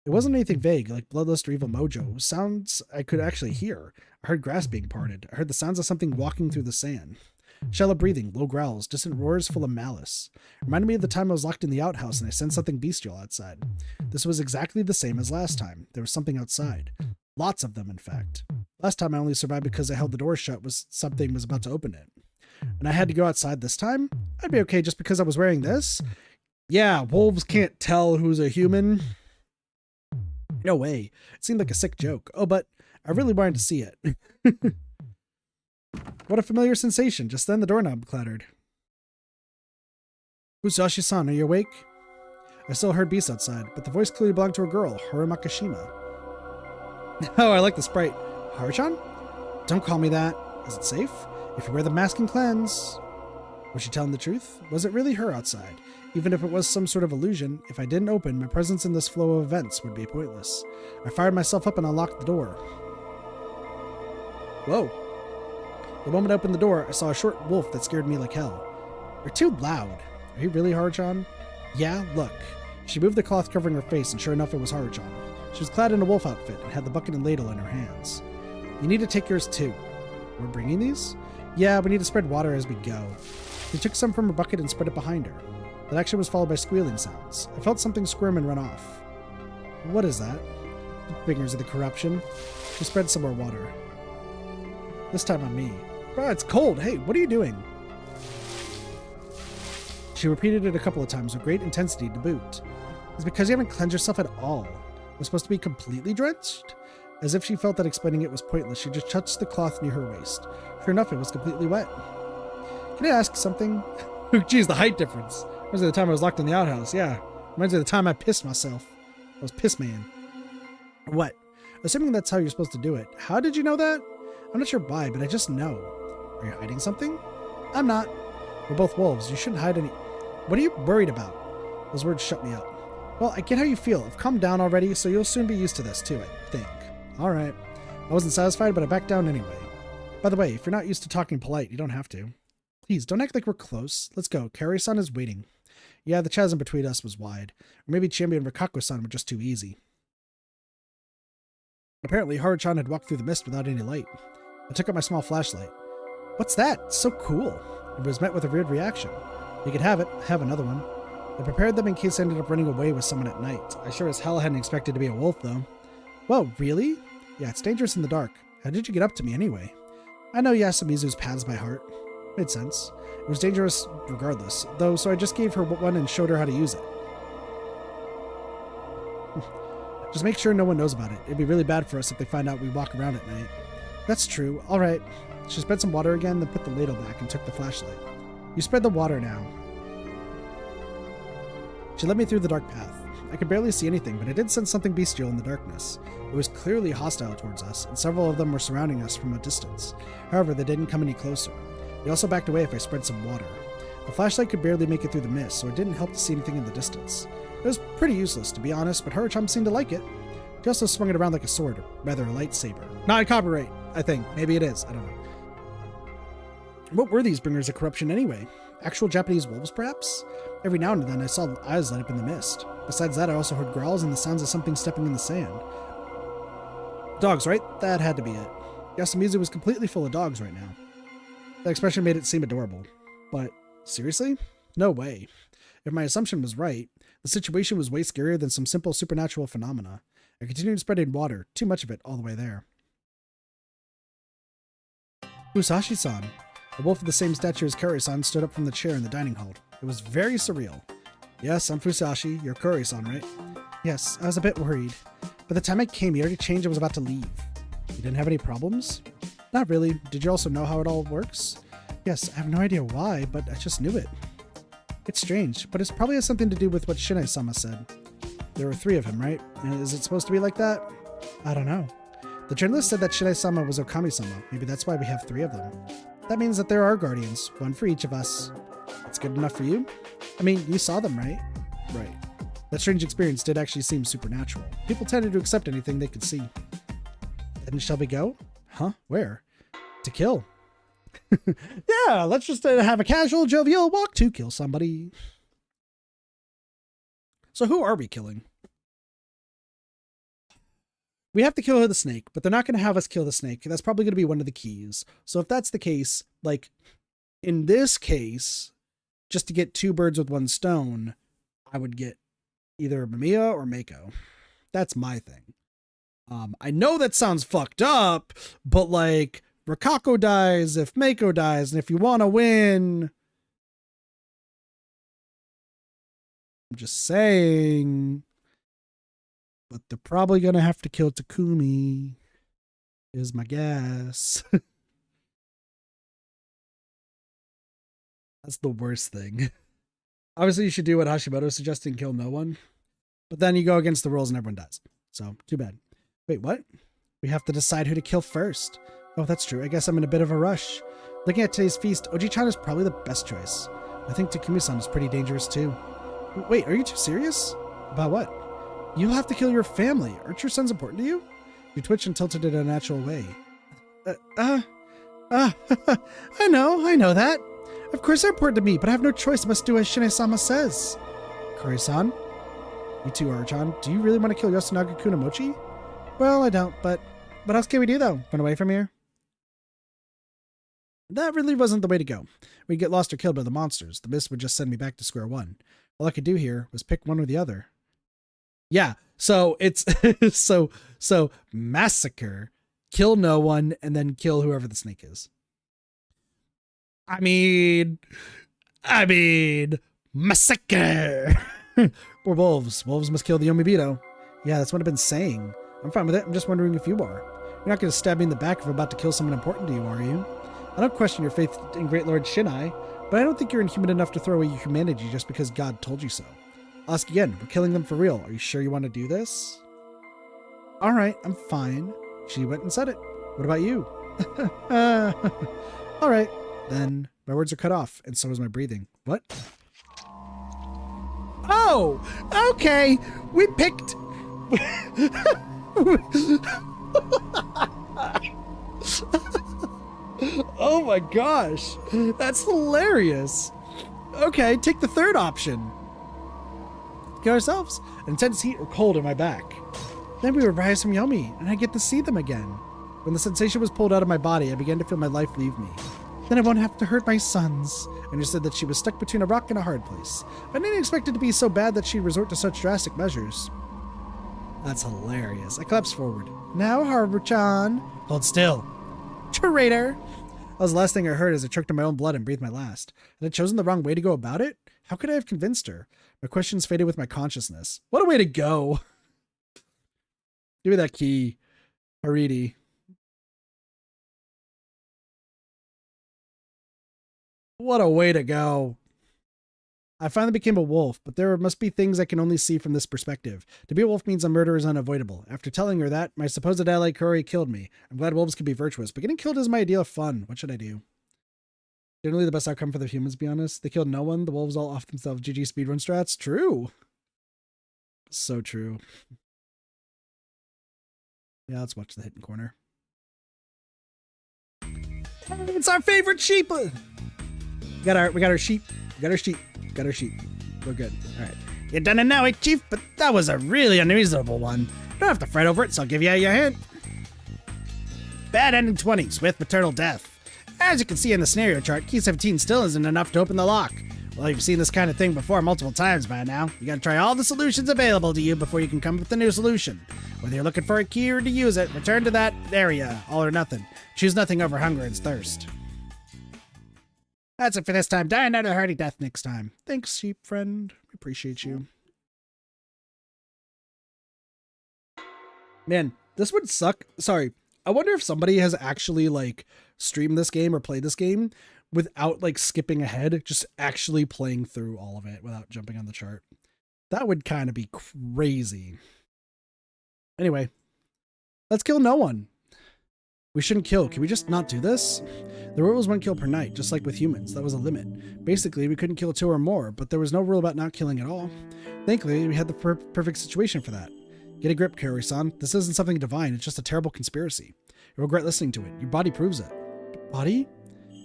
It wasn't anything vague, like bloodlust or evil mojo. It was sounds I could actually hear. I heard grass being parted. I heard the sounds of something walking through the sand. Shallow breathing, low growls, distant roars full of malice. Reminded me of the time I was locked in the outhouse and I sensed something bestial outside. This was exactly the same as last time. There was something outside. Lots of them, in fact. Last time I only survived because I held the door shut something was about to open it. And I had to go outside this time? I'd be okay just because I was wearing this? Yeah, wolves can't tell who's a human. No way. It seemed like a sick joke. Oh, but I really wanted to see it. What a familiar sensation. Just then the doorknob clattered. Musashi-san, are you awake? I still heard beasts outside, but the voice clearly belonged to a girl, Haru Makishima. Oh, I like the sprite. Haru-chan? Don't call me that. Is it safe? If you wear the mask and cleanse... Was she telling the truth? Was it really her outside? Even if it was some sort of illusion, if I didn't open, my presence in this flow of events would be pointless. I fired myself up and unlocked the door. Whoa. The moment I opened the door, I saw a short wolf that scared me like hell. You're too loud. Are you really Haru-chan? Yeah, look. She moved the cloth covering her face, and sure enough, it was Haru-chan. She was clad in a wolf outfit and had the bucket and ladle in her hands. You need to take yours too. We're bringing these? Yeah, we need to spread water as we go. She took some from her bucket and spread it behind her. That action was followed by squealing sounds. I felt something squirm and run off. What is that? The fingers of the corruption. She spread some more water. This time on me. Bro, it's cold. Hey, what are you doing? She repeated it a couple of times with great intensity to boot. It's because you haven't cleansed yourself at all. You're supposed to be completely drenched? As if she felt that explaining it was pointless, she just touched the cloth near her waist. Sure enough, it was completely wet. Can I ask something? Geez, the height difference. Reminds me of the time I was locked in the outhouse, yeah. Reminds me of the time I pissed myself. I was piss man. What? Assuming that's how you're supposed to do it. How did you know that? I'm not sure why, but I just know. Are you hiding something? I'm not. We're both wolves. You shouldn't hide any... What are you worried about? Those words shut me up. Well, I get how you feel. I've calmed down already, so you'll soon be used to this too, I think. Alright. I wasn't satisfied, but I backed down anyway. By the way, if you're not used to talking polite, you don't have to. Please, don't act like we're close. Let's go. Kaori-san is waiting. Yeah, the chasm between us was wide. Or maybe Chiemi and Rikako-san were just too easy. Apparently, Haru-chan had walked through the mist without any light. I took out my small flashlight. What's that? It's so cool. It was met with a weird reaction. You could have it. I have another one. I prepared them in case I ended up running away with someone at night. I sure as hell hadn't expected to be a wolf, though. Whoa, really? Yeah, it's dangerous in the dark. How did you get up to me anyway? I know Yasumizu's paths by heart. Made sense. It was dangerous regardless, though, so I just gave her one and showed her how to use it. Just make sure no one knows about it. It'd be really bad for us if they find out we walk around at night. That's true. All right. She spread some water again, then put the ladle back and took the flashlight. You spread the water now. She led me through the dark path. I could barely see anything, but I did sense something bestial in the darkness. It was clearly hostile towards us, and several of them were surrounding us from a distance. However, they didn't come any closer. They also backed away if I spread some water. The flashlight could barely make it through the mist, so it didn't help to see anything in the distance. It was pretty useless, to be honest, but Haruchan seemed to like it. She also swung it around like a sword, or rather a lightsaber. Not a copyright, I think. Maybe it is. I don't know. What were these bringers of corruption anyway? Actual Japanese wolves, perhaps? Every now and then I saw eyes light up in the mist. Besides that, I also heard growls and the sounds of something stepping in the sand. Dogs, right? That had to be it. Yasumizu was completely full of dogs right now. That expression made it seem adorable. But, seriously? No way. If my assumption was right, the situation was way scarier than some simple supernatural phenomena. I continued spreading water, too much of it, all the way there. Musashi-san. A wolf of the same stature as Kuri-san stood up from the chair in the dining hall. It was very surreal. Yes, I'm Fusashi. You're Kuri-san, right? Yes, I was a bit worried. By the time I came, he already changed and was about to leave. You didn't have any problems? Not really. Did you also know how it all works? Yes, I have no idea why, but I just knew it. It's strange, but it probably has something to do with what Shinai-sama said. There were 3 of him, right? Is it supposed to be like that? I don't know. The journalist said that Shinai-sama was Okami-sama. Maybe that's why we have 3 of them. That means that there are guardians, 1 for each of us. That's good enough for you? I mean, you saw them, right? Right. That strange experience did actually seem supernatural. People tended to accept anything they could see. Then shall we go? Huh? Where? To kill. Yeah, let's just have a casual, jovial walk to kill somebody. So who are we killing? We have to kill the snake, but they're not going to have us kill the snake. That's probably going to be one of the keys. So if that's the case, like in this case, just to get 2 birds with 1 stone, I would get either Mamiya or Mako. That's my thing. I know that sounds fucked up, but like Rikako dies if Mako dies, and if you want to win, I'm just saying. But they're probably going to have to kill Takumi, is my guess. That's the worst thing. Obviously, you should do what Hashimoto suggested and kill no one. But then you go against the rules and everyone dies. So, too bad. Wait, what? We have to decide who to kill first. Oh, that's true. I guess I'm in a bit of a rush. Looking at today's feast, Oji-chan is probably the best choice. I think Takumi-san is pretty dangerous too. Wait, are you too serious? About what? You'll have to kill your family. Aren't your sons important to you? You twitched and tilted in a natural way. I know that. Of course they're important to me, but I have no choice. I must do as Shinai-sama says. Kuri-san? You too, Haruchan. Do you really want to kill Yoshinaga Kunamochi? Well, I don't, but what else can we do, though? Run away from here? That really wasn't the way to go. We'd get lost or killed by the monsters. The mist would just send me back to square one. All I could do here was pick one or the other. Yeah, so it's so massacre, kill no one, and then kill whoever the snake is. I mean, massacre. We're wolves. Wolves must kill the Yomibito. Yeah, that's what I've been saying. I'm fine with it. I'm just wondering if you are. You're not going to stab me in the back if I'm about to kill someone important to you, are you? I don't question your faith in Great Lord Shinai, but I don't think you're inhuman enough to throw away your humanity just because God told you so. I'll ask again. We're killing them for real. Are you sure you want to do this? All right, I'm fine. She went and said it. What about you? All right. Then my words are cut off, and so is my breathing. What? Oh, okay. We picked... Oh my gosh. That's hilarious. Okay, take the third option. Get ourselves an intense heat or cold in my back. Then we would rise from Yomi, and I get to see them again. When the sensation was pulled out of my body, I began to feel my life leave me. Then I won't have to hurt my sons. I understood that she was stuck between a rock and a hard place. I didn't expect it to be so bad that she'd resort to such drastic measures. That's hilarious. I collapsed forward. Now, Haru-chan. Hold still. Traitor. That was the last thing I heard as I choked on my own blood and breathed my last. Had I chosen the wrong way to go about it? How could I have convinced her? My questions faded with my consciousness. What a way to go. Give me that key, Haridi. What a way to go. I finally became a wolf, but there must be things I can only see from this perspective. To be a wolf means a murder is unavoidable. After telling her that, my supposed ally Curry killed me. I'm glad wolves can be virtuous, but getting killed is my idea of fun. What should I do? Generally the best outcome for the humans, to be honest. They killed no one. The wolves all off themselves. GG speedrun strats. True. So true. Yeah, let's watch the hidden corner. It's our favorite sheep. We got our sheep. Got our sheep. We're good. All right. You're done it now, Chief, but that was a really unreasonable one. You don't have to fret over it, so I'll give you your hint. Bad ending 20, swift maternal death. As you can see in the scenario chart, key 17 still isn't enough to open the lock. Well, you've seen this kind of thing before multiple times by now. You gotta try all the solutions available to you before you can come up with a new solution. Whether you're looking for a key or to use it, return to that area, all or nothing. Choose nothing over hunger and thirst. That's it for this time. Die another hearty death next time. Thanks, sheep friend. We appreciate you. Man, this would suck. Sorry. I wonder if somebody has actually like streamed this game or played this game without like skipping ahead, just actually playing through all of it without jumping on the chart. That would kind of be crazy. Anyway, let's kill no one. We shouldn't kill. Can we just not do this? The rule was 1 kill per night, just like with humans. That was a limit. Basically, we couldn't kill 2 or more, but there was no rule about not killing at all. Thankfully, we had the perfect situation for that. Get a grip, Kaori-san. This isn't something divine. It's just a terrible conspiracy. You'll regret listening to it. Your body proves it. Body?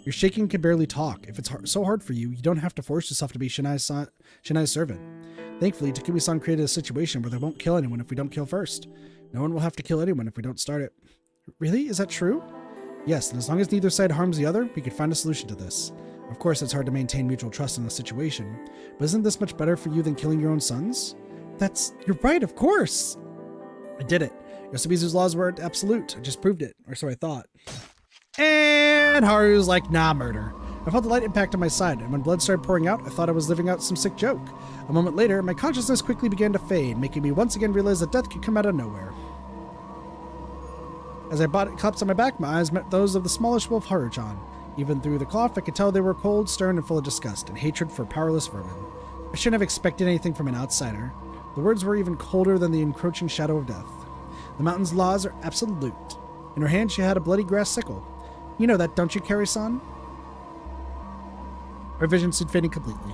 You're shaking and can barely talk. If it's so hard for you, you don't have to force yourself to be Shinai's servant. Thankfully, Takumi-san created a situation where they won't kill anyone if we don't kill first. No one will have to kill anyone if we don't start it. Really? Is that true? Yes, and as long as neither side harms the other, we can find a solution to this. Of course, it's hard to maintain mutual trust in this situation, but isn't this much better for you than killing your own sons? You're right, of course! I did it. Yoshimizu's laws weren't absolute. I just proved it, or so I thought. And Haru's like, nah, murder. I felt the light impact on my side, and when blood started pouring out, I thought I was living out some sick joke. A moment later, my consciousness quickly began to fade, making me once again realize that death could come out of nowhere. As I collapsed on my back, my eyes met those of the smallish wolf Haru-chan. Even through the cloth, I could tell they were cold, stern, and full of disgust and hatred for powerless vermin. I shouldn't have expected anything from an outsider. The words were even colder than the encroaching shadow of death. The mountain's laws are absolute. In her hand, she had a bloody grass sickle. You know that, don't you, Kaori-san? Her vision stood fading completely.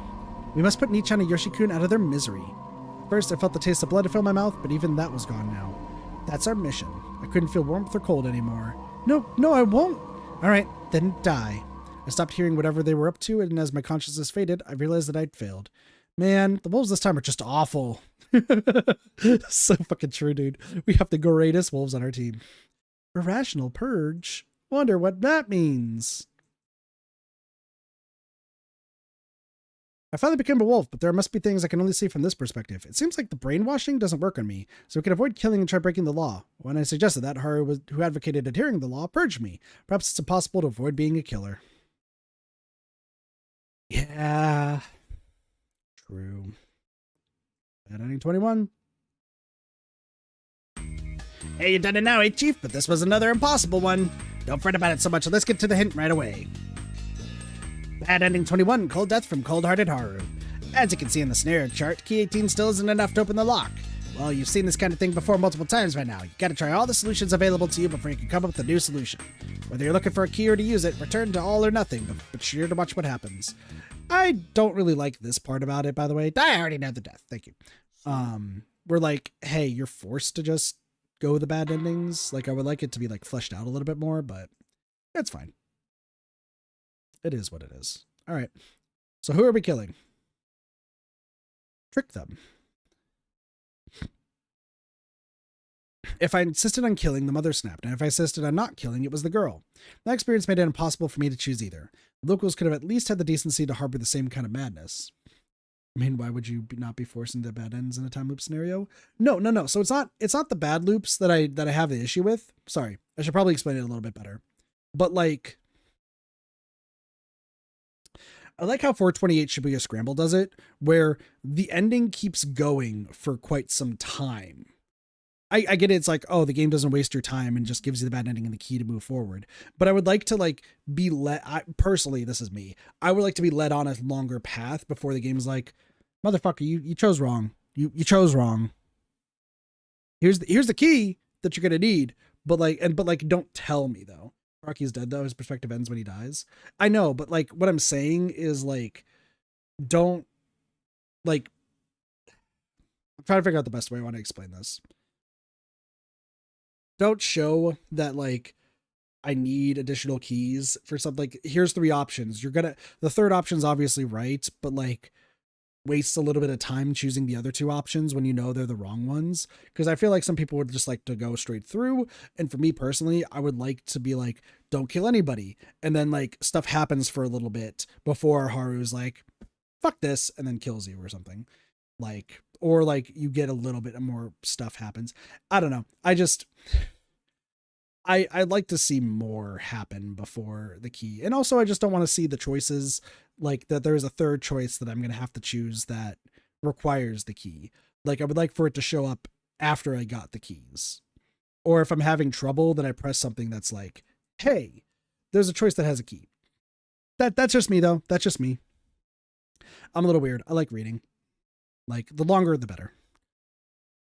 We must put Nichan and Yoshikun out of their misery. First, I felt the taste of blood fill my mouth, but even that was gone now. That's our mission. I couldn't feel warmth or cold anymore. No, I won't. All right, then die. I stopped hearing whatever they were up to, and as my consciousness faded, I realized that I'd failed. Man, the wolves this time are just awful. So fucking true, dude. We have the greatest wolves on our team. Irrational purge. Wonder what that means. I finally became a wolf, but there must be things I can only see from this perspective. It seems like the brainwashing doesn't work on me, so we can avoid killing and try breaking the law. When I suggested that, Haru, who advocated adhering to the law, purged me. Perhaps it's impossible to avoid being a killer. Yeah. True. Bad ending 21. Hey, you done it now, Chief? But this was another impossible one. Don't fret about it so much. Let's get to the hint right away. Bad ending 21, cold death from cold-hearted Haru. As you can see in the scenario chart, key 18 still isn't enough to open the lock. Well, you've seen this kind of thing before multiple times by now. You gotta try all the solutions available to you before you can come up with a new solution. Whether you're looking for a key or to use it, return to all or nothing, but be sure to watch what happens. I don't really like this part about it, by the way. I already know the death. Thank you. We're like, hey, you're forced to just go with the bad endings. Like, I would like it to be like fleshed out a little bit more, but it's fine. It is what it is. All right. So who are we killing? Trick them. If I insisted on killing, the mother snapped, and if I insisted on not killing, it was the girl. That experience made it impossible for me to choose either. The locals could have at least had the decency to harbor the same kind of madness. I mean, why would you not be forced into bad ends in a time loop scenario? No. So it's not the bad loops that I have the issue with. Sorry, I should probably explain it a little bit better. But like, I like how 428 Shibuya Scramble does it, where the ending keeps going for quite some time. I get it. It's like, oh, the game doesn't waste your time and just gives you the bad ending and the key to move forward. But I would like to like be personally, this is me. I would like to be led on a longer path before the game's like, motherfucker, you chose wrong. You chose wrong. Here's the key that you're gonna need. But don't tell me though. Rocky's dead though. His perspective ends when he dies. I know, but like what I'm saying is like, don't like. I'm trying to figure out the best way I want to explain this. Don't show that like I need additional keys for something. Like, here's 3 options. The third option's obviously right, but like waste a little bit of time choosing the other 2 options when you know they're the wrong ones. Because I feel like some people would just like to go straight through. And for me personally, I would like to be like, don't kill anybody. And then like stuff happens for a little bit before Haru's like, fuck this, and then kills you or something. Like, or like you get a little bit more stuff happens. I don't know. I'd like to see more happen before the key. And also I just don't want to see the choices like that. There's a third choice that I'm going to have to choose that requires the key. Like I would like for it to show up after I got the keys. Or if I'm having trouble, then I press something that's like, hey, there's a choice that has a key. That's just me though. That's just me. I'm a little weird. I like reading. Like, the longer, the better.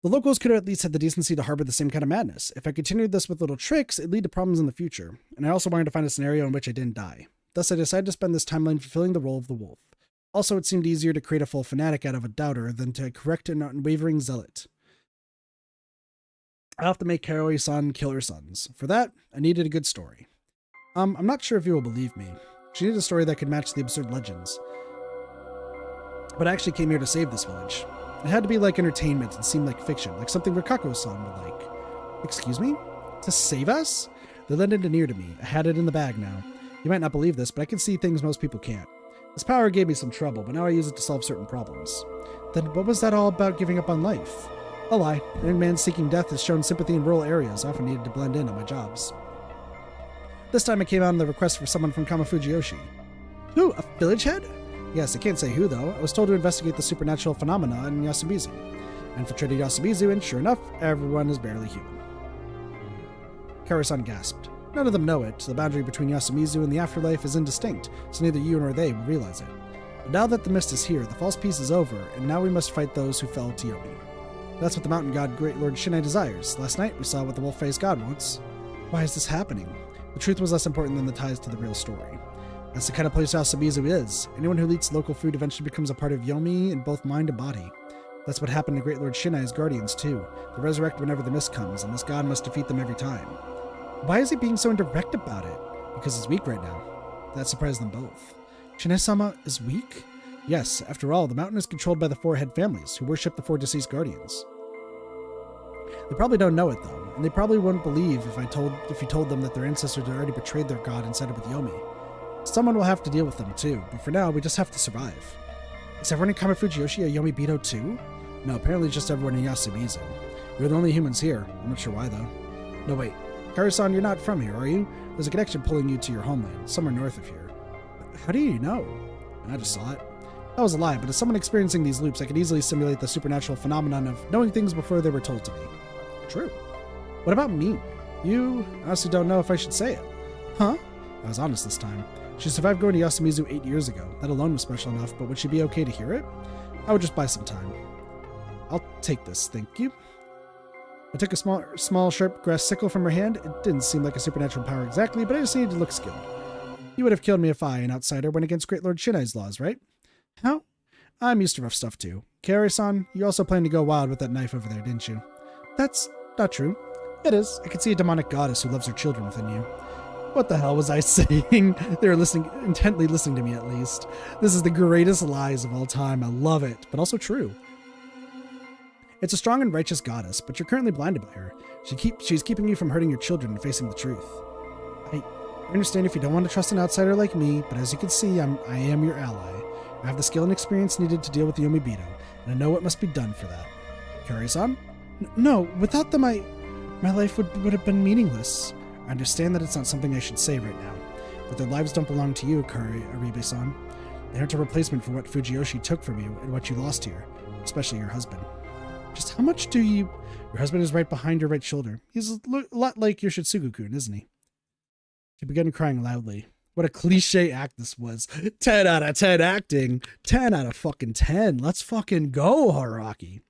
The locals could have at least had the decency to harbor the same kind of madness. If I continued this with little tricks, it'd lead to problems in the future. And I also wanted to find a scenario in which I didn't die. Thus, I decided to spend this timeline fulfilling the role of the wolf. Also, it seemed easier to create a full fanatic out of a doubter than to correct an unwavering zealot. I'll have to make Kaori-san kill her sons. For that, I needed a good story. I'm not sure if you will believe me. She needed a story that could match the absurd legends. But I actually came here to save this village. It had to be like entertainment and seem like fiction, like something Rikako-san would like. Excuse me? To save us? They lended an ear to me. I had it in the bag now. You might not believe this, but I can see things most people can't. This power gave me some trouble, but now I use it to solve certain problems. Then what was that all about giving up on life? A lie. An young man seeking death has shown sympathy in rural areas. I often needed to blend in on my jobs. This time I came out on the request for someone from Kamafujiyoshi. Who? A village head? Yes, I can't say who, though. I was told to investigate the supernatural phenomena in Yasumizu. I infiltrated Yasumizu, and sure enough, everyone is barely human. Kaori-san gasped. None of them know it. The boundary between Yasumizu and the afterlife is indistinct, so neither you nor they will realize it. But now that the mist is here, the false peace is over, and now we must fight those who fell to Yomi. That's what the mountain god Great Lord Shinai desires. Last night, we saw what the wolf-faced god wants. Why is this happening? The truth was less important than the ties to the real story. That's the kind of place Yasumizu is. Anyone who eats local food eventually becomes a part of Yomi in both mind and body. That's what happened to Great Lord Shinai's guardians, too. They resurrect whenever the mist comes, and this god must defeat them every time. Why is he being so indirect about it? Because he's weak right now. That surprised them both. Shinai-sama is weak? Yes, after all, the mountain is controlled by the 4 head families, who worship the 4 deceased guardians. They probably don't know it, though, and they probably wouldn't believe if you told them that their ancestors had already betrayed their god and sided with Yomi. Someone will have to deal with them too, but for now, we just have to survive. Is everyone in Kamafujiyoshi a Yomi-Bito too? No, apparently just everyone in Yasumizu. We're the only humans here. I'm not sure why, though. No, wait. Kaori-san, you're not from here, are you? There's a connection pulling you to your homeland, somewhere north of here. How do you know? I just saw it. That was a lie, but as someone experiencing these loops, I could easily simulate the supernatural phenomenon of knowing things before they were told to me. True. What about me? You honestly don't know if I should say it. Huh? I was honest this time. She survived going to Yasumizu 8 years ago. That alone was special enough, but would she be okay to hear it? I would just buy some time. I'll take this, thank you. I took a small, sharp grass sickle from her hand. It didn't seem like a supernatural power exactly, but I just needed to look skilled. You would have killed me if I, an outsider, went against Great Lord Shinai's laws, right? How? I'm used to rough stuff too. Kaori-san, you also planned to go wild with that knife over there, didn't you? That's not true. It is. I could see a demonic goddess who loves her children within you. What the hell was I saying? They were intently listening to me at least. This is the greatest lies of all time. I love it, but also true. It's a strong and righteous goddess, but you're currently blinded by her. She's keeping you from hurting your children and facing the truth. I understand if you don't want to trust an outsider like me, but as you can see, I am your ally. I have the skill and experience needed to deal with the Yomi-Bito, and I know what must be done for that. Kaori-san? No, without them my life would have been meaningless. I understand that it's not something I should say right now, but their lives don't belong to you, Aribe-san. They aren't a replacement for what Fujiyoshi took from you and what you lost here, especially your husband. Just how much do you... Your husband is right behind your right shoulder. He's a lot like Yoshitsugu-kun, isn't he? She began crying loudly. What a cliche act this was. 10 out of 10 acting. 10 out of fucking 10. Let's fucking go, Haruaki.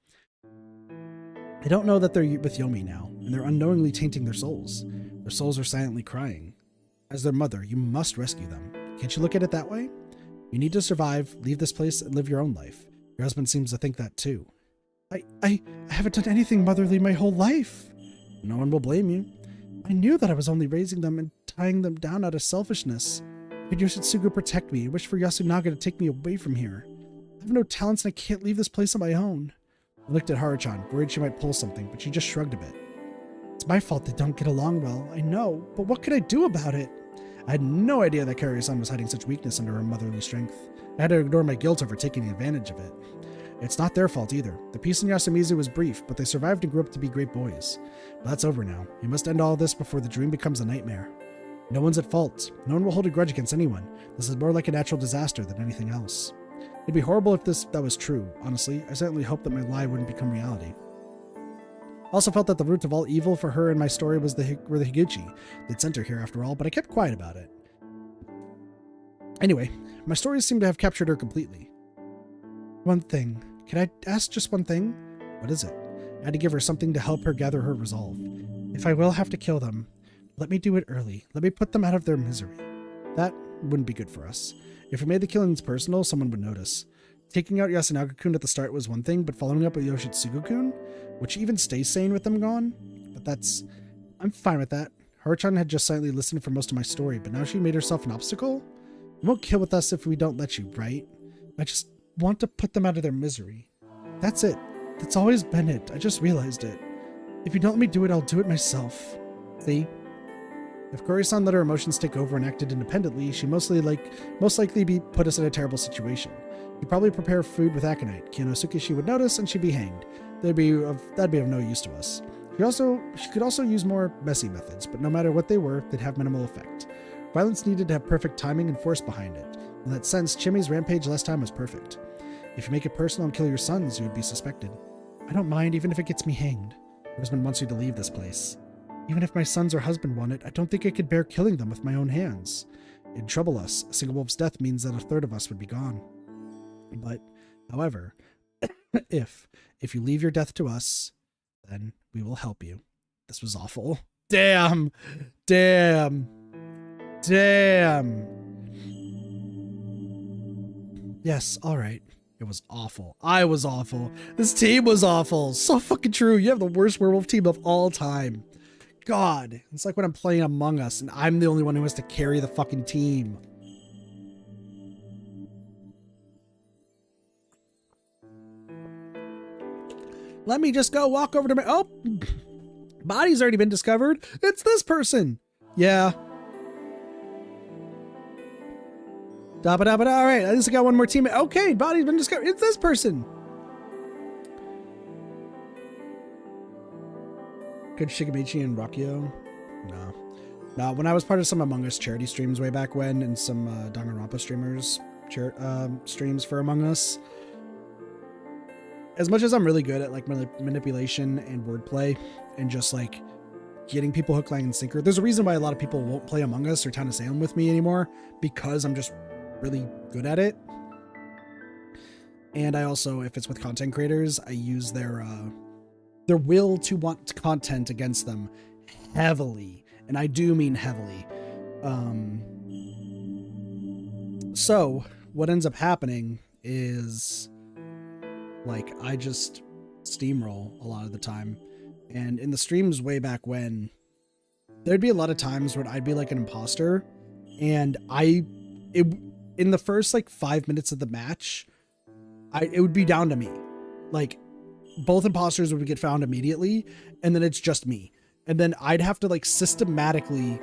They don't know that they're with Yomi now, and they're unknowingly tainting their souls. Their souls are silently crying. As their mother, you must rescue them. Can't you look at it that way? You need to survive, leave this place, and live your own life. Your husband seems to think that too. I haven't done anything motherly my whole life. No one will blame you. I knew that I was only raising them and tying them down out of selfishness. Could Yoshitsugu protect me? I wish for Yasunaga to take me away from here. I have no talents and I can't leave this place on my own. I looked at Haruchan, worried she might pull something, but she just shrugged a bit. It's my fault they don't get along well, I know, but what could I do about it? I had no idea that Kaori-san was hiding such weakness under her motherly strength. I had to ignore my guilt over taking advantage of it. It's not their fault either. The peace in Yasumizu was brief, but they survived and grew up to be great boys. But that's over now. You must end all this before the dream becomes a nightmare. No one's at fault. No one will hold a grudge against anyone. This is more like a natural disaster than anything else. It'd be horrible if that was true, honestly. I certainly hoped that my lie wouldn't become reality. I also felt that the root of all evil for her in my story were the Higuchi. They'd sent her here after all, but I kept quiet about it. Anyway, my stories seem to have captured her completely. One thing. Can I ask just one thing? What is it? I had to give her something to help her gather her resolve. If I will have to kill them, let me do it early. Let me put them out of their misery. That wouldn't be good for us. If we made the killings personal, someone would notice. Taking out Yasunaga-kun at the start was one thing, but following up with Yoshitsugu-kun, would she even stay sane with them gone? But I'm fine with that. Haruchan had just silently listened for most of my story, but now she made herself an obstacle? You won't kill with us if we don't let you, right? I just want to put them out of their misery. That's it. That's always been it. I just realized it. If you don't let me do it, I'll do it myself. See? If Kaori-san let her emotions take over and acted independently, she'd most likely put us in a terrible situation. He'd probably prepare food with aconite. Kinosuke would notice and she'd be hanged. That'd be of no use to us. She could also use more messy methods, but no matter what they were, they'd have minimal effect. Violence needed to have perfect timing and force behind it. In that sense, Chimi's rampage last time was perfect. If you make it personal and kill your sons, you would be suspected. I don't mind even if it gets me hanged. Your husband wants you to leave this place. Even if my sons or husband want it, I don't think I could bear killing them with my own hands. It'd trouble us. A single wolf's death means that a third of us would be gone. But, however, if you leave your death to us, then we will help you. This was awful. Damn! Yes, alright. It was awful. I was awful. This team was awful. So fucking true. You have the worst werewolf team of all time. God. It's like when I'm playing Among Us and I'm the only one who has to carry the fucking team. Let me just go walk over to my... Oh! Body's already been discovered. It's this person. Yeah. Da-ba-da-ba-da. All right, at least I got one more teammate. Okay, body's been discovered. It's this person. Good Shigemichi and Rakio? No. When I was part of some Among Us charity streams way back when, and some Danganronpa streamers streams for Among Us, as much as I'm really good at like manipulation and wordplay and just like getting people hook, line, and sinker, there's a reason why a lot of people won't play Among Us or Town of Salem with me anymore, because I'm just really good at it. And I also, if it's with content creators, I use their will to want content against them heavily, and I do mean heavily. So what ends up happening is like I just steamroll a lot of the time, and in the streams way back when, there'd be a lot of times when I'd be like an imposter, and in the first like 5 minutes of the match, it would be down to me. Like both imposters would get found immediately, and then it's just me. And then I'd have to like systematically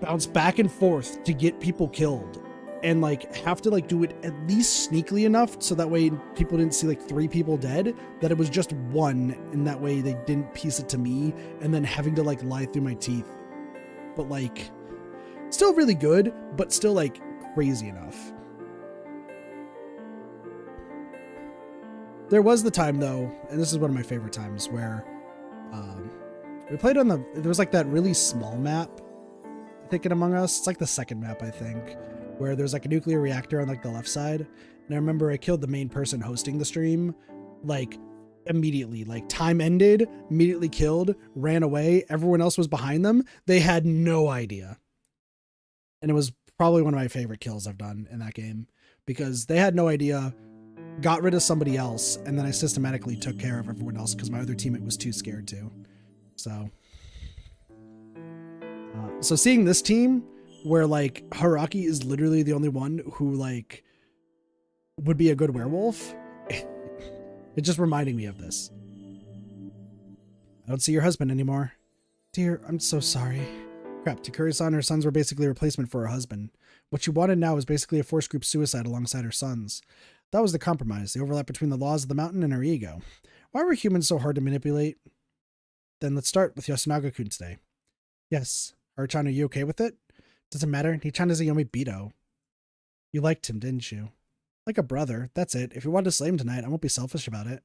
bounce back and forth to get people killed, and like have to like do it at least sneakily enough so that way people didn't see like 3 people dead, that it was just one, and that way they didn't piece it to me, and then having to like lie through my teeth. But like still really good, but still like crazy enough. There was the time though, and this is one of my favorite times, where we played on there was like that really small map, I think, in Among Us. It's like the second map, I think, where there's like a nuclear reactor on like the left side. And I remember I killed the main person hosting the stream, like immediately, like time ended, immediately killed, ran away. Everyone else was behind them. They had no idea. And it was probably one of my favorite kills I've done in that game, because they had no idea, got rid of somebody else, and then I systematically took care of everyone else because my other teammate was too scared to. So seeing this team where like Haruki is literally the only one who like would be a good werewolf, it's just reminding me of this. I don't see your husband anymore. Dear, I'm so sorry. Crap, Takuri-san and her sons were basically a replacement for her husband. What she wanted now was basically a forced group suicide alongside her sons. That was the compromise, the overlap between the laws of the mountain and her ego. Why were humans so hard to manipulate? Then let's start with Yasunaga-kun today. Yes. Haruchan, are you okay with it? Doesn't matter. Nichan is a Yomibito. You liked him, didn't you? Like a brother. That's it. If you wanted to slay him tonight, I won't be selfish about it.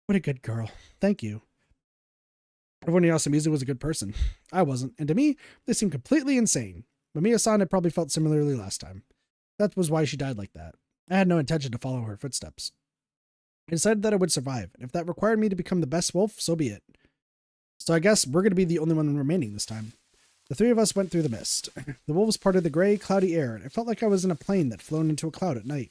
What a good girl. Thank you. Everyone in Yasumizu was a good person. I wasn't. And to me, they seemed completely insane. Mamiya-san had probably felt similarly last time. That was why she died like that. I had no intention to follow her footsteps. I decided that I would survive, and if that required me to become the best wolf, so be it. So I guess we're going to be the only one remaining this time. The three of us went through the mist. The wolves parted the gray, cloudy air, and it felt like I was in a plane that flown into a cloud at night.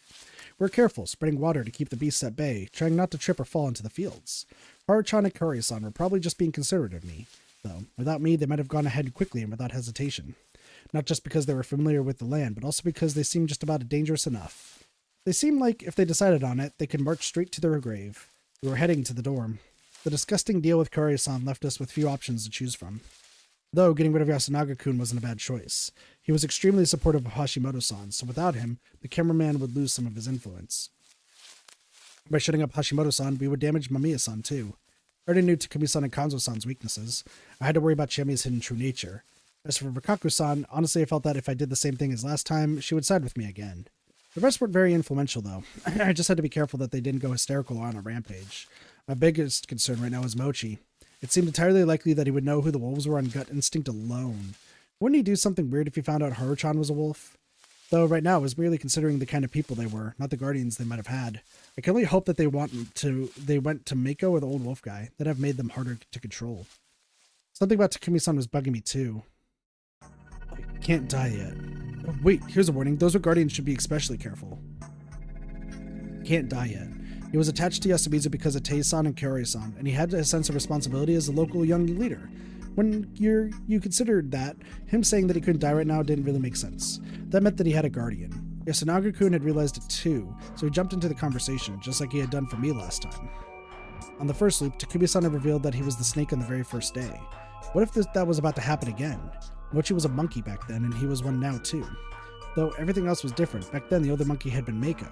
We were careful, spreading water to keep the beasts at bay, trying not to trip or fall into the fields. Haruchan and Kaori-san were probably just being considerate of me, though. Without me, they might have gone ahead quickly and without hesitation. Not just because they were familiar with the land, but also because they seemed just about dangerous enough. They seemed like, if they decided on it, they could march straight to their grave. We were heading to the dorm. The disgusting deal with Kaori-san left us with few options to choose from. Though, getting rid of Yasunaga-kun wasn't a bad choice. He was extremely supportive of Hashimoto-san, so without him, the cameraman would lose some of his influence. By shutting up Hashimoto-san, we would damage Mamiya-san too. I already knew Takumi-san and Kanzo-san's weaknesses. I had to worry about Chiemi's hidden true nature. As for Rikaku-san, honestly I felt that if I did the same thing as last time, she would side with me again. The rest weren't very influential though. I just had to be careful that they didn't go hysterical on a rampage. My biggest concern right now is Mochi. It seemed entirely likely that he would know who the wolves were on gut instinct alone. Wouldn't he do something weird if he found out Haruchan was a wolf? Though right now I was merely considering the kind of people they were, not the guardians they might have had. I can only hope that they went to Mako or the old wolf guy. That have made them harder to control. Something about Takumi-san was bugging me too. I can't die yet. Oh, wait, here's a warning. Those with guardians should be especially careful. Can't die yet. He was attached to Yasumizu because of Tei-san and Kaori-san, and he had a sense of responsibility as a local young leader. When you considered that, him saying that he couldn't die right now didn't really make sense. That meant that he had a guardian. Yasunaga-kun had realized it too, so he jumped into the conversation, just like he had done for me last time. On the first loop, Takumi-san had revealed that he was the snake on the very first day. What if that was about to happen again? Mochi was a monkey back then, and he was one now too. Though everything else was different, back then the other monkey had been Mako.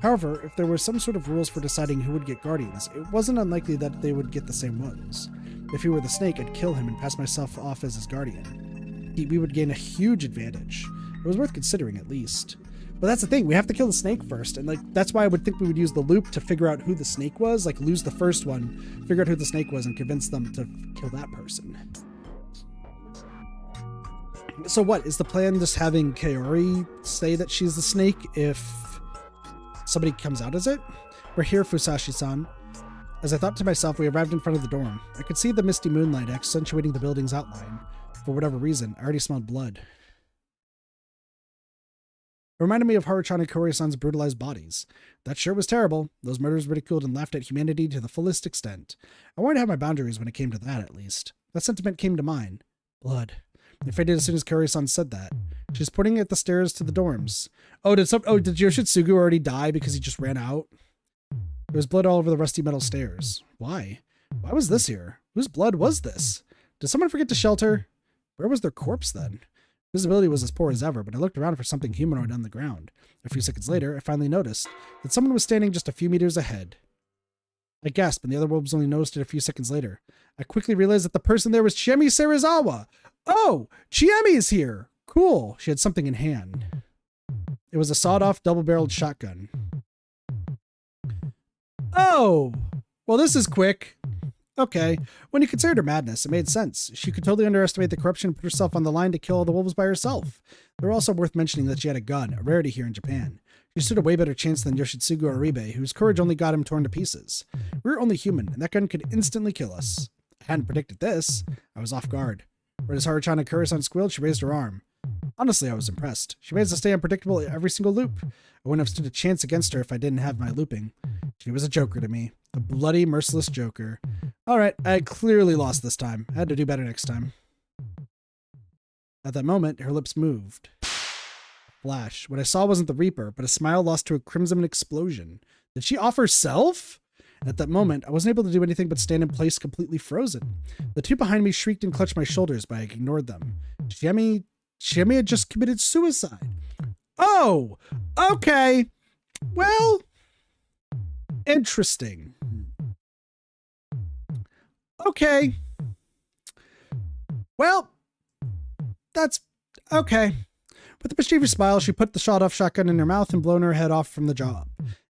However, if there were some sort of rules for deciding who would get guardians, it wasn't unlikely that they would get the same ones. If he were the snake, I'd kill him and pass myself off as his guardian. We would gain a huge advantage. It was worth considering at least. But that's the thing, we have to kill the snake first, and that's why I would think we would use the loop to figure out who the snake was, lose the first one, figure out who the snake was, and convince them to kill that person. So what, is the plan just having Kaori say that she's the snake if somebody comes out as it? We're here, Fusashi-san. As I thought to myself, we arrived in front of the dorm. I could see the misty moonlight accentuating the building's outline. For whatever reason, I already smelled blood. It reminded me of Haruchan and Kaori-san's brutalized bodies. That sure was terrible. Those murders ridiculed and laughed at humanity to the fullest extent. I wanted to have my boundaries when it came to that, at least. That sentiment came to mind. Blood. I faded as soon as Kaori-san said that. She's pointing at the stairs to the dorms. Did Yoshitsugu already die because he just ran out? There was blood all over the rusty metal stairs. Why? Why was this here? Whose blood was this? Did someone forget to shelter? Where was their corpse then? Visibility was as poor as ever, but I looked around for something humanoid on the ground. A few seconds later, I finally noticed that someone was standing just a few meters ahead. I gasped, and the other wolves only noticed it a few seconds later. I quickly realized that the person there was Chiemi Serizawa! Oh! Chiemi is here! Cool! She had something in hand. It was a sawed-off, double-barreled shotgun. Oh, well, this is quick. Okay. When you considered her madness, it made sense. She could totally underestimate the corruption and put herself on the line to kill all the wolves by herself. They were also worth mentioning that she had a gun, a rarity here in Japan. She stood a way better chance than Yoshitsugu Aribe, whose courage only got him torn to pieces. We were only human, and that gun could instantly kill us. I hadn't predicted this. I was off guard. Right as Haruchan and Kura-san squealed, she raised her arm. Honestly, I was impressed. She made us stay unpredictable at every single loop. I wouldn't have stood a chance against her if I didn't have my looping. She was a joker to me. A bloody, merciless joker. Alright, I clearly lost this time. I had to do better next time. At that moment, her lips moved. Flash. What I saw wasn't the Reaper, but a smile lost to a crimson explosion. Did she offer self? At that moment, I wasn't able to do anything but stand in place completely frozen. The two behind me shrieked and clutched my shoulders, but I ignored them. Shemi had just committed suicide. Oh! Okay! Well... interesting. Okay. Well, that's okay. With a mischievous smile, she put the shot-off shotgun in her mouth and blown her head off from the job.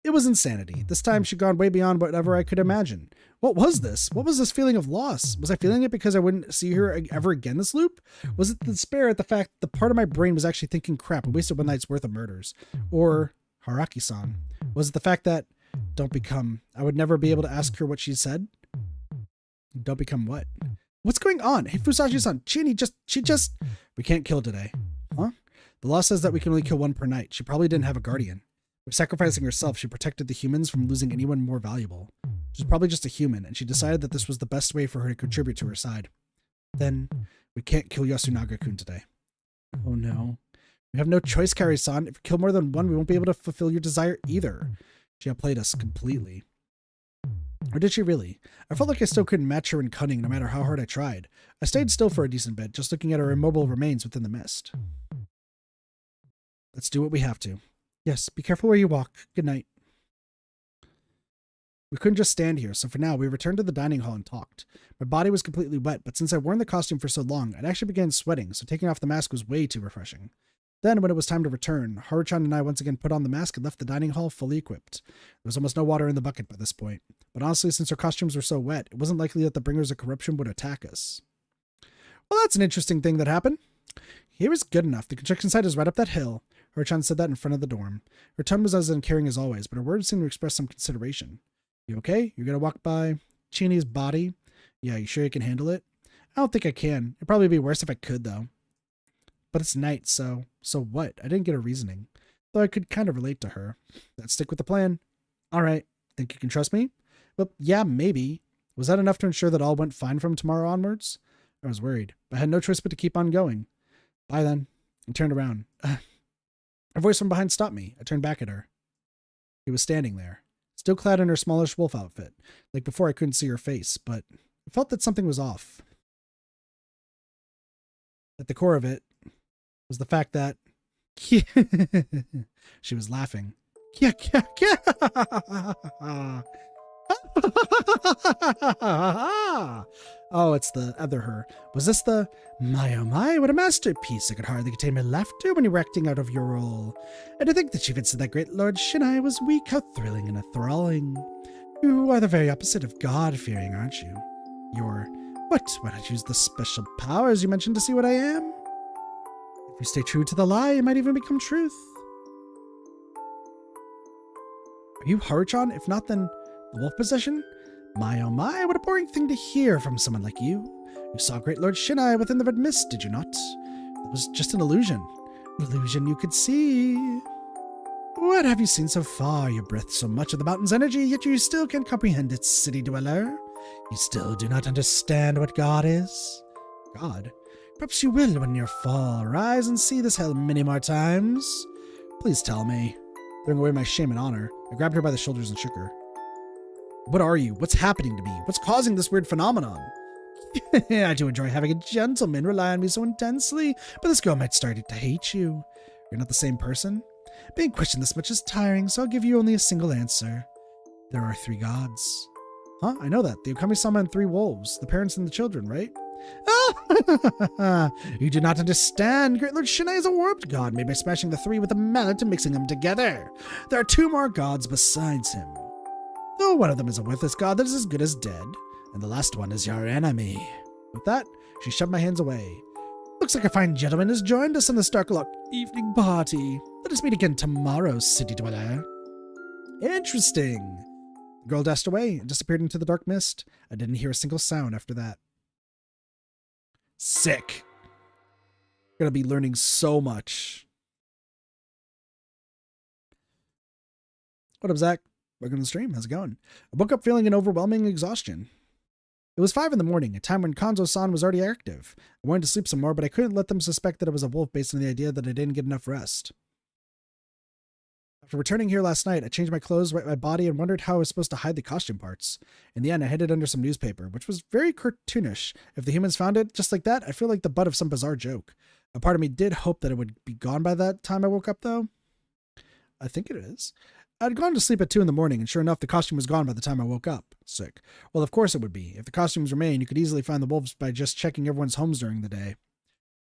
It was insanity. This time she'd gone way beyond whatever I could imagine. What was this? What was this feeling of loss? Was I feeling it because I wouldn't see her ever again this loop? Was it the despair at the fact that the part of my brain was actually thinking, crap, I wasted one night's worth of murders? Or Haraki-san? Was it the fact that I would never be able to ask her what she said? Don't become what? What's going on? Hey, Fusashi-san, we can't kill today. Huh? The law says that we can only kill one per night. She probably didn't have a guardian. By sacrificing herself, she protected the humans from losing anyone more valuable. She's probably just a human, and she decided that this was the best way for her to contribute to her side. Then, we can't kill Yasunaga-kun today. Oh no. We have no choice, Kari-san. If we kill more than one, we won't be able to fulfill your desire either. She outplayed us completely. Or did she really? I felt like I still couldn't match her in cunning no matter how hard I tried. I stayed still for a decent bit, just looking at her immobile remains within the mist. Let's do what we have to. Yes, be careful where you walk. Good night. We couldn't just stand here, so for now, we returned to the dining hall and talked. My body was completely wet, but since I'd worn the costume for so long, I'd actually began sweating, so taking off the mask was way too refreshing. Then, when it was time to return, Haruchan and I once again put on the mask and left the dining hall fully equipped. There was almost no water in the bucket by this point, but honestly, since our costumes were so wet, it wasn't likely that the bringers of corruption would attack us. Well, that's an interesting thing that happened. Here is good enough. The construction site is right up that hill. Haruchan said that in front of the dorm. Her tone was as uncaring as always, but her words seemed to express some consideration. You okay? You're gonna walk by Chini's body? Yeah, you sure you can handle it? I don't think I can. It'd probably be worse if I could, though. But it's night, so what? I didn't get her reasoning. Though I could kind of relate to her. Let's stick with the plan. Alright, think you can trust me? Well, yeah, maybe. Was that enough to ensure that all went fine from tomorrow onwards? I was worried, but I had no choice but to keep on going. Bye then. I turned around. A voice from behind stopped me. I turned back at her. He was standing there, still clad in her smallish wolf outfit. Like before, I couldn't see her face, but I felt that something was off. At the core of it was the fact that she was laughing. Oh, it's the other her. Was this the... My oh my, what a masterpiece. I could hardly contain my laughter when you were acting out of your role. And to think that she fits that great Lord Shinai was weak, how thrilling and enthralling. You are the very opposite of God-fearing, aren't you? You're... What? Why not use the special powers you mentioned to see what I am? If you stay true to the lie, it might even become truth. Are you Haruchan? If not, then the wolf possession? My oh my, what a boring thing to hear from someone like you. You saw great Lord Shinai within the red mist, did you not? It was just an illusion. An illusion you could see. What have you seen so far? You breathe so much of the mountain's energy, yet you still can't comprehend its city dweller. You still do not understand what God is. God? Perhaps you will when you fall. Rise and see this hell many more times. Please tell me. Throwing away my shame and honor, I grabbed her by the shoulders and shook her. What are you? What's happening to me? What's causing this weird phenomenon? I do enjoy having a gentleman rely on me so intensely, but this girl might start to hate you. You're not the same person? Being questioned this much is tiring, so I'll give you only a single answer. There are 3 gods. Huh? I know that. The Okami-sama and 3 wolves. The parents and the children, right? Ah! You do not understand. Great Lord Shinai is a warped god made by smashing the 3 with a mallet and mixing them together. There are 2 more gods besides him. The So one of them is a worthless god that is as good as dead, and the last one is your enemy. With that, she shoved my hands away. Looks like a fine gentleman has joined us on the Starklock evening party. Let us meet again tomorrow, city dweller. Interesting. The girl dashed away and disappeared into the dark mist. I didn't hear a single sound after that. Sick. Gonna be learning so much. What up, Zach? Welcome to the stream. How's it going? I woke up feeling an overwhelming exhaustion. It was 5 in the morning, a time when Kanzo-san was already active. I wanted to sleep some more, but I couldn't let them suspect that I was a wolf based on the idea that I didn't get enough rest. After returning here last night, I changed my clothes, wiped my body, and wondered how I was supposed to hide the costume parts. In the end, I hid it under some newspaper, which was very cartoonish. If the humans found it just like that, I feel like the butt of some bizarre joke. A part of me did hope that it would be gone by that time I woke up, though. I think it is. I'd gone to sleep at 2 in the morning, and sure enough, the costume was gone by the time I woke up. Sick. Well, of course it would be. If the costumes remain, you could easily find the wolves by just checking everyone's homes during the day.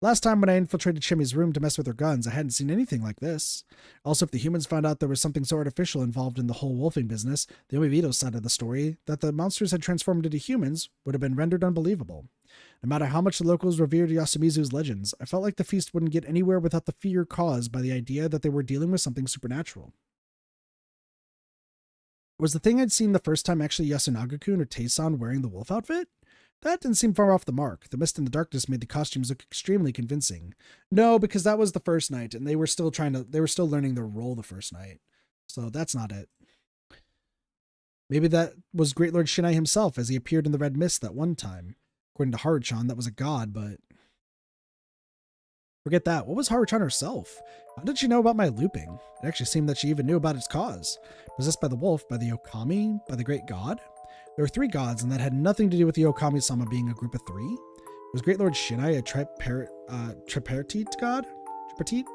Last time when I infiltrated Shimmy's room to mess with her guns, I hadn't seen anything like this. Also, if the humans found out there was something so artificial involved in the whole wolfing business, the Omibito side of the story, that the monsters had transformed into humans, would have been rendered unbelievable. No matter how much the locals revered Yasumizu's legends, I felt like the feast wouldn't get anywhere without the fear caused by the idea that they were dealing with something supernatural. Was the thing I'd seen the first time actually Yasunaga-kun or Tei-san wearing the wolf outfit? That didn't seem far off the mark. The mist and the darkness made the costumes look extremely convincing. No, because that was the first night, and they were still learning their role the first night. So that's not it. Maybe that was Great Lord Shinai himself as he appeared in the red mist that one time. According to Haruchan, that was a god, but... Forget that. What was Haruchan herself? How did she know about my looping? It actually seemed that she even knew about its cause. Possessed by the wolf, by the Okami, by the great god? There were 3 gods, and that had nothing to do with the Okami-sama being a group of 3. Was Great Lord Shinai a tripartite god? Tripartite?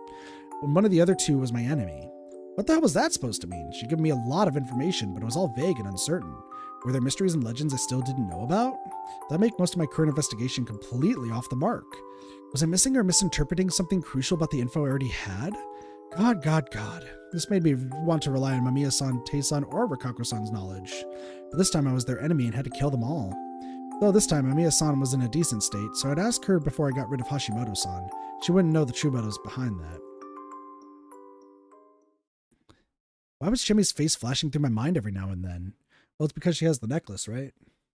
When one of the other 2 was my enemy. What the hell was that supposed to mean? She'd given me a lot of information, but it was all vague and uncertain. Were there mysteries and legends I still didn't know about? That'd make most of my current investigation completely off the mark. Was I missing or misinterpreting something crucial about the info I already had? God. This made me want to rely on Mamiya-san, Tei-san, or Rikako-san's knowledge. But this time I was their enemy and had to kill them all. Though this time Mamiya-san was in a decent state, so I'd ask her before I got rid of Hashimoto-san. She wouldn't know the true motives behind that. Why was Shimmy's face flashing through my mind every now and then? Well, it's because she has the necklace, right?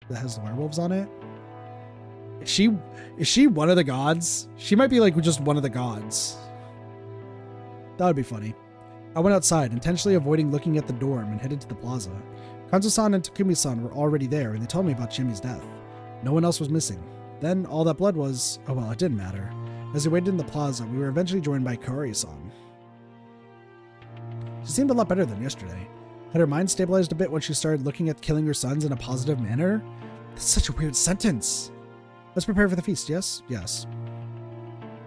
That has the werewolves on it. Is she one of the gods? She might be like just one of the gods. That would be funny. I went outside, intentionally avoiding looking at the dorm, and headed to the plaza. Kanzo-san and Takumi-san were already there, and they told me about Shimmy's death. No one else was missing. Then, all that blood was... oh well, it didn't matter. As we waited in the plaza, we were eventually joined by Kaori-san. She seemed a lot better than yesterday. Had her mind stabilized a bit when she started looking at killing her sons in a positive manner? That's such a weird sentence. Let's prepare for the feast, yes? Yes.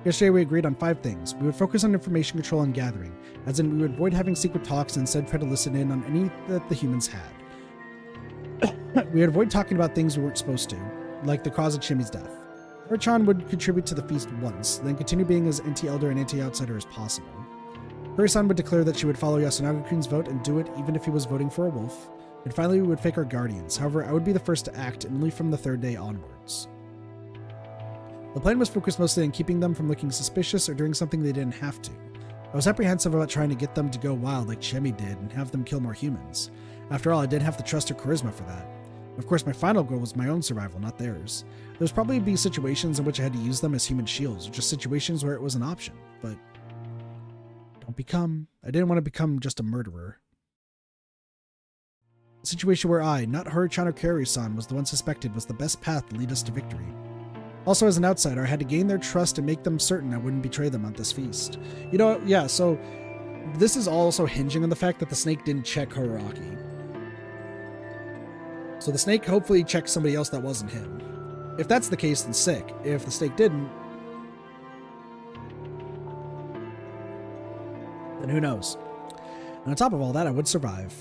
Yesterday we agreed on 5 things. We would focus on information control and gathering, as in we would avoid having secret talks and instead try to listen in on any that the humans had. We would avoid talking about things we weren't supposed to, like the cause of Shimmy's death. Haruchan would contribute to the feast once, then continue being as anti-elder and anti-outsider as possible. Kaori-san would declare that she would follow Yasunaga-kun's vote and do it even if he was voting for a wolf. And finally we would fake our guardians. However, I would be the first to act, and only from the 3rd day onwards. The plan was focused mostly on keeping them from looking suspicious or doing something they didn't have to. I was apprehensive about trying to get them to go wild like Shimmy did and have them kill more humans. After all, I didn't have to trust her charisma for that. Of course, my final goal was my own survival, not theirs. There'd probably be situations in which I had to use them as human shields, or just situations where it was an option, but... I didn't want to become just a murderer. A situation where I, not Haruchan or Kaori-san, was the one suspected was the best path to lead us to victory. Also, as an outsider, I had to gain their trust and make them certain I wouldn't betray them at this feast. You know, yeah, so this is also hinging on the fact that the snake didn't check Horaraki. So the snake hopefully checked somebody else that wasn't him. If that's the case, then sick. If the snake didn't, then who knows? And on top of all that, I would survive.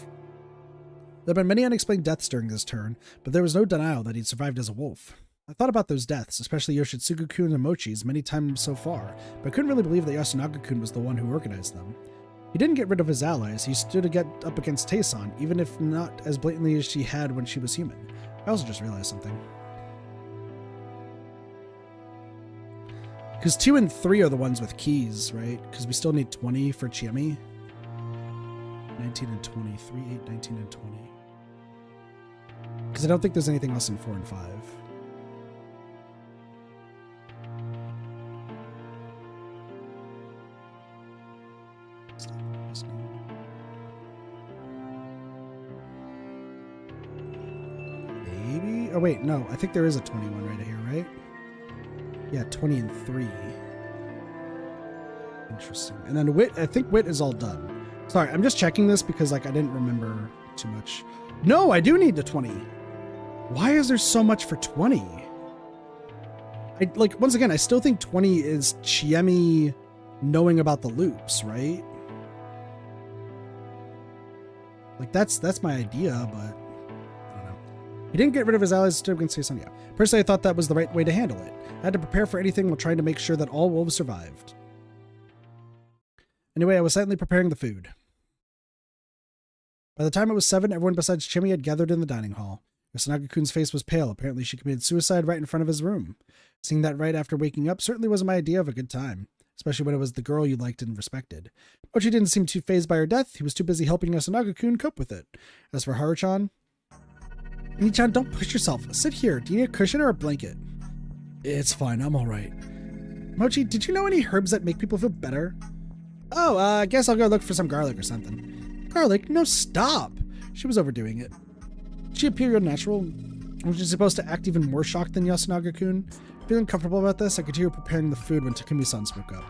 There have been many unexplained deaths during this turn, but there was no denial that he'd survived as a wolf. I thought about those deaths, especially Yoshitsugu-kun and Mochi's, many times so far, but I couldn't really believe that Yasunaga-kun was the one who organized them. He didn't get rid of his allies. He stood up against Tayson, even if not as blatantly as she had when she was human. I also just realized something. Because 2 and 3 are the ones with keys, right? Because we still need 20 for Chiemi. 19 and 20. 3, 8, 19, and 20. Because I don't think there's anything else in 4 and 5. Maybe? Oh, wait, no. I think there is a 21 right here, right? Yeah, 20 and 3. Interesting. And then wit, I think wit is all done. Sorry, I'm just checking this because like I didn't remember too much. No, I do need the 20. Why is there so much for 20? Once again, I still think 20 is Chiemi knowing about the loops, right? Like that's my idea, but I don't know. He didn't get rid of his allies to against Tayson. Yeah. Personally, I thought that was the right way to handle it. I had to prepare for anything while trying to make sure that all wolves survived. Anyway, I was silently preparing the food. By the time it was 7, everyone besides Chiemi had gathered in the dining hall. Yasunaga-kun's face was pale. Apparently she committed suicide right in front of his room. Seeing that right after waking up certainly wasn't my idea of a good time, especially when it was the girl you liked and respected. Mochi didn't seem too fazed by her death. He was too busy helping Yasunaga-kun cope with it. As for Haru-chan... Ni-chan, don't push yourself. Sit here. Do you need a cushion or a blanket? It's fine. I'm alright. Mochi, did you know any herbs that make people feel better? Oh, I guess I'll go look for some garlic or something. Garlic? No, stop! She was overdoing it. Did she appear unnatural? Was she supposed to act even more shocked than Yasunaga-kun? Feeling comfortable about this, I could hear her preparing the food when Takumi-san spoke up.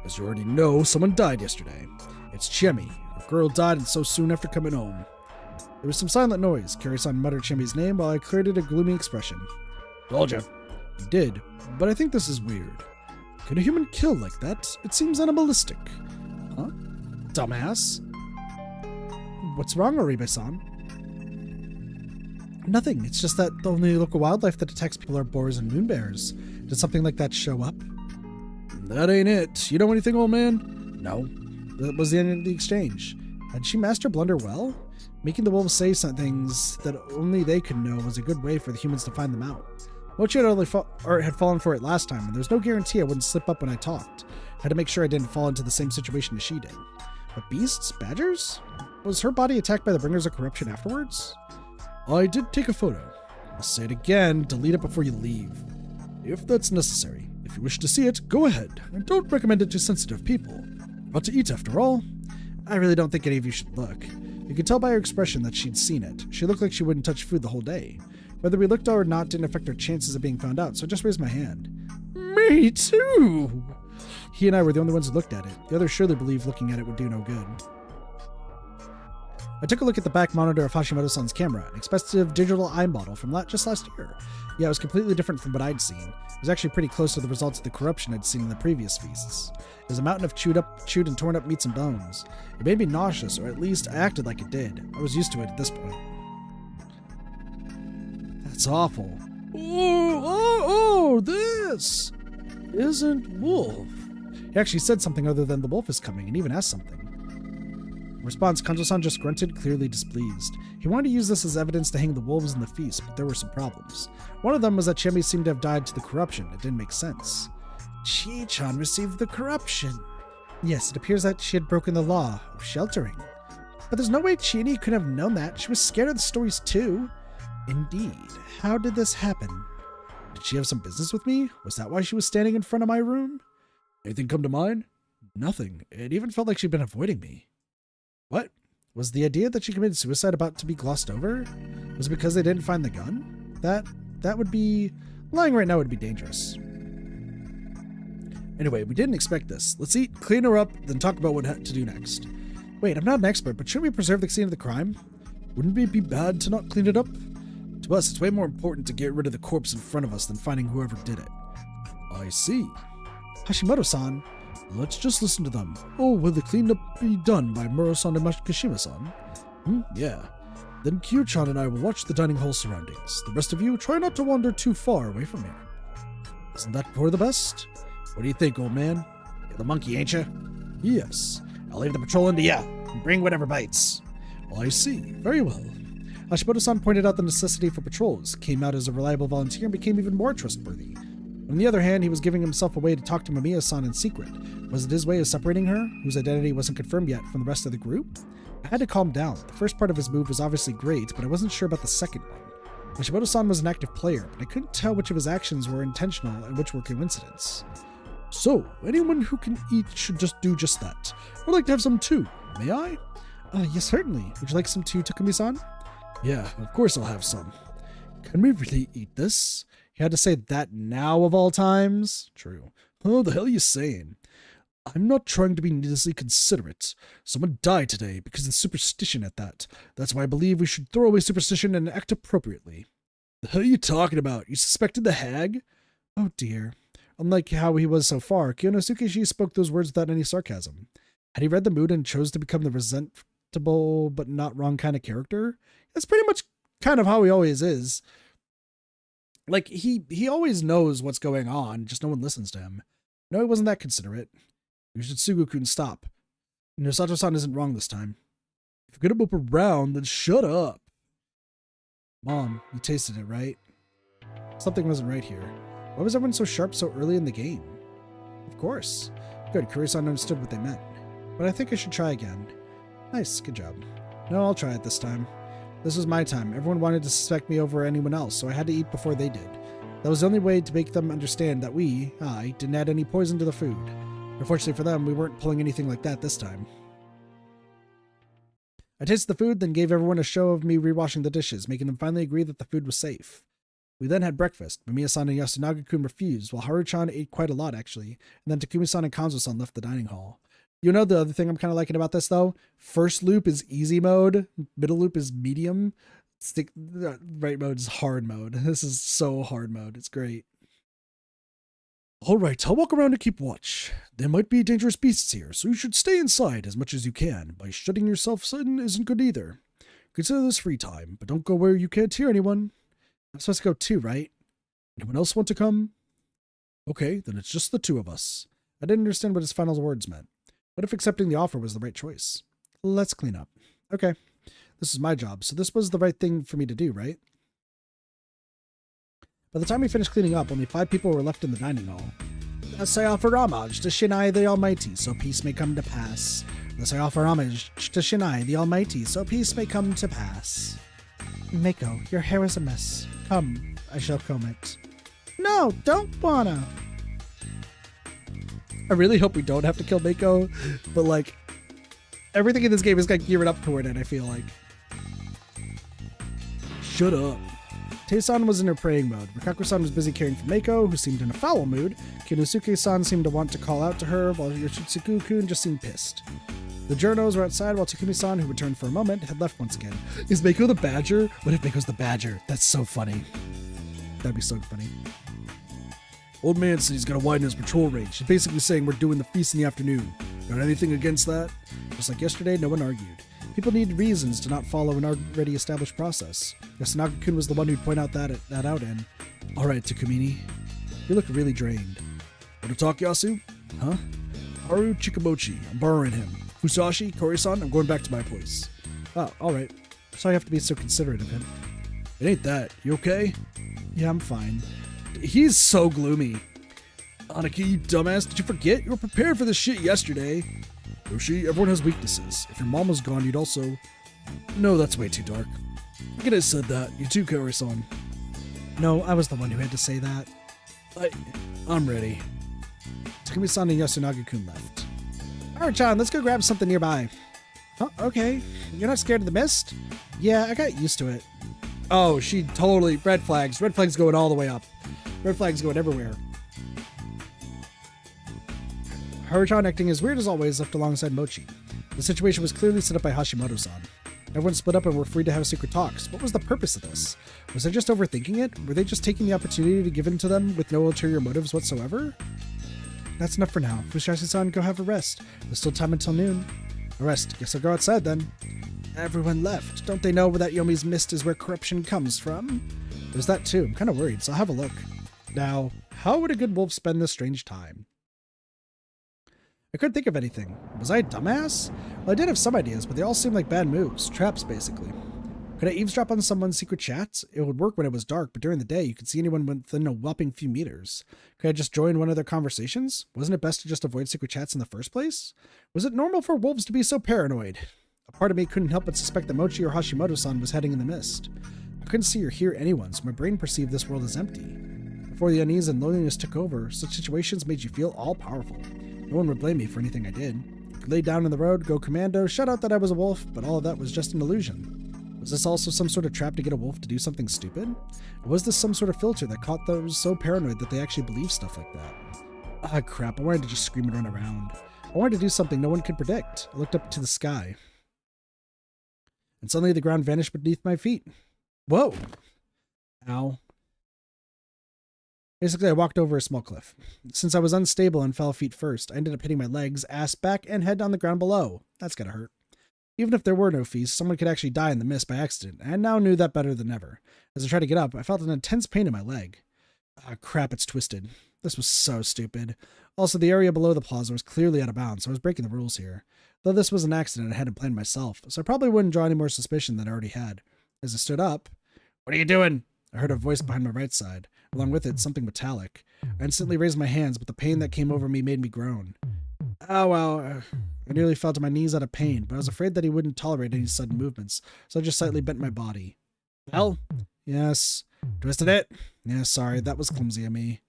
As you already know, someone died yesterday. It's Chiemi. A girl died and so soon after coming home. There was some silent noise. Kari-san muttered Chiemi's name while I cleared it a gloomy expression. Told ya. You did, but I think this is weird. Can a human kill like that? It seems animalistic. Huh? Dumbass. What's wrong, Oribe-san? Nothing. It's just that the only local wildlife that attacks people are boars and moonbears. Did something like that show up? That ain't it. You know anything, old man? No. That was the end of the exchange. Had she mastered blunder well? Making the wolves say some things that only they could know was a good way for the humans to find them out. Mochi had fallen for it last time, and there's no guarantee I wouldn't slip up when I talked. I had to make sure I didn't fall into the same situation as she did. But beasts? Badgers? Was her body attacked by the bringers of corruption afterwards? I did take a photo. I'll say it again, delete it before you leave. If that's necessary. If you wish to see it, go ahead. And don't recommend it to sensitive people. About to eat after all. I really don't think any of you should look. You could tell by her expression that she'd seen it. She looked like she wouldn't touch food the whole day. Whether we looked or not didn't affect our chances of being found out, so I just raised my hand. Me too! He and I were the only ones who looked at it. The others surely believed looking at it would do no good. I took a look at the back monitor of Hashimoto-san's camera, an expensive digital eye model from just last year. Yeah, it was completely different from what I'd seen. It was actually pretty close to the results of the corruption I'd seen in the previous feasts. It was a mountain of chewed and torn up meats and bones. It made me nauseous, or at least I acted like it did. I was used to it at this point. That's awful. Oh, this isn't Wolf. He actually said something other than the wolf is coming, and even asked something. In response, Kanjo-san just grunted, clearly displeased. He wanted to use this as evidence to hang the wolves in the feast, but there were some problems. One of them was that Chiemi seemed to have died to the corruption. It didn't make sense. Chi-chan received the corruption. Yes, it appears that she had broken the law of sheltering. But there's no way Chini could have known that. She was scared of the stories too. Indeed. How did this happen? Did she have some business with me? Was that why she was standing in front of my room? Anything come to mind? Nothing. It even felt like she'd been avoiding me. What? Was the idea that she committed suicide about to be glossed over? Was it because they didn't find the gun? That would be... Lying right now would be dangerous. Anyway, we didn't expect this. Let's eat, clean her up, then talk about what to do next. Wait, I'm not an expert, but shouldn't we preserve the scene of the crime? Wouldn't it be bad to not clean it up? To us, it's way more important to get rid of the corpse in front of us than finding whoever did it. I see. Hashimoto-san, let's just listen to them. Oh, will the cleanup be done by Muro-san and Kashima-san? Yeah. Then Kyu-chan and I will watch the dining hall surroundings. The rest of you, try not to wander too far away from here. Isn't that for the best? What do you think, old man? You're the monkey, ain't you? Yes. I'll leave the patrol into ya, and bring whatever bites. Oh, I see. Very well. Hashimoto-san pointed out the necessity for patrols, came out as a reliable volunteer, and became even more trustworthy. On the other hand, he was giving himself away to talk to Mamiya-san in secret. Was it his way of separating her, whose identity wasn't confirmed yet, from the rest of the group? I had to calm down. The first part of his move was obviously great, but I wasn't sure about the second one. Hashimoto-san was an active player, but I couldn't tell which of his actions were intentional and which were coincidence. So, anyone who can eat should just do just that. I'd like to have some too. May I? Yes, certainly. Would you like some too, Takumi-san? Yeah, of course I'll have some. Can we really eat this? You had to say that now of all times? True. Oh, the hell are you saying? I'm not trying to be needlessly considerate. Someone died today because of superstition at that. That's why I believe we should throw away superstition and act appropriately. The hell are you talking about? You suspected the hag? Oh dear. Unlike how he was so far, Kyonosuke spoke those words without any sarcasm. Had he read the mood and chose to become the resentable but not wrong kind of character? That's pretty much kind of how he always is. Like, he always knows what's going on, just no one listens to him. No, he wasn't that considerate. You should Sugu-kun stop. Nosato-san isn't wrong this time. If you're gonna mope around, then shut up. Mom, you tasted it, right? Something wasn't right here. Why was everyone so sharp so early in the game? Of course. Good, Kuri-san understood what they meant. But I think I should try again. Nice, good job. No, I'll try it this time. This was my time. Everyone wanted to suspect me over anyone else, so I had to eat before they did. That was the only way to make them understand that I, didn't add any poison to the food. Unfortunately for them, we weren't pulling anything like that this time. I tasted the food, then gave everyone a show of me rewashing the dishes, making them finally agree that the food was safe. We then had breakfast. Mamiya-san and Yasunaga-kun refused, while Haru-chan ate quite a lot, actually, and then Takumi-san and Kanzo-san left the dining hall. You know the other thing I'm kind of liking about this, though? First loop is easy mode, middle loop is medium, right mode is hard mode. This is so hard mode. It's great. Alright, I'll walk around and keep watch. There might be dangerous beasts here, so you should stay inside as much as you can. By shutting yourself in isn't good either. Consider this free time, but don't go where you can't hear anyone. I'm supposed to go too, right? Anyone else want to come? Okay, then it's just the two of us. I didn't understand what his final words meant. What if accepting the offer was the right choice? Let's clean up. Okay, this is my job, so this was the right thing for me to do, right? By the time we finished cleaning up, only 5 people were left in the dining hall. Thus I offer homage to Shinai the Almighty, so peace may come to pass. Thus I offer homage to Shinai the Almighty, so peace may come to pass. Mako, your hair is a mess. Come, I shall comb it. No, don't wanna. I really hope we don't have to kill Mako, but like, everything in this game is like gearing up toward it, I feel like. Shut up. Tae-san was in her praying mode. Rikaku-san was busy caring for Mako, who seemed in a foul mood. Kinosuke-san seemed to want to call out to her, while Yoshitsugu-kun just seemed pissed. The journos were outside, while Takumi-san, who returned for a moment, had left once again. Is Mako the badger? What if Mako's the badger? That's so funny. That'd be so funny. Old man said he's gonna widen his patrol range. He's basically saying we're doing the feast in the afternoon. Got anything against that? Just like yesterday, no one argued. People need reasons to not follow an already established process. Yasunaga-kun was the one who'd point out that out in. Alright, Takumini. You look really drained. Want to talk, Yasu? Huh? Haru Chikamochi. I'm borrowing him. Fusashi, Kori-san, I'm going back to my place. Oh, alright. Sorry I have to be so considerate of him. It ain't that. You okay? Yeah, I'm fine. He's so gloomy. Anaki, you dumbass, did you forget? You were prepared for this shit yesterday. Yoshi, everyone has weaknesses. If your mom was gone, you'd also... No, that's way too dark. I could have said that. You too, Kaori-san. No, I was the one who had to say that. I'm ready. Takumi-san and Yasunaga-kun left. Alright, John, let's go grab something nearby. Oh, okay. You're not scared of the mist? Yeah, I got used to it. Oh, she totally... Red flags. Red flags going all the way up. Red flags going everywhere. Haru-chan, acting as weird as always, left alongside Mochi. The situation was clearly set up by Hashimoto-san. Everyone split up and were free to have secret talks. What was the purpose of this? Was I just overthinking it? Were they just taking the opportunity given to them with no ulterior motives whatsoever? That's enough for now. Fusashi-san, go have a rest. There's still time until noon. A rest. Guess I'll go outside then. Everyone left. Don't they know that Yomi's mist is where corruption comes from? There's that too. I'm kind of worried, so I'll have a look. Now, how would a good wolf spend this strange time? I couldn't think of anything. Was I a dumbass? Well, I did have some ideas, but they all seemed like bad moves. Traps, basically. Could I eavesdrop on someone's secret chats? It would work when it was dark, but during the day, you could see anyone within a whopping few meters. Could I just join one of their conversations? Wasn't it best to just avoid secret chats in the first place? Was it normal for wolves to be so paranoid? A part of me couldn't help but suspect that Mochi or Hashimoto-san was heading in the mist. I couldn't see or hear anyone, so my brain perceived this world as empty. Before the unease and loneliness took over, such situations made you feel all-powerful. No one would blame me for anything I did. I could lay down in the road, go commando, shout out that I was a wolf, but all of that was just an illusion. Was this also some sort of trap to get a wolf to do something stupid? Or was this some sort of filter that caught those so paranoid that they actually believe stuff like that? Ah, crap, I wanted to just scream and run around. I wanted to do something no one could predict. I looked up to the sky. And suddenly the ground vanished beneath my feet. Whoa! Ow. Basically, I walked over a small cliff. Since I was unstable and fell feet first, I ended up hitting my legs, ass, back, and head on the ground below. That's gotta hurt. Even if there were no fees, someone could actually die in the mist by accident, and I now knew that better than ever. As I tried to get up, I felt an intense pain in my leg. Ah, crap, it's twisted. This was so stupid. Also, the area below the plaza was clearly out of bounds, so I was breaking the rules here. Though this was an accident I hadn't planned myself, so I probably wouldn't draw any more suspicion than I already had. As I stood up, "What are you doing?" I heard a voice behind my right side. Along with it, something metallic. I instantly raised my hands, but the pain that came over me made me groan. Ow, ow. I nearly fell to my knees out of pain, but I was afraid that he wouldn't tolerate any sudden movements, so I just slightly bent my body. Well? Yes. Twisted it? Yeah, sorry, that was clumsy of me.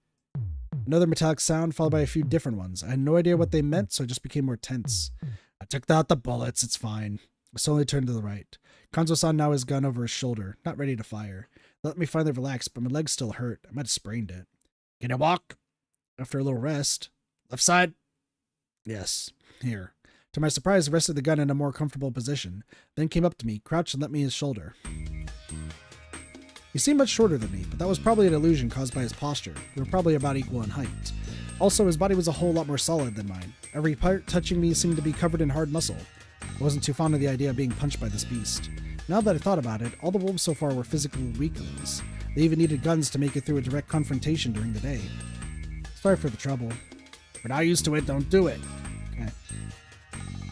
Another metallic sound, followed by a few different ones. I had no idea what they meant, so I just became more tense. I took out the bullets, it's fine. I slowly turned to the right. Kanzo-san now has gun over his shoulder, not ready to fire. They let me finally relax, but my legs still hurt. I might have sprained it. Can I walk? After a little rest. Left side? Yes. Here. To my surprise, he rested the gun in a more comfortable position, then came up to me, crouched, and let me his shoulder. He seemed much shorter than me, but that was probably an illusion caused by his posture. We were probably about equal in height. Also, his body was a whole lot more solid than mine. Every part touching me seemed to be covered in hard muscle. I wasn't too fond of the idea of being punched by this beast. Now that I thought about it, all the wolves so far were physical weaklings. They even needed guns to make it through a direct confrontation during the day. Sorry for the trouble. We're not used to it, don't do it. Okay.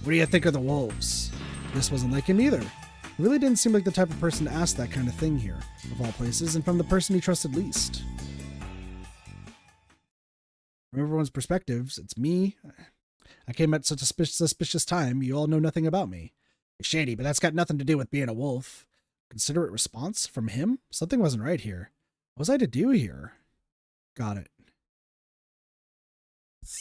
What do you think of the wolves? This wasn't like him either. He really didn't seem like the type of person to ask that kind of thing here, of all places, and from the person he trusted least. From everyone's perspectives, it's me. I came at such a suspicious time, you all know nothing about me. Shady, but that's got nothing to do with being a wolf. Considerate response from him? Something wasn't right here. What was I to do here? Got it.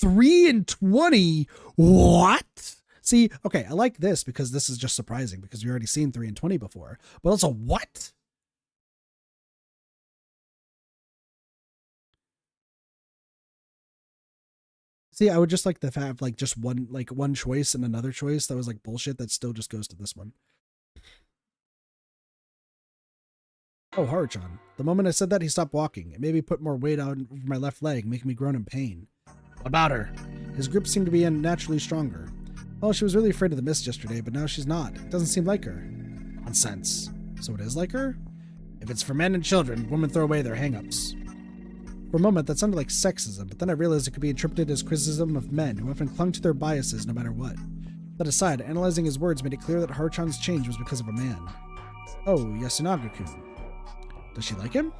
3 and 20? What? See, okay, I like this because this is just surprising because we've already seen 3 and 20 before. But also, what? See, I would just like to have like just one choice and another choice that was like bullshit that still just goes to this one. Oh, Haruchan. The moment I said that, he stopped walking. It made me put more weight on my left leg, making me groan in pain. What about her? His grip seemed to be unnaturally stronger. Well, she was really afraid of the mist yesterday, but now she's not. It doesn't seem like her. Nonsense. So it is like her? If it's for men and children, women throw away their hang-ups. For a moment, that sounded like sexism, but then I realized it could be interpreted as criticism of men who often clung to their biases no matter what. That aside, analyzing his words made it clear that Haruchan's change was because of a man. Oh, Yasunaga-kun. Does she like him?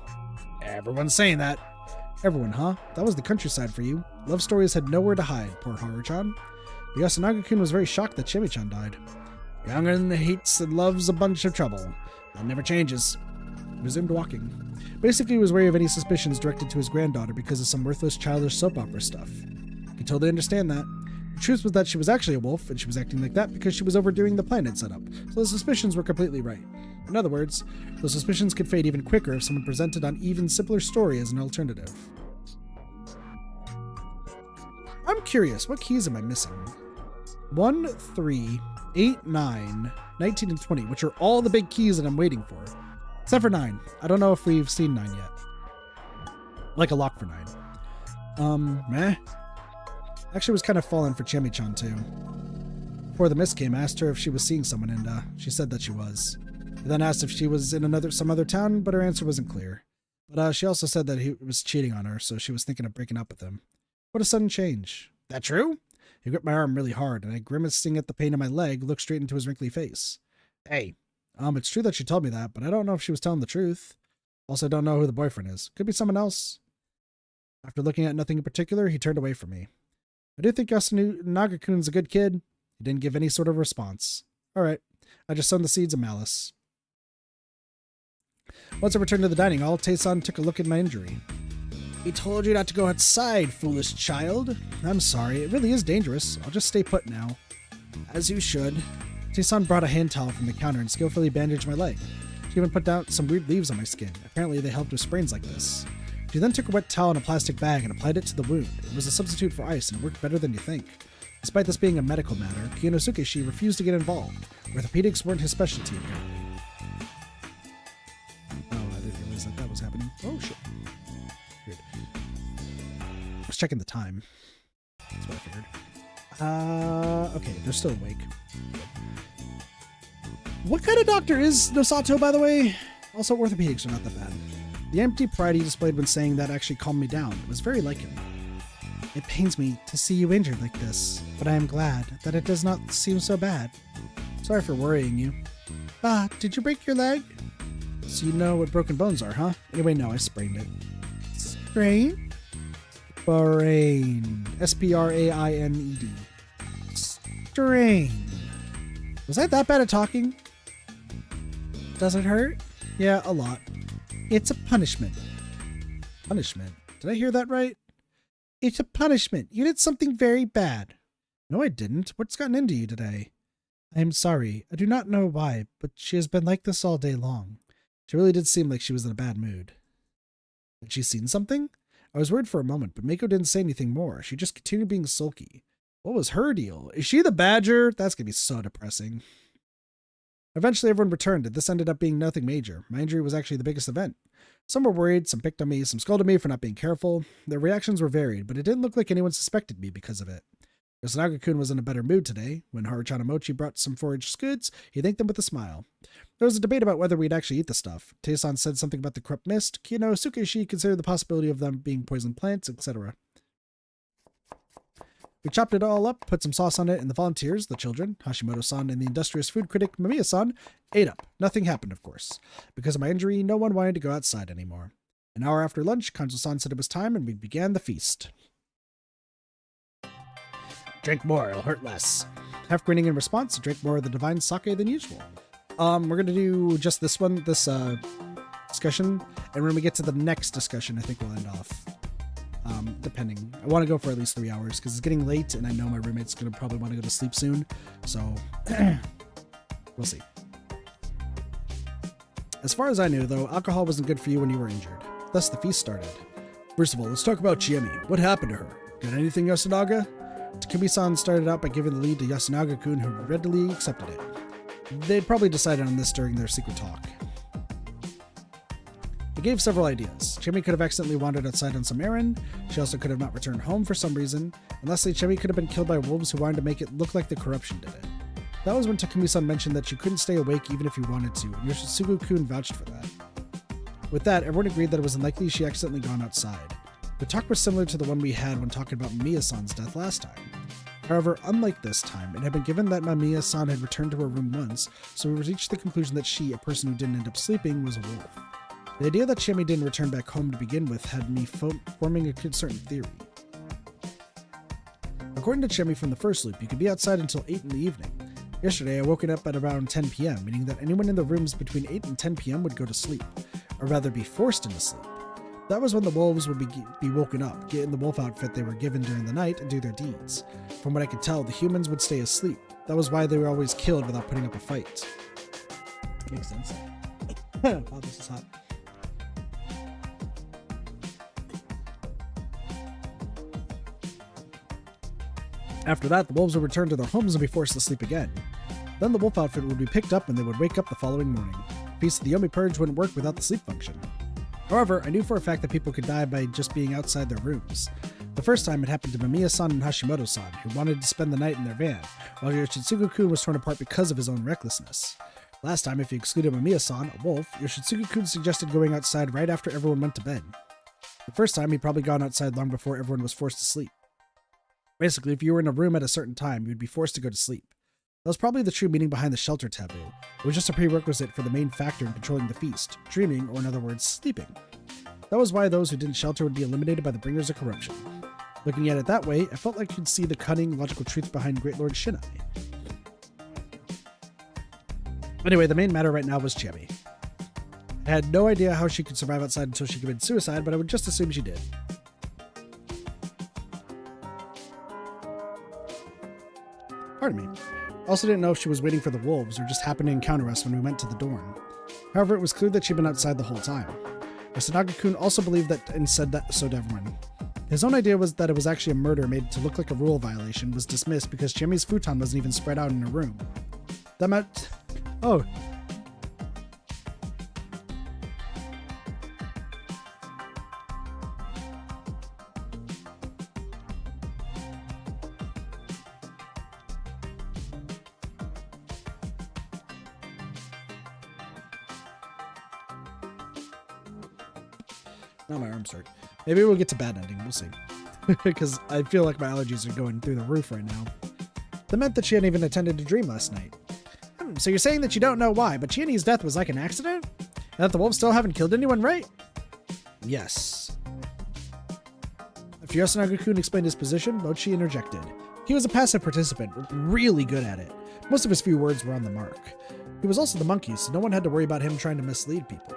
Everyone's saying that. Everyone, huh? That was the countryside for you. Love stories had nowhere to hide, poor Haruchan. But Yasunaga-kun was very shocked that Chimichan died. Young and hates and loves a bunch of trouble. That never changes. He resumed walking. Basically, he was wary of any suspicions directed to his granddaughter because of some worthless childish soap opera stuff. I could totally understand that. The truth was that she was actually a wolf, and she was acting like that because she was overdoing the plan I'd set up, so the suspicions were completely right. In other words, those suspicions could fade even quicker if someone presented an even simpler story as an alternative. I'm curious, what keys am I missing? 1, 3, 8, 9, 19, and 20, which are all the big keys that I'm waiting for. Except for 9. I don't know if we've seen 9 yet. Like a lock for 9. Meh. Actually was kind of falling for Chimichan too. Before the mist came, I asked her if she was seeing someone, and she said that she was. I then asked if she was in some other town, but her answer wasn't clear. But she also said that he was cheating on her, so she was thinking of breaking up with him. What a sudden change. That true? He gripped my arm really hard, and I, grimacing at the pain in my leg, looked straight into his wrinkly face. Hey, it's true that she told me that, but I don't know if she was telling the truth. Also, I don't know who the boyfriend is. Could be someone else. After looking at nothing in particular, he turned away from me. I do think Yasunaga-kun's a good kid. He didn't give any sort of response. All right, I just sown the seeds of malice. Once I returned to the dining hall, Tae-san took a look at my injury. He told you not to go outside, foolish child. I'm sorry, it really is dangerous. I'll just stay put now. As you should. Tae-san brought a hand towel from the counter and skillfully bandaged my leg. She even put down some weird leaves on my skin. Apparently they helped with sprains like this. She then took a wet towel in a plastic bag and applied it to the wound. It was a substitute for ice and worked better than you think. Despite this being a medical matter, Kinosuke refused to get involved. Orthopedics weren't his specialty, apparently. Oh, I didn't realize that was happening. Oh, shit. Weird. I was checking the time. That's what I figured. Okay, they're still awake. What kind of doctor is Nosato, by the way? Also, orthopedics are not that bad. The empty pride he displayed when saying that actually calmed me down. It was very like him. It pains me to see you injured like this, but I am glad that it does not seem so bad. Sorry for worrying you. Ah, did you break your leg? So you know what broken bones are, huh? Anyway, no, I sprained it. Sprain? Sprain. S-P-R-A-I-N-E-D. Strain. Was I that bad at talking? Does it hurt? Yeah, a lot. It's a punishment. Punishment? Did I hear that right? It's a punishment. You did something very bad. No, I didn't. What's gotten into you today? I am sorry. I do not know why, but she has been like this all day long. She really did seem like she was in a bad mood. Had she seen something? I was worried for a moment, but Mako didn't say anything more. She just continued being sulky. What was her deal? Is she the badger? That's going to be so depressing. Eventually, everyone returned, and this ended up being nothing major. My injury was actually the biggest event. Some were worried, some picked on me, some scolded me for not being careful. Their reactions were varied, but it didn't look like anyone suspected me because of it. Yasunaga-kun was in a better mood today. When Haruchan and Mochi brought some foraged goods, he thanked them with a smile. There was a debate about whether we'd actually eat the stuff. Tae-san said something about the corrupt mist. Kinosuke considered the possibility of them being poisoned plants, etc. We chopped it all up, put some sauce on it, and the volunteers, the children, Hashimoto-san and the industrious food critic Mamiya-san, ate up. Nothing happened, of course. Because of my injury, no one wanted to go outside anymore. An hour after lunch, Kanzo-san said it was time, and we began the feast. Drink more, it'll hurt less. Half grinning in response, drank more of the divine sake than usual. We're going to do just this discussion, and when we get to the next discussion, I think we'll end off. Depending. I want to go for at least 3 hours because it's getting late and I know my roommate's going to probably want to go to sleep soon. So, we'll see. As far as I knew, though, alcohol wasn't good for you when you were injured. Thus, the feast started. First of all, let's talk about Chiemi. What happened to her? Got anything, Yasunaga? Takumi-san started out by giving the lead to Yasunaga-kun, who readily accepted it. They'd probably decided on this during their secret talk. He gave several ideas. Chiemi could have accidentally wandered outside on some errand. She also could have not returned home for some reason. And lastly, Chiemi could have been killed by wolves who wanted to make it look like the corruption did it. That was when Takumi-san mentioned that she couldn't stay awake even if you wanted to, and Yoshitsugu-kun vouched for that. With that, everyone agreed that it was unlikely she accidentally gone outside. The talk was similar to the one we had when talking about Mamiya-san's death last time. However, unlike this time, it had been given that Mamiya-san had returned to her room once, so we reached the conclusion that she, a person who didn't end up sleeping, was a wolf. The idea that Chiemi didn't return back home to begin with had me forming a certain theory. According to Chiemi from the first loop, you could be outside until 8 in the evening. Yesterday, I woke up at around 10 p.m., meaning that anyone in the rooms between 8 and 10 p.m. would go to sleep, or rather be forced into sleep. That was when the wolves would be woken up, get in the wolf outfit they were given during the night, and do their deeds. From what I could tell, the humans would stay asleep. That was why they were always killed without putting up a fight. Makes sense. Oh, this is hot. After that, the wolves would return to their homes and be forced to sleep again. Then the wolf outfit would be picked up and they would wake up the following morning. The Feast of the Yomi Purge wouldn't work without the sleep function. However, I knew for a fact that people could die by just being outside their rooms. The first time it happened to Mamiya-san and Hashimoto-san, who wanted to spend the night in their van, while Yoshitsugu-kun was torn apart because of his own recklessness. Last time, if you excluded Mamiya-san, a wolf, Yoshitsugu-kun suggested going outside right after everyone went to bed. The first time, he'd probably gone outside long before everyone was forced to sleep. Basically, if you were in a room at a certain time, you would be forced to go to sleep. That was probably the true meaning behind the shelter taboo. It was just a prerequisite for the main factor in controlling the feast, dreaming, or in other words, sleeping. That was why those who didn't shelter would be eliminated by the bringers of corruption. Looking at it that way, I felt like I could see the cunning, logical truth behind Great Lord Shinai. Anyway, the main matter right now was Chiemi. I had no idea how she could survive outside until she committed suicide, but I would just assume she did. Pardon me. I also didn't know if she was waiting for the wolves or just happened to encounter us when we went to the dorm. However, it was clear that she'd been outside the whole time. Yasunaga-kun also believed that and said that so to everyone. His own idea was that it was actually a murder made to look like a rule violation was dismissed because Chiemi's futon wasn't even spread out in her room. That meant... Oh. Now my arms hurt. Maybe we'll get to bad ending. We'll see. Because I feel like my allergies are going through the roof right now. That meant that she hadn't even attended a dream last night. So you're saying that you don't know why, but Chieni's death was like an accident? And that the wolves still haven't killed anyone, right? Yes. After Yasunaga-kun explained his position, Mochi interjected. He was a passive participant, really good at it. Most of his few words were on the mark. He was also the monkey, so no one had to worry about him trying to mislead people.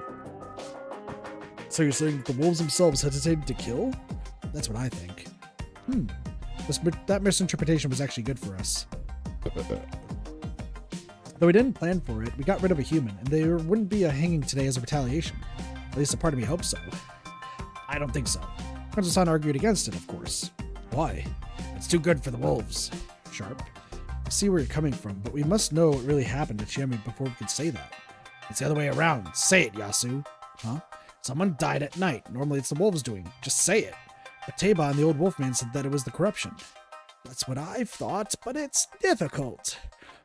So you're saying that the wolves themselves hesitated to kill? That's what I think. That misinterpretation was actually good for us. Though we didn't plan for it, we got rid of a human, and there wouldn't be a hanging today as a retaliation. At least a part of me hopes so. I don't think so. Kanzo-san argued against it, of course. Why? It's too good for the wolves. Sharp. I see where you're coming from, but we must know what really happened to Chiemi before we could say that. It's the other way around. Say it, Yasu. Huh? Someone died at night. Normally it's the wolves doing. Just say it. But Teiba and the old wolfman said that it was the corruption. That's what I've thought, but it's difficult.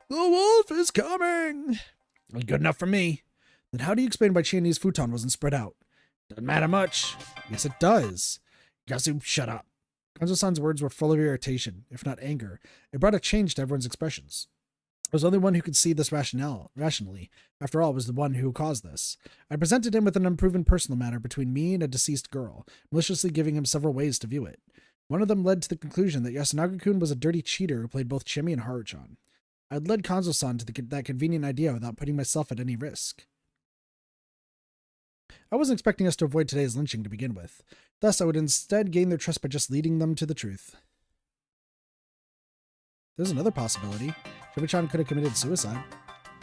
The wolf is coming! Good enough for me. Then how do you explain why Chieni's futon wasn't spread out? Doesn't matter much. Yes, it does. Yasu, shut up. Kanzo-san's words were full of irritation, if not anger. It brought a change to everyone's expressions. I was the only one who could see this rationally. After all, I was the one who caused this. I presented him with an unproven personal matter between me and a deceased girl, maliciously giving him several ways to view it. One of them led to the conclusion that Yasunaga-kun was a dirty cheater who played both Chiemi and Haruchan. I had led Kanzo-san to that convenient idea without putting myself at any risk. I wasn't expecting us to avoid today's lynching to begin with. Thus, I would instead gain their trust by just leading them to the truth. There's another possibility. Chiemi-chan could have committed suicide.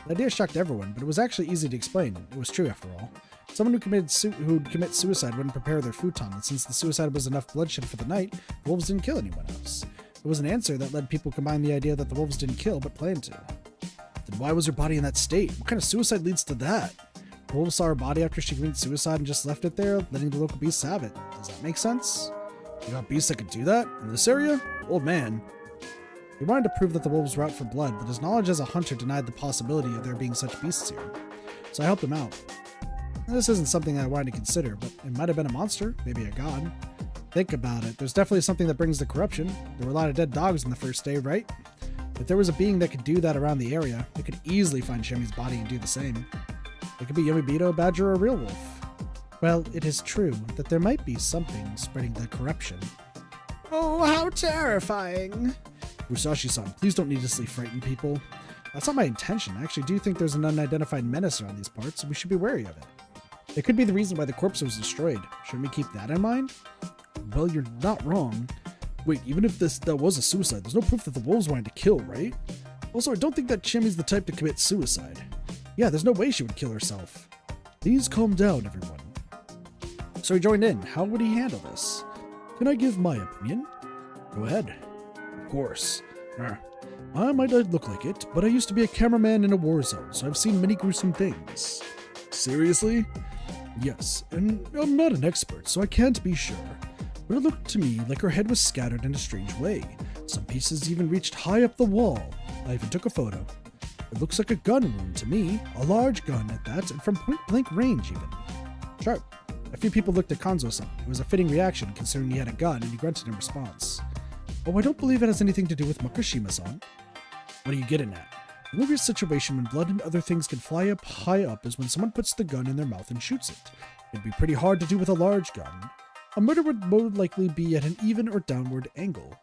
The idea shocked everyone, but it was actually easy to explain. It was true, after all. Someone who'd commit suicide wouldn't prepare their futon, and since the suicide was enough bloodshed for the night, the wolves didn't kill anyone else. It was an answer that led people to combine the idea that the wolves didn't kill, but planned to. Then why was her body in that state? What kind of suicide leads to that? The wolves saw her body after she committed suicide and just left it there, letting the local beasts have it. Does that make sense? You got beasts that could do that? In this area? Old man. He wanted to prove that the wolves were out for blood, but his knowledge as a hunter denied the possibility of there being such beasts here. So I helped him out. Now, this isn't something I wanted to consider, but it might have been a monster, maybe a god. Think about it. There's definitely something that brings the corruption. There were a lot of dead dogs on the first day, right? If there was a being that could do that around the area, it could easily find Chiemi's body and do the same. It could be Yomibito, a badger, or a real wolf. Well, it is true that there might be something spreading the corruption. Oh, how terrifying! Musashi-san, please don't needlessly frighten people. That's not my intention. I actually do think there's an unidentified menace around these parts, and we should be wary of it. It could be the reason why the corpse was destroyed. Shouldn't we keep that in mind? Well, you're not wrong. Wait, even if that was a suicide, there's no proof that the wolves wanted to kill, right? Also, I don't think that Chiemi's the type to commit suicide. Yeah, there's no way she would kill herself. Please calm down, everyone. So he joined in. How would he handle this? Can I give my opinion? Go ahead. Of course. I might not look like it, but I used to be a cameraman in a war zone, so I've seen many gruesome things. Seriously? Yes, and I'm not an expert, so I can't be sure. But it looked to me like her head was scattered in a strange way. Some pieces even reached high up the wall. I even took a photo. It looks like a gun wound to me, a large gun at that, and from point-blank range even. Sharp. A few people looked at Kanzo-san. It was a fitting reaction considering he had a gun and he grunted in response. Oh, I don't believe it has anything to do with Makashima-san. What are you getting at? The only real situation when blood and other things can fly up high up is when someone puts the gun in their mouth and shoots it. It'd be pretty hard to do with a large gun. A murder would most likely be at an even or downward angle.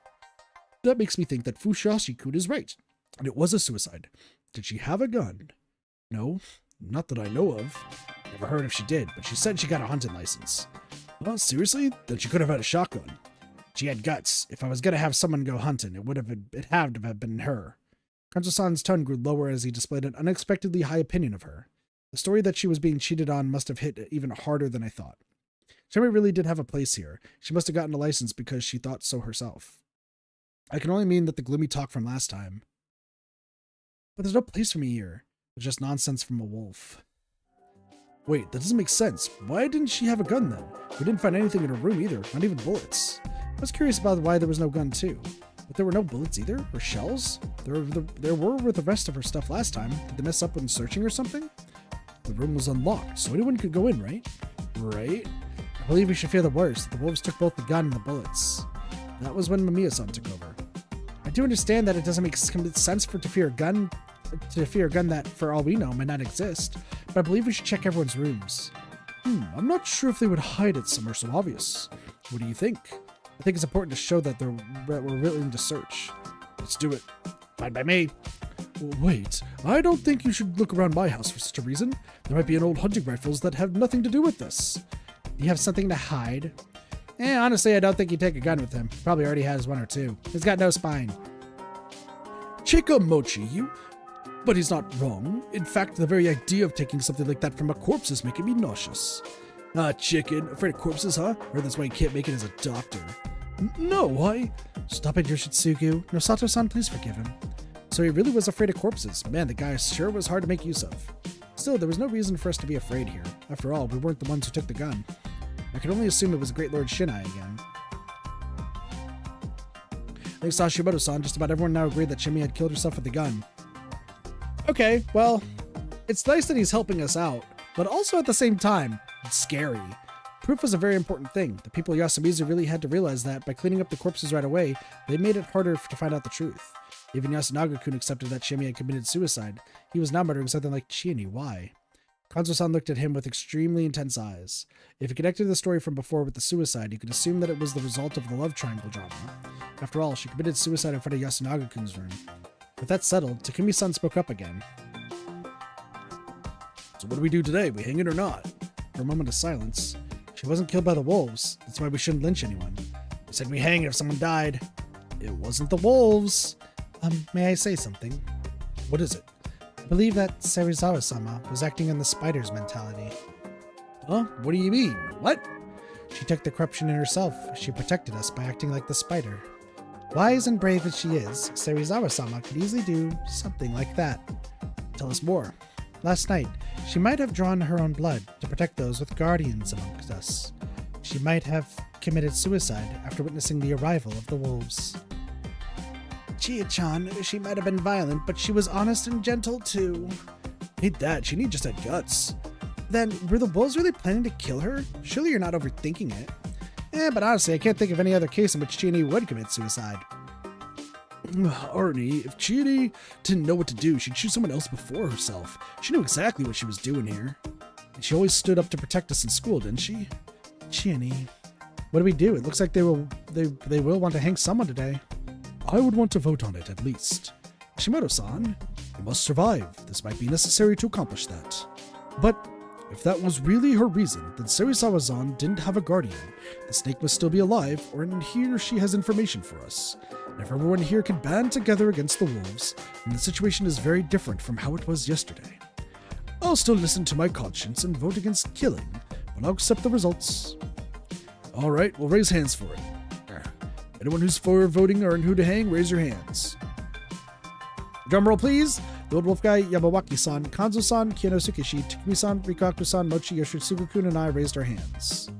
That makes me think that Fusashi-kun is right, and it was a suicide. Did she have a gun? No, not that I know of. Never heard if she did, but she said she got a hunting license. Well, seriously? Then she could have had a shotgun. She had guts. If I was gonna have someone go hunting, it had to have been her. Kanzo-san's tone grew lower as he displayed an unexpectedly high opinion of her. The story that she was being cheated on must have hit even harder than I thought. Shemi really did have a place here. She must have gotten a license because she thought so herself. I can only mean that the gloomy talk from last time. But there's no place for me here. It's just nonsense from a wolf. Wait, that doesn't make sense. Why didn't she have a gun then? We didn't find anything in her room either, not even bullets. I was curious about why there was no gun too. But there were no bullets either, or shells? There were with the rest of her stuff last time. Did they mess up when searching or something? The room was unlocked, so anyone could go in, right? Right? I believe we should fear the worst. The wolves took both the gun and the bullets. That was when Mamiya-san took over. I do understand that it doesn't make sense to fear a gun that, for all we know, might not exist, but I believe we should check everyone's rooms. I'm not sure if they would hide it somewhere so obvious. What do you think? I think it's important to show that we're willing to search. Let's do it. Fine by me. Wait, I don't think you should look around my house for such a reason. There might be an old hunting rifles that have nothing to do with this. You have something to hide? Honestly, I don't think he'd take a gun with him. Probably already has one or two. He's got no spine. Chikamochi, but he's not wrong. In fact, the very idea of taking something like that from a corpse is making me nauseous. Chicken. Afraid of corpses, huh? Or that's why you can't make it as a doctor. No, why? Stop it, Yoshitsugu. Nosato-san, please forgive him. So he really was afraid of corpses. Man, the guy sure was hard to make use of. Still, there was no reason for us to be afraid here. After all, we weren't the ones who took the gun. I could only assume it was the Great Lord Shinai again. Thanks to Hashimoto-san, just about everyone now agreed that Shimi had killed herself with the gun. Okay, well, it's nice that he's helping us out, but also at the same time, it's scary. Proof was a very important thing. The people of Yasumizu really had to realize that by cleaning up the corpses right away, they made it harder to find out the truth. Even Yasunaga-kun accepted that Shimi had committed suicide. He was now muttering something like, Chiani, why? Kanzo-san looked at him with extremely intense eyes. If he connected the story from before with the suicide, he could assume that it was the result of the love triangle drama. After all, she committed suicide in front of Yasunaga-kun's room. With that settled, Takumi-san spoke up again. So what do we do today? We hang it or not? For a moment of silence. She wasn't killed by the wolves. That's why we shouldn't lynch anyone. We said we hang it if someone died. It wasn't the wolves. May I say something? What is it? I believe that Serizawa-sama was acting on the spider's mentality. Huh? What do you mean? What? She took the corruption in herself. She protected us by acting like the spider. Wise and brave as she is, Serizawa-sama could easily do something like that. Tell us more. Last night, she might have drawn her own blood to protect those with guardians amongst us. She might have committed suicide after witnessing the arrival of the wolves. Chia-chan, she might have been violent, but she was honest and gentle too. Hate that, she just had guts. Then, were the wolves really planning to kill her? Surely you're not overthinking it. But honestly, I can't think of any other case in which Chiani would commit suicide. Arnie, if Chiani didn't know what to do, she'd choose someone else before herself. She knew exactly what she was doing here. And she always stood up to protect us in school, didn't she? Chiani. What do we do? It looks like they will want to hang someone today. I would want to vote on it, at least. Hashimoto-san, you must survive. This might be necessary to accomplish that. But if that was really her reason, then Serizawa-san didn't have a guardian. The snake must still be alive, or he or she has information for us. And if everyone here can band together against the wolves, then the situation is very different from how it was yesterday. I'll still listen to my conscience and vote against killing, but I'll accept the results. Alright, we'll raise hands for it. Anyone who's for voting or who to hang, raise your hands. Drumroll, please. The old wolf guy, Yamawaki-san, Kanzo-san, Kiyonosuke-shi, Takumi-san, Rikaku-san, Mochi, Yoshitsugu-kun, and I raised our hands.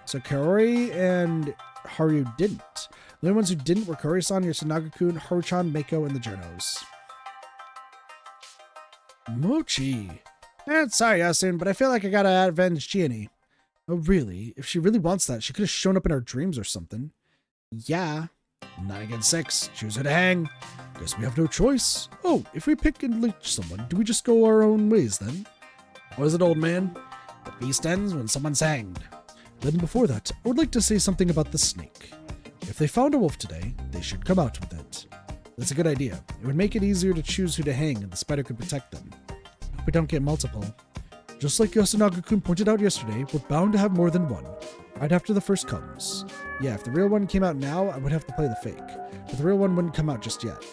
So Kaori and Haru didn't. The only ones who didn't were Kaori-san, Yasunaga-kun, Haru-chan, Mako, and the Journos. Mochi. Sorry, Yasun, but I feel like I gotta avenge Chiani. Oh, really? If she really wants that, she could have shown up in our dreams or something. Yeah. 9 against 6. Choose her to hang. Guess we have no choice. Oh, if we pick and lynch someone, do we just go our own ways then? What is it, old man? The feast ends when someone's hanged. Then before that, I would like to say something about the snake. If they found a wolf today, they should come out with it. That's a good idea. It would make it easier to choose who to hang, and the spider could protect them. Hope we don't get multiple. Just like Yasunaga-kun pointed out yesterday, we're bound to have more than one. Right after the first comes. Yeah, if the real one came out now, I would have to play the fake. But the real one wouldn't come out just yet.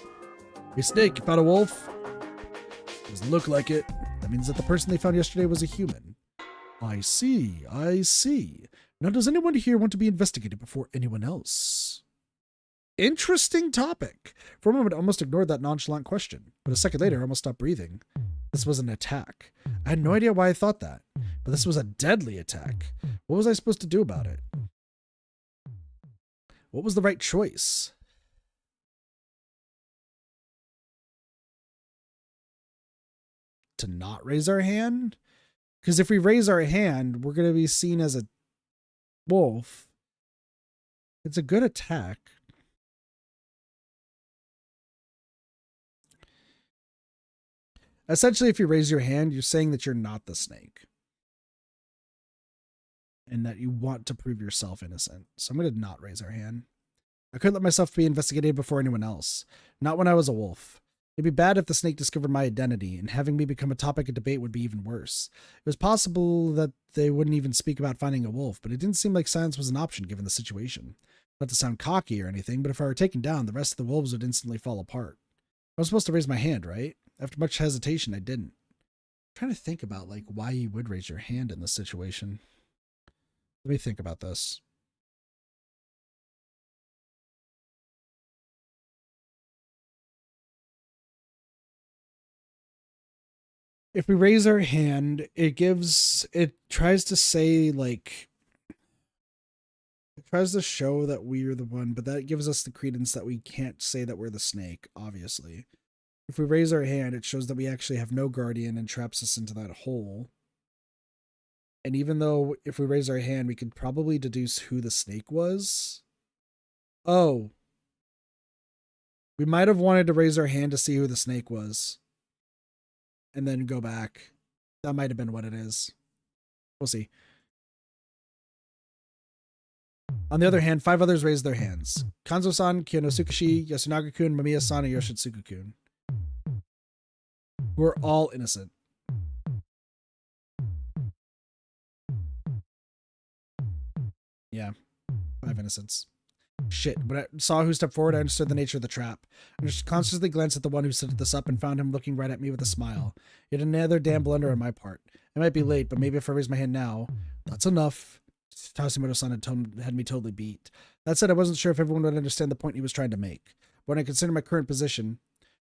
Hey Snake, you found a wolf? Doesn't look like it. That means that the person they found yesterday was a human. I see, I see. Now does anyone here want to be investigated before anyone else? Interesting topic. For a moment I almost ignored that nonchalant question, but a second later I almost stopped breathing. This was an attack. I had no idea why I thought that, but this was a deadly attack. What was I supposed to do about it? What was the right choice? To not raise our hand? Because if we raise our hand, we're going to be seen as a wolf. It's a good attack. Essentially, if you raise your hand, you're saying that you're not the snake. And that you want to prove yourself innocent. So I'm going to not raise our hand. I couldn't let myself be investigated before anyone else. Not when I was a wolf. It'd be bad if the snake discovered my identity, and having me become a topic of debate would be even worse. It was possible that they wouldn't even speak about finding a wolf, but it didn't seem like silence was an option given the situation. Not to sound cocky or anything, but if I were taken down, the rest of the wolves would instantly fall apart. I was supposed to raise my hand, right? After much hesitation, I didn't. I'm trying to think about like why you would raise your hand in this situation. Let me think about this. If we raise our hand, it tries to say like, it tries to show that we're the one, but that gives us the credence that we can't say that we're the snake, obviously. If we raise our hand, it shows that we actually have no guardian and traps us into that hole. And even though if we raise our hand, we could probably deduce who the snake was. Oh. We might have wanted to raise our hand to see who the snake was. And then go back. That might have been what it is. We'll see. On the other hand, 5 others raised their hands. Kanzo-san, Kyonosukeshi, Yasunaga-kun, Mamiya-san, and Yoshitsugu-kun. Who are all innocent. Yeah. 5 innocents. Shit. When I saw who stepped forward, I understood the nature of the trap. I just consciously glanced at the one who set this up and found him looking right at me with a smile. Yet another damn blunder on my part. I might be late, but maybe if I raise my hand now, that's enough. Tasimoto-san had me totally beat. That said, I wasn't sure if everyone would understand the point he was trying to make. But when I consider my current position,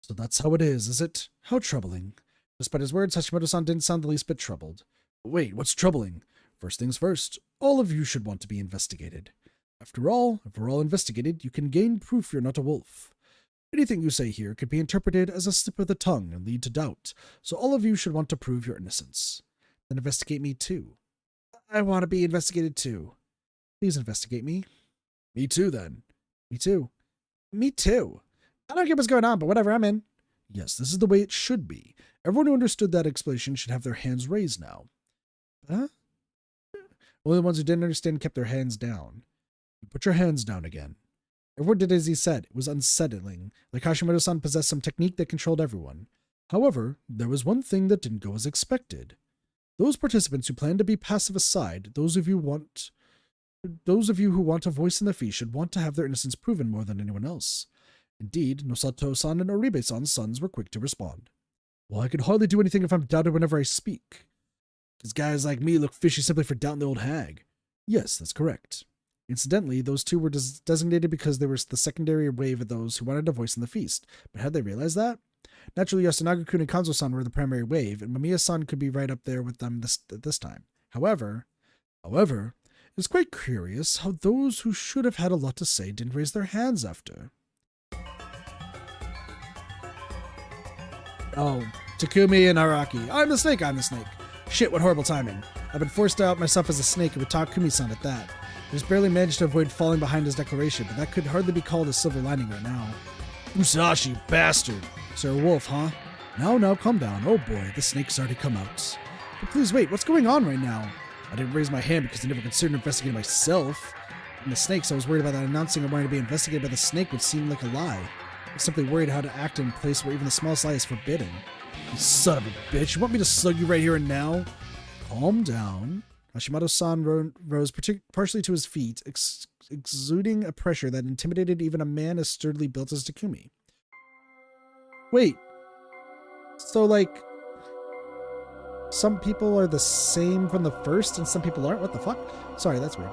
so that's how it is it? How troubling. Despite his words, Hashimoto-san didn't sound the least bit troubled. Wait, what's troubling? First things first, all of you should want to be investigated. After all, if we're all investigated, you can gain proof you're not a wolf. Anything you say here could be interpreted as a slip of the tongue and lead to doubt, so all of you should want to prove your innocence. Then investigate me too. I want to be investigated too. Please investigate me. Me too, then. Me too. Me too. I don't get what's going on, but whatever, I'm in. Yes, this is the way it should be. Everyone who understood that explanation should have their hands raised now. Huh? Only the ones who didn't understand kept their hands down. Put your hands down again. Everyone did as he said. It was unsettling, like Hashimoto-san possessed some technique that controlled everyone. However, there was one thing that didn't go as expected. Those participants who plan to be passive aside, those of you who want a voice in the feast should want to have their innocence proven more than anyone else. Indeed, Nosato-san and Oribe-san's sons were quick to respond. Well, I can hardly do anything if I'm doubted whenever I speak. Because guys like me look fishy simply for doubting the old hag. Yes, that's correct. Incidentally, those two were designated because they were the secondary wave of those who wanted a voice in the feast. But had they realized that? Naturally, Yasunaga-kun and Kanzo-san were the primary wave, and Mamiya-san could be right up there with them this time. However, it's quite curious how those who should have had a lot to say didn't raise their hands after. Oh, Takumi and Araki. I'm the snake. Shit, what horrible timing. I've been forced out myself as a snake and with Takumi-san at that. I just barely managed to avoid falling behind his declaration, but that could hardly be called a silver lining right now. Musashi, bastard. Sir Wolf, huh? No, calm down. Oh boy, the snake's already come out. But please wait, what's going on right now? I didn't raise my hand because I never considered investigating myself. And the snakes, I was worried about that announcing I wanted to be investigated by the snake would seem like a lie. I was simply worried how to act in a place where even the smallest lie is forbidden. You son of a bitch, you want me to slug you right here and now? Calm down. Hashimoto-san rose partially to his feet, exuding a pressure that intimidated even a man as sturdily built as Takumi. Wait. So, like, some people are the same from the first and some people aren't? What the fuck? Sorry, that's weird.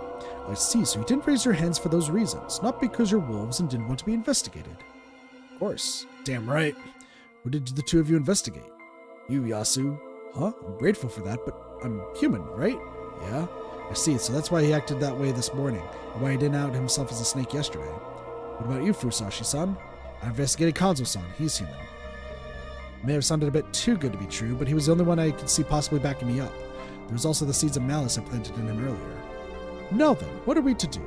I see, so you didn't raise your hands for those reasons, not because you're wolves and didn't want to be investigated. Of course. Damn right. What did the two of you investigate? You, Yasu. Huh? I'm grateful for that, but I'm human, right? Yeah? I see, so that's why he acted that way this morning, and why he didn't out himself as a snake yesterday. What about you, Fusashi-san? I investigated Kanzo-san. He's human. It may have sounded a bit too good to be true, but he was the only one I could see possibly backing me up. There was also the seeds of malice I planted in him earlier. Now then, what are we to do?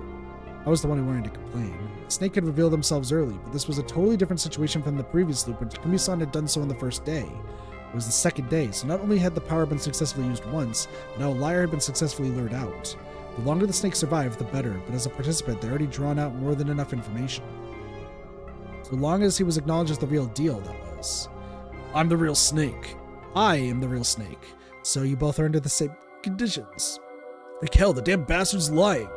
I was the one who wanted to complain. The snake had revealed themselves early, but this was a totally different situation from the previous loop when Takumi-san had done so on the first day. It was the second day, so not only had the power been successfully used once, but now a liar had been successfully lured out. The longer the snake survived, the better, but as a participant, they'd already drawn out more than enough information. So long as he was acknowledged as the real deal, that was. I'm the real snake. I am the real snake. So you both are under the same conditions. Like hell, the damn bastard's lying.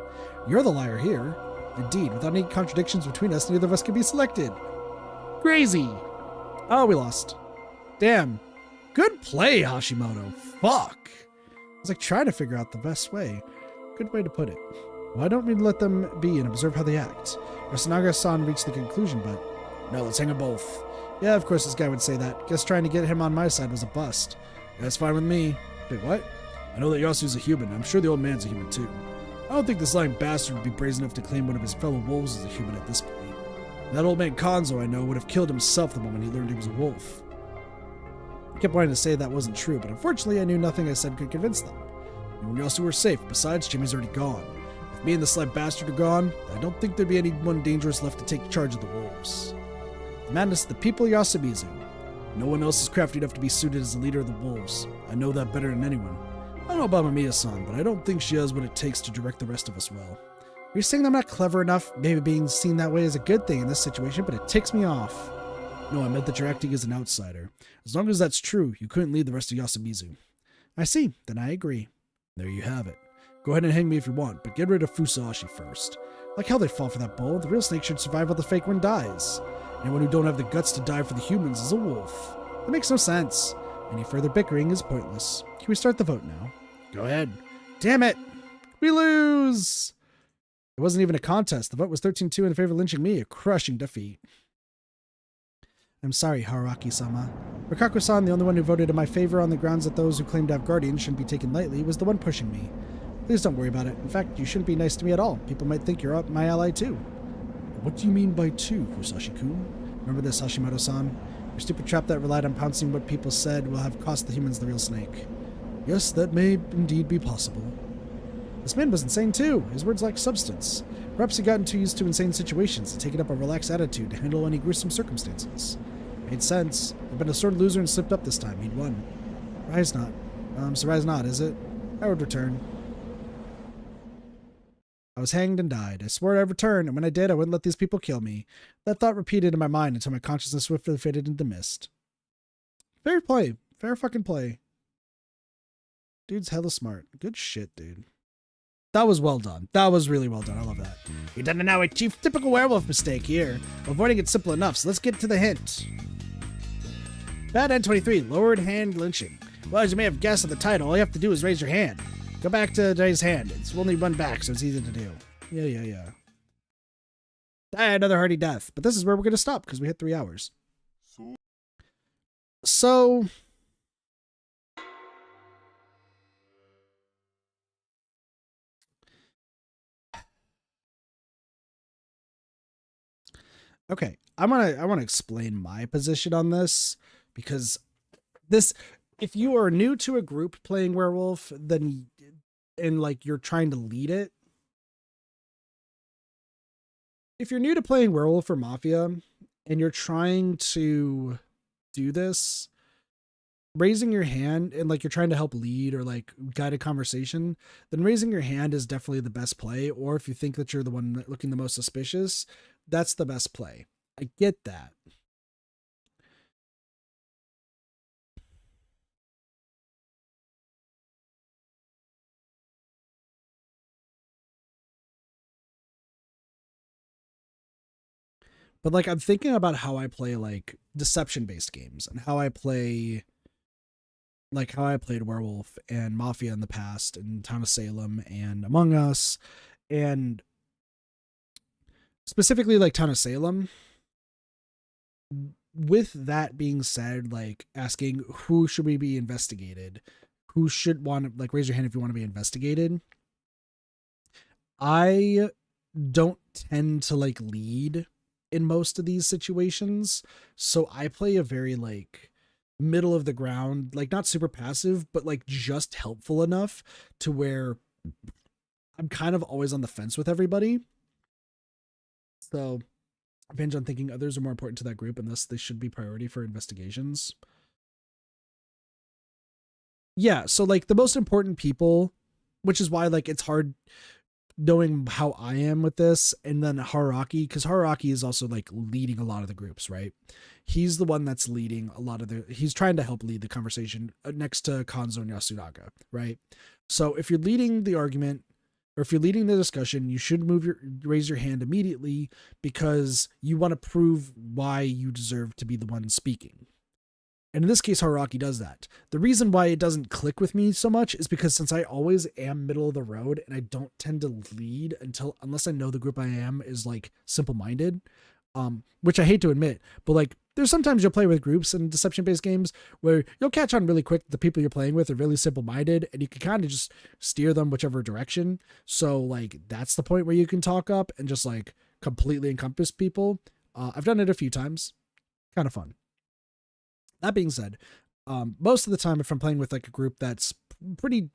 You're the liar here. Indeed, without any contradictions between us, neither of us can be selected. Crazy. Oh, we lost. Damn. Good play, Hashimoto. Fuck. I was like trying to figure out the best way. Good way to put it. Why don't we let them be and observe how they act? Yasunaga-san reached the conclusion, but no, let's hang them both. Yeah, of course this guy would say that. Guess trying to get him on my side was a bust. Yeah, that's fine with me. Wait, what? I know that Yasu's a human. I'm sure the old man's a human too. I don't think this lying bastard would be brazen enough to claim one of his fellow wolves as a human at this point. That old man Kanzo, I know, would have killed himself the moment he learned he was a wolf. I kept wanting to say that wasn't true, but unfortunately I knew nothing I said could convince them. And when Yasu were safe, besides, Jimmy's already gone. If me and the sly bastard are gone, I don't think there'd be anyone dangerous left to take charge of the wolves. The madness of the people Yasumizu. No one else is crafty enough to be suited as the leader of the wolves. I know that better than anyone. I don't know about Mamiya-san, but I don't think she has what it takes to direct the rest of us well. You're saying I'm not clever enough? Maybe being seen that way is a good thing in this situation, but it ticks me off. No, I meant that you're acting as an outsider. As long as that's true, you couldn't lead the rest of Yasumizu. I see. Then I agree. There you have it. Go ahead and hang me if you want, but get rid of Fusashi first. Like hell they'd fall for that bull. The real snake should survive while the fake one dies. Anyone who don't have the guts to die for the humans is a wolf. That makes no sense. Any further bickering is pointless. Can we start the vote now? Go ahead. Damn it! We lose! It wasn't even a contest. The vote was 13-2 in favor of lynching me, a crushing defeat. I'm sorry, Haruaki-sama. Rikaku-san, the only one who voted in my favor on the grounds that those who claim to have guardians shouldn't be taken lightly, was the one pushing me. Please don't worry about it. In fact, you shouldn't be nice to me at all. People might think you're my ally too. What do you mean by two, Fusashi-kun? Remember this, Hashimoto-san. Your stupid trap that relied on pouncing what people said will have cost the humans the real snake. Yes, that may indeed be possible. This man was insane too. His words lack substance. Perhaps he'd gotten too used to insane situations and taken up a relaxed attitude to handle any gruesome circumstances. Made sense. I've been a sore loser and slipped up this time. He'd won. Rise not. So rise not, is it? I would return. I was hanged and died. I swore I'd return, and when I did, I wouldn't let these people kill me. That thought repeated in my mind until my consciousness swiftly faded into mist. Fair play. Fair fucking play. Dude's hella smart. Good shit, dude. That was well done. That was really well done. I love that. You've done it now, a chief typical werewolf mistake here. Avoiding it's simple enough, so let's get to the hint. Bad N23, lowered hand lynching. Well, as you may have guessed at the title, all you have to do is raise your hand. Go back to raise hand. It's only one back, so it's easy to do. Yeah. Another hearty death. But this is where we're going to stop, because we hit 3 hours. So... Okay, I want to explain my position on this, because this if you are new to a group playing werewolf, then and like you're trying to lead it. If you're new to playing werewolf or mafia and you're trying to do this, raising your hand and like you're trying to help lead or like guide a conversation, then raising your hand is definitely the best play. Or if you think that you're the one looking the most suspicious, that's the best play. I get that. But like I'm thinking about how I play like deception based games and how I play like how I played Werewolf and Mafia in the past and Town of Salem and Among Us and specifically like Town of Salem. With that being said, like asking who should we be investigated, who should want to like raise your hand if you want to be investigated. I don't tend to like lead in most of these situations, so I play a very like middle of the ground, like not super passive, but like just helpful enough to where I'm kind of always on the fence with everybody. So I binge on thinking others are more important to that group and thus they should be priority for investigations. Yeah, so like the most important people, which is why like it's hard knowing how I am with this, and then Haraki, because Haraki is also like leading a lot of the groups, right? He's the one that's leading a lot of he's trying to help lead the conversation next to Kanzo and Yasunaga, right? So if you're leading the argument or if you're leading the discussion, you should raise your hand immediately because you want to prove why you deserve to be the one speaking. And in this case, Haraki does that. The reason why it doesn't click with me so much is because since I always am middle of the road and I don't tend to lead unless I know the group I am is like simple-minded, which I hate to admit, but like there's sometimes you'll play with groups in deception-based games where you'll catch on really quick that the people you're playing with are really simple-minded and you can kind of just steer them whichever direction. So like that's the point where you can talk up and just like completely encompass people. I've done it a few times. Kind of fun. That being said, most of the time, if I'm playing with like a group that's pretty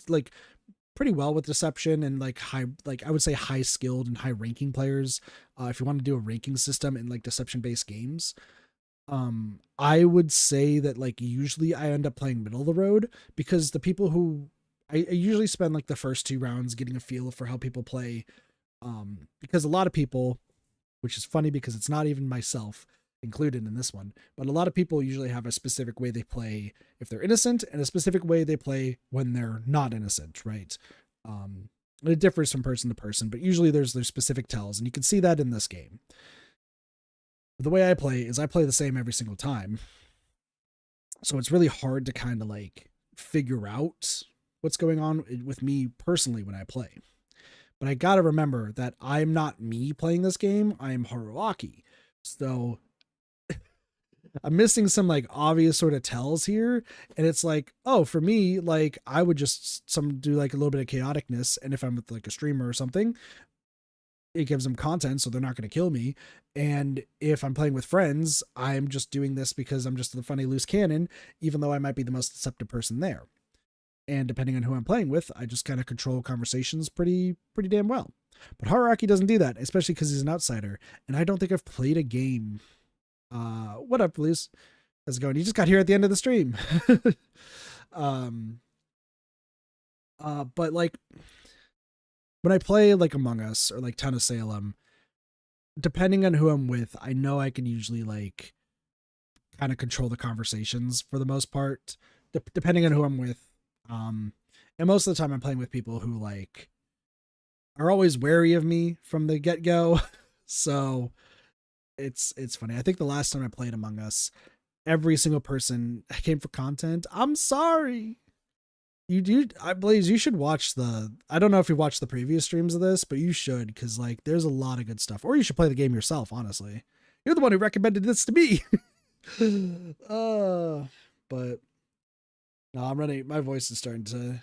well with deception and like high, like I would say high skilled and high ranking players, if you want to do a ranking system in like deception based games, I would say that like usually I end up playing middle of the road because the people who I usually spend like the first 2 rounds getting a feel for how people play, because a lot of people, which is funny because it's not even myself included in this one, but a lot of people usually have a specific way they play if they're innocent and a specific way they play when they're not innocent, right? It differs from person to person, but usually there's specific tells, and you can see that in this game. But the way I play is I play the same every single time, so it's really hard to kind of like figure out what's going on with me personally when I play. But I gotta remember that I'm not me playing this game, I'm Haruaki. So I'm missing some like obvious sort of tells here. And it's like, oh, for me, like I would just do like a little bit of chaoticness. And if I'm with like a streamer or something, it gives them content, so they're not going to kill me. And if I'm playing with friends, I'm just doing this because I'm just the funny loose cannon, even though I might be the most deceptive person there. And depending on who I'm playing with, I just kind of control conversations pretty damn well. But Haraki doesn't do that, especially because he's an outsider. And I don't think I've played a game. What up, please? How's it going? You just got here at the end of the stream. But like when I play like Among Us or like Town of Salem, depending on who I'm with, I know I can usually like kind of control the conversations for the most part, depending on who I'm with. And most of the time I'm playing with people who like are always wary of me from the get-go. So it's funny. I think the last time I played Among Us, every single person came for content. I'm sorry. Blaze, you should watch I don't know if you watched the previous streams of this, but you should, because like there's a lot of good stuff. Or you should play the game yourself, honestly. You're the one who recommended this to me. But no, I'm running. My voice is starting to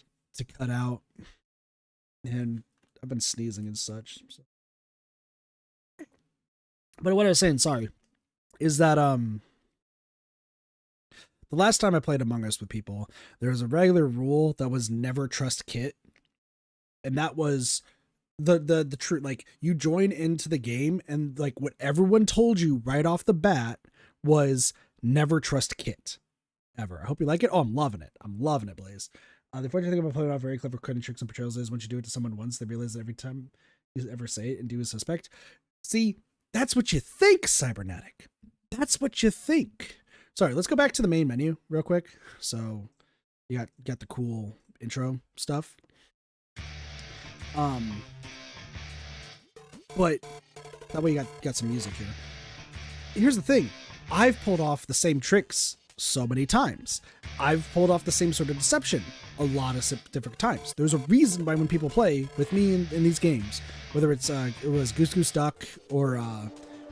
cut out, and I've been sneezing and such. So. But what I was saying, sorry, is that the The last time I played Among Us with people, there was a regular rule that was never trust Kit. And that was the truth. Like, you join into the game and like what everyone told you right off the bat was never trust Kit. Ever. I hope you like it. Oh, I'm loving it. I'm loving it, Blaze. The unfortunate thing about playing off very clever cutting tricks and portrayals is once you do it to someone once, they realize that every time you ever say it and do a suspect. See, that's what you think, Cybernetic. That's what you think. Sorry, let's go back to the main menu real quick. So you got the cool intro stuff. But that way you got some music here. Here's the thing. I've pulled off the same tricks so many times. I've pulled off the same sort of deception a lot of different times. There's a reason why when people play with me in these games, whether it's it was Goose Goose Duck or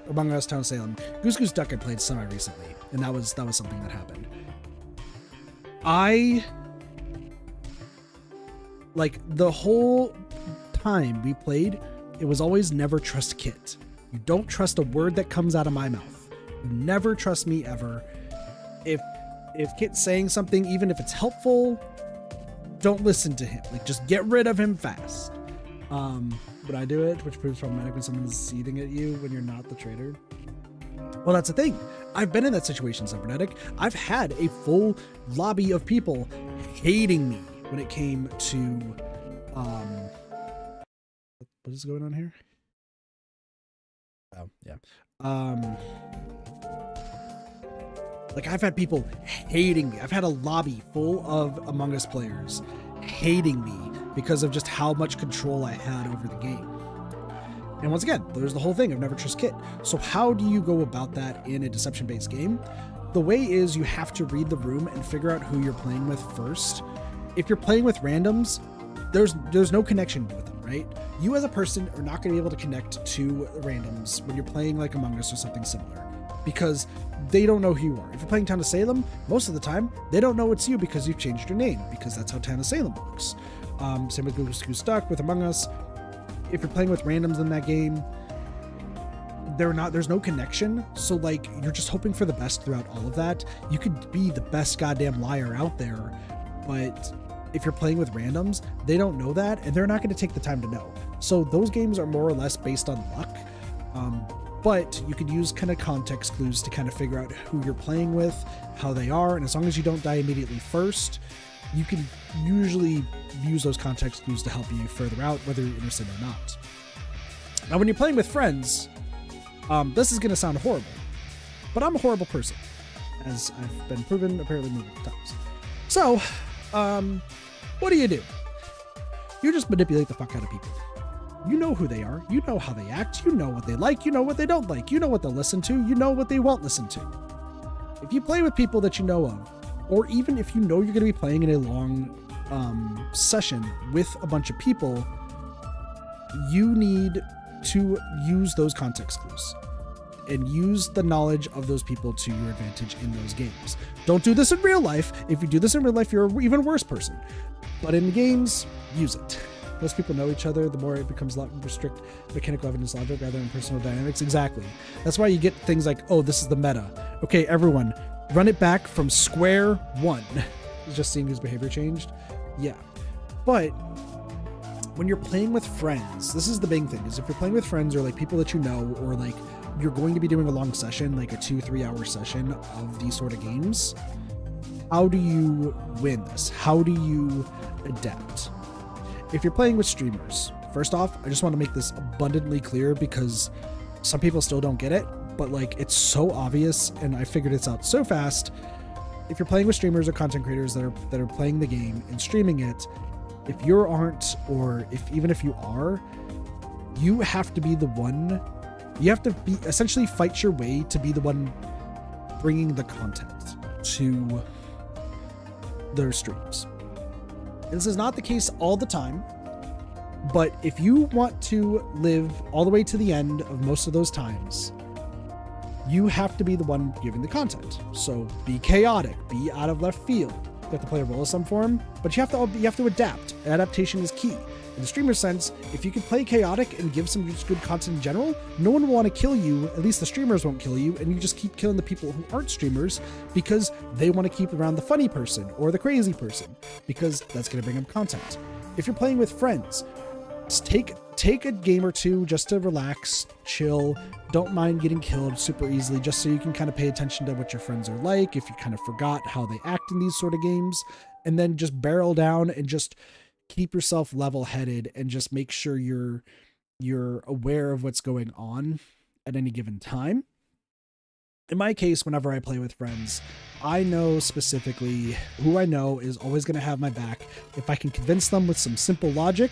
Among Us, Town of Salem. Goose Goose Duck I played semi recently, and that was something that happened. I like the whole time we played, it was always never trust Kit. You don't trust a word that comes out of my mouth. You never trust me ever. If Kit's saying something, even if it's helpful, don't listen to him. Like, just get rid of him fast. Would I do it? Which proves problematic when someone's seething at you when you're not the traitor. Well, that's the thing. I've been in that situation, Cybernetic. I've had a full lobby of people hating me when it came to what is going on here? Oh, yeah. Like, I've had people hating me. I've had a lobby full of Among Us players hating me because of just how much control I had over the game. And once again, there's the whole thing of never trust Kit. So how do you go about that in a deception-based game? The way is you have to read the room and figure out who you're playing with first. If you're playing with randoms, there's no connection with them, right? You as a person are not going to be able to connect to randoms when you're playing like Among Us or something similar, because they don't know who you are. If you're playing Town of Salem, most of the time, they don't know it's you because you've changed your name, because that's how Town of Salem works. Same with Goose Goose Duck, with Among Us. If you're playing with randoms in that game, there's no connection. So like, you're just hoping for the best throughout all of that. You could be the best goddamn liar out there, but if you're playing with randoms, they don't know that, and they're not going to take the time to know. So those games are more or less based on luck. But you could use kind of context clues to kind of figure out who you're playing with, how they are, and as long as you don't die immediately first, you can usually use those context clues to help you further out, whether you're innocent or not. Now, when you're playing with friends, this is going to sound horrible, but I'm a horrible person, as I've been proven apparently multiple times. So, what do? You just manipulate the fuck out of people. You know who they are. You know how they act. You know what they like. You know what they don't like. You know what they'll listen to. You know what they won't listen to. If you play with people that you know of, or even if you know you're going to be playing in a long session with a bunch of people, you need to use those context clues and use the knowledge of those people to your advantage in those games. Don't do this in real life. If you do this in real life, you're an even worse person. But in games, use it. Less people know each other, the more it becomes a lot more strict mechanical evidence logic rather than personal dynamics. Exactly. That's why you get things like, oh, this is the meta. Okay, everyone, run it back from square one. Just seeing his behavior changed. Yeah. But when you're playing with friends, this is the big thing, is if you're playing with friends or like people that you know, or like you're going to be doing a long session, like a 2-3 hour session of these sort of games, how do you win this? How do you adapt? If you're playing with streamers, first off, I just want to make this abundantly clear because some people still don't get it, but like, it's so obvious and I figured it out so fast. If you're playing with streamers or content creators that are playing the game and streaming it, if you aren't, or even if you are, you have to be the one, you have to be essentially fight your way to be the one bringing the content to their streams. This is not the case all the time, but if you want to live all the way to the end of most of those times, you have to be the one giving the content. So be chaotic, be out of left field, have to play a role of some form, but you have to adapt. Adaptation is key. In the streamer sense, if you can play chaotic and give some just good content in general, no one will want to kill you, at least the streamers won't kill you, and you just keep killing the people who aren't streamers because they want to keep around the funny person or the crazy person, because that's going to bring them content. If you're playing with friends, just take a game or two just to relax, chill, don't mind getting killed super easily, just so you can kind of pay attention to what your friends are like, if you kind of forgot how they act in these sort of games, and then just barrel down and just keep yourself level-headed and just make sure you're aware of what's going on at any given time. In my case, whenever I play with friends, I know specifically who I know is always going to have my back. If I can convince them with some simple logic,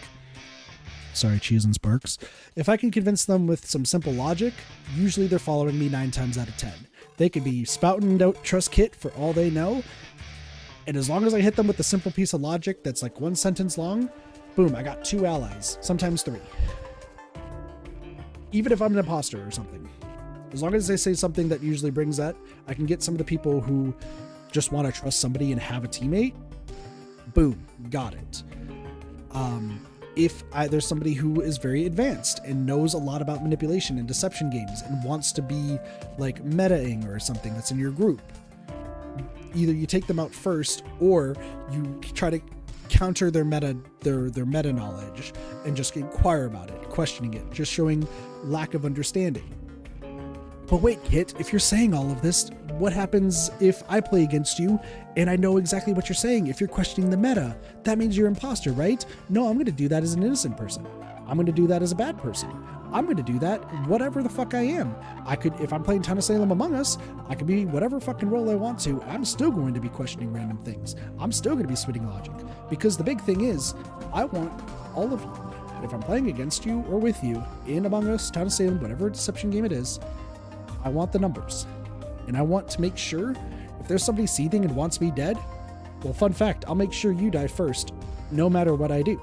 sorry, Cheese and Sparks. If I can convince them with some simple logic, usually they're following me 9 times out of 10. They could be spouting out Trust Kit for all they know, and as long as I hit them with a simple piece of logic that's like 1 sentence long, boom, I got 2 allies, sometimes 3. Even if I'm an imposter or something. As long as they say something that usually brings that, I can get some of the people who just want to trust somebody and have a teammate. Boom, got it. If there's somebody who is very advanced and knows a lot about manipulation and deception games and wants to be like metaing or something that's in your group, either you take them out first or you try to counter their meta knowledge and just inquire about it, questioning it, just showing lack of understanding. But wait, Kit, if you're saying all of this, what happens if I play against you and I know exactly what you're saying? If you're questioning the meta, that means you're an imposter, right? No, I'm going to do that as an innocent person. I'm going to do that as a bad person. I'm going to do that whatever the fuck I am. I could, if I'm playing Town of Salem Among Us, I could be whatever fucking role I want to. I'm still going to be questioning random things. I'm still going to be spitting logic. Because the big thing is, I want all of you. If I'm playing against you or with you in Among Us, Town of Salem, whatever deception game it is, I want the numbers. And I want to make sure if there's somebody seething and wants me dead, well, fun fact, I'll make sure you die first, no matter what I do.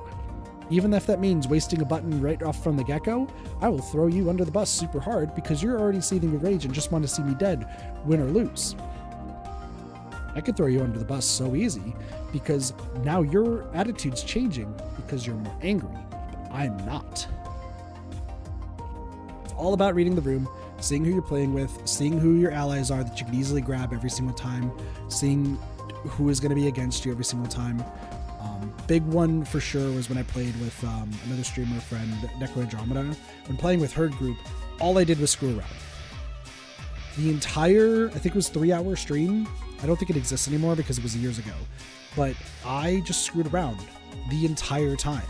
Even if that means wasting a button right off from the get-go, I will throw you under the bus super hard because you're already seething with rage and just want to see me dead, win or lose. I could throw you under the bus so easy because now your attitude's changing because you're more angry, but I'm not. It's all about reading the room, seeing who you're playing with, seeing who your allies are that you can easily grab every single time, seeing who is going to be against you every single time. Big one for sure was when I played with another streamer friend, Necro Andromeda. When playing with her group, all I did was screw around. The entire, I think it was 3-hour stream. I don't think it exists anymore because it was years ago. But I just screwed around the entire time.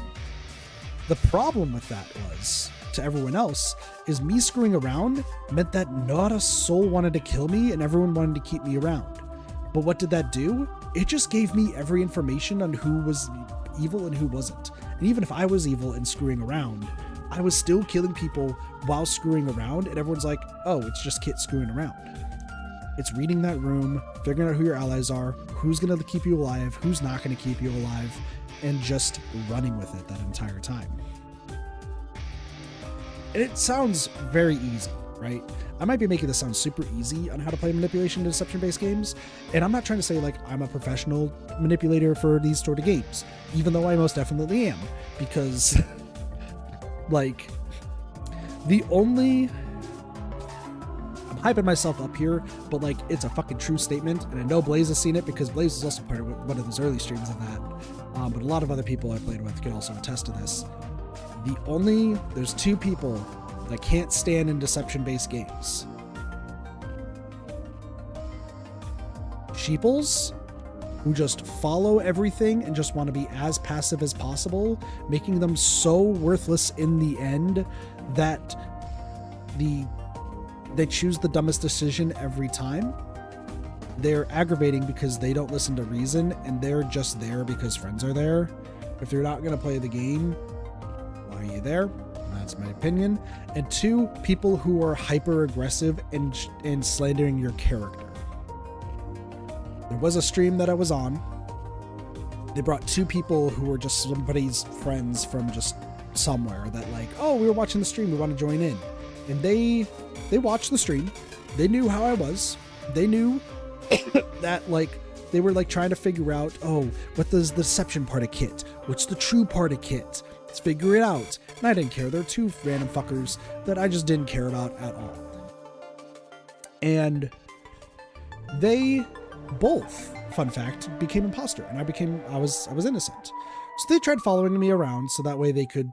The problem with that was, to everyone else, is me screwing around meant that not a soul wanted to kill me and everyone wanted to keep me around. But what did that do? It just gave me every information on who was evil and who wasn't. And even if I was evil and screwing around, I was still killing people while screwing around, and everyone's like, oh, it's just Kit screwing around. It's reading that room, figuring out who your allies are, who's going to keep you alive, who's not going to keep you alive, and just running with it that entire time. And it sounds very easy, right? I might be making this sound super easy on how to play manipulation and deception-based games, and I'm not trying to say like I'm a professional manipulator for these sort of games, even though I most definitely am, because like I'm hyping myself up here, but like it's a fucking true statement, and I know Blaze has seen it because Blaze was also part of one of those early streams of that, but a lot of other people I played with can also attest to this. There's 2 people that can't stand in deception-based games. Sheeples, who just follow everything and just want to be as passive as possible, making them so worthless in the end that they choose the dumbest decision every time. They're aggravating because they don't listen to reason, and they're just there because friends are there. If they're not going to play the game, why are you there? That's my opinion. And 2, people who are hyper aggressive and slandering your character. There was a stream that I was on. They brought 2 people who were just somebody's friends from just somewhere that like, oh, we were watching the stream, we want to join in. And they watched the stream. They knew how I was. They knew that like They were like trying to figure out, oh, what does the deception part of Kit? What's the true part of Kit? Let's figure it out. And I didn't care. They're two random fuckers that I just didn't care about at all. And they both, fun fact, became imposter, and I was innocent. So they tried following me around so that way they could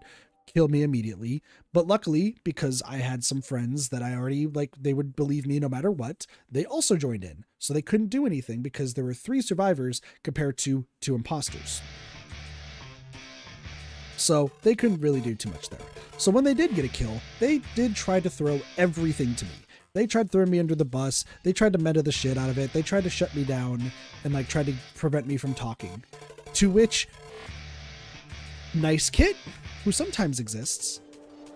kill me immediately. But luckily, because I had some friends that I already, like, they would believe me no matter what, they also joined in. So they couldn't do anything because there were 3 survivors compared to 2 imposters. So they couldn't really do too much there. So when they did get a kill, they did try to throw everything to me. They tried throwing me under the bus. They tried to meta the shit out of it. They tried to shut me down and like try to prevent me from talking. To which Nice Kit, who sometimes exists,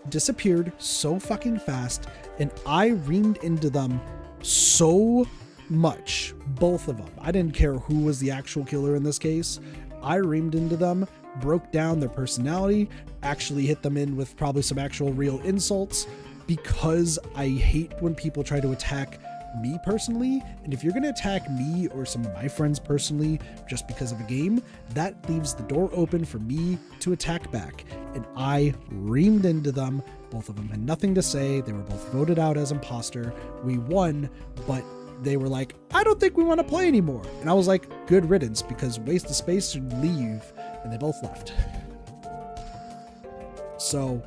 disappeared so fucking fast, and I reamed into them so much, both of them. I didn't care who was the actual killer in this case. I reamed into them, broke down their personality, actually hit them in with probably some actual real insults, because I hate when people try to attack me personally. And if you're going to attack me or some of my friends personally just because of a game, that leaves the door open for me to attack back. And I reamed into them. Both of them had nothing to say. They were both voted out as imposter. We won, but they were like, I don't think we want to play anymore. And I was like, good riddance, because waste of space should leave. And they both left. So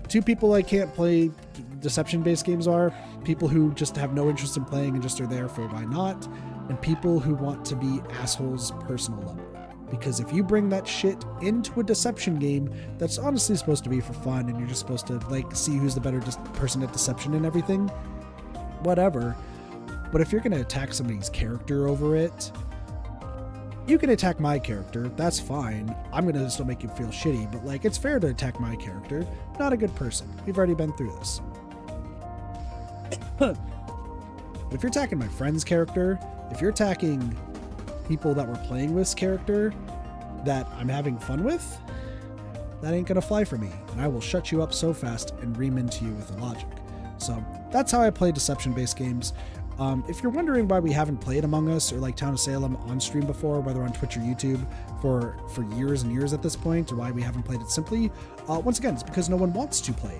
2 people I can't play deception-based games are people who just have no interest in playing and just are there for why not, and people who want to be assholes personal level. Because if you bring that shit into a deception game that's honestly supposed to be for fun and you're just supposed to like see who's the better person at deception and everything, whatever. But if you're going to attack somebody's character over it, you can attack my character, that's fine. I'm going to still make you feel shitty, but like, it's fair to attack my character. Not a good person. We've already been through this. If you're attacking my friend's character, if you're attacking people that were playing with this character that I'm having fun with, that ain't gonna fly for me. And I will shut you up so fast and ream into you with the logic. So that's how I play deception-based games. If you're wondering why we haven't played Among Us or like Town of Salem on stream before, whether on Twitch or YouTube for years and years at this point, or why we haven't played it simply, once again, it's because no one wants to play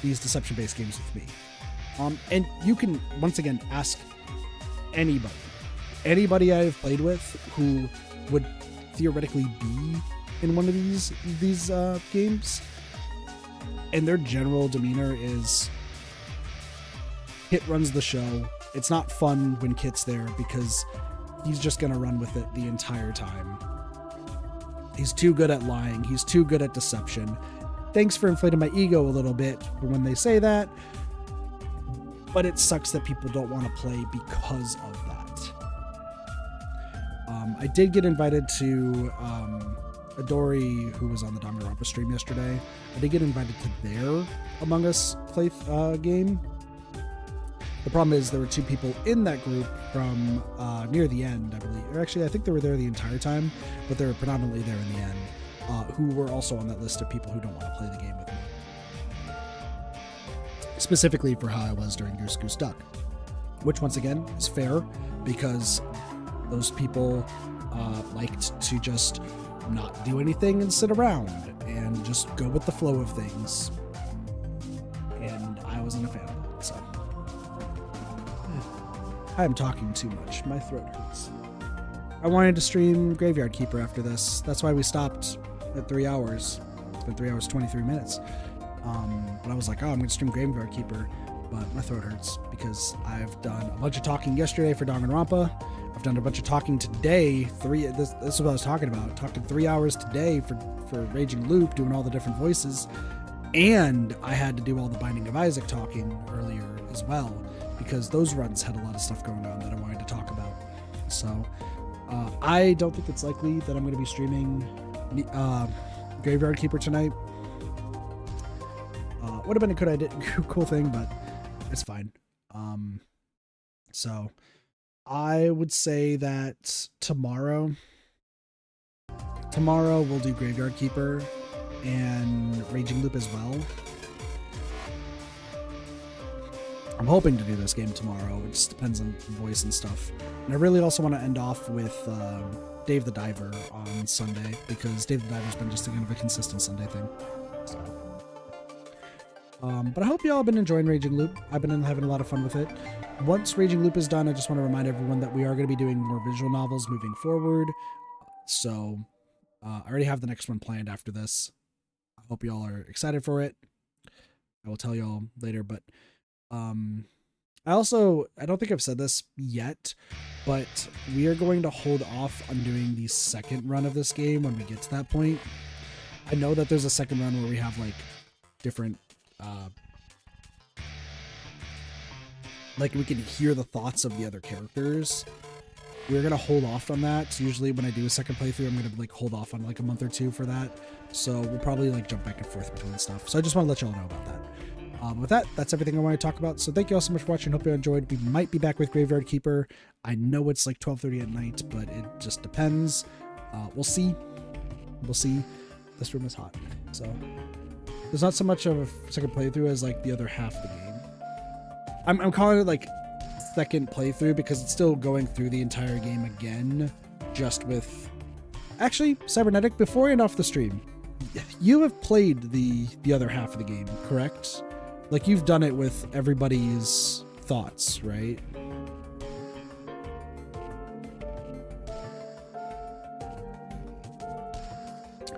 these deception-based games with me. And you can, once again, ask anybody I've played with who would theoretically be in one of these games, and their general demeanor is Kit runs the show. It's not fun when Kit's there because he's just gonna run with it the entire time. He's too good at lying. He's too good at deception. Thanks for inflating my ego a little bit when they say that, but it sucks that people don't want to play because of that. I did get invited to Adori, who was on the Danganronpa stream yesterday. I did get invited to their Among Us play game. The problem is there were 2 people in that group from near the end, I believe. Or actually, I think they were there the entire time, but they were predominantly there in the end, who were also on that list of people who don't want to play the game with me. Specifically for how I was during Goose Goose Duck, which once again is fair because those people liked to just not do anything and sit around and just go with the flow of things. And I wasn't a fan of that, so. I am talking too much. My throat hurts. I wanted to stream Graveyard Keeper after this. That's why we stopped at 3 hours. It's been 3 hours, 23 minutes. But I was like, oh, I'm going to stream Graveyard Keeper. But my throat hurts because I've done a bunch of talking yesterday for Danganronpa. I've done a bunch of talking today. This is what I was talking about. Talking 3 hours today for Raging Loop, doing all the different voices. And I had to do all the Binding of Isaac talking earlier as well, because those runs had a lot of stuff going on that I wanted to talk about. So I don't think it's likely that I'm going to be streaming Graveyard Keeper tonight. Would have been a cool thing, but it's fine. So I would say that tomorrow we'll do Graveyard Keeper and Raging Loop as well. I'm hoping to do this game tomorrow. It just depends on voice and stuff. And I really also want to end off with Dave the Diver on Sunday, because Dave the Diver's been just a kind of a consistent Sunday thing. So. But I hope you all have been enjoying Raging Loop. I've been having a lot of fun with it. Once Raging Loop is done, I just want to remind everyone that we are going to be doing more visual novels moving forward. So I already have the next one planned after this. I hope you all are excited for it. I will tell you all later, but I don't think I've said this yet, but we are going to hold off on doing the second run of this game when we get to that point. I know that there's a second run where we have like different like we can hear the thoughts of the other characters. We're gonna hold off on that. So usually when I do a second playthrough, I'm gonna like hold off on like a month or two for that. So we'll probably like jump back and forth between stuff. So I just want to let y'all know about that. With that, that's everything I want to talk about. So thank you all so much for watching. Hope you enjoyed. We might be back with Graveyard Keeper. I know it's like 12:30 at night, but it just depends. We'll see. We'll see. This room is hot, so there's not so much of a second playthrough as like the other half of the game. I'm calling it like second playthrough because it's still going through the entire game again, just with actually Cybernetic. Before and off the stream, you have played the other half of the game, correct? Like you've done it with everybody's thoughts, right?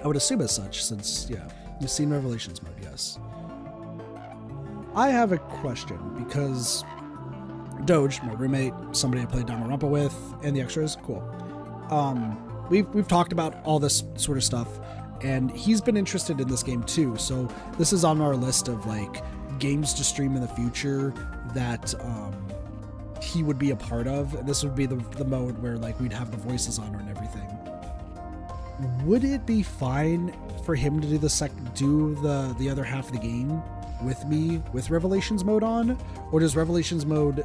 I would assume as such, since yeah, you've seen Revelations mode, yes. I have a question because Doge, my roommate, somebody I played Danganronpa with, and the extras, cool. We've talked about all this sort of stuff, and he's been interested in this game too. So this is on our list of like games to stream in the future that he would be a part of. And this would be the mode where like we'd have the voices on and everything. Would it be fine for him to do the other half of the game with me with Revelations mode on, or does Revelations mode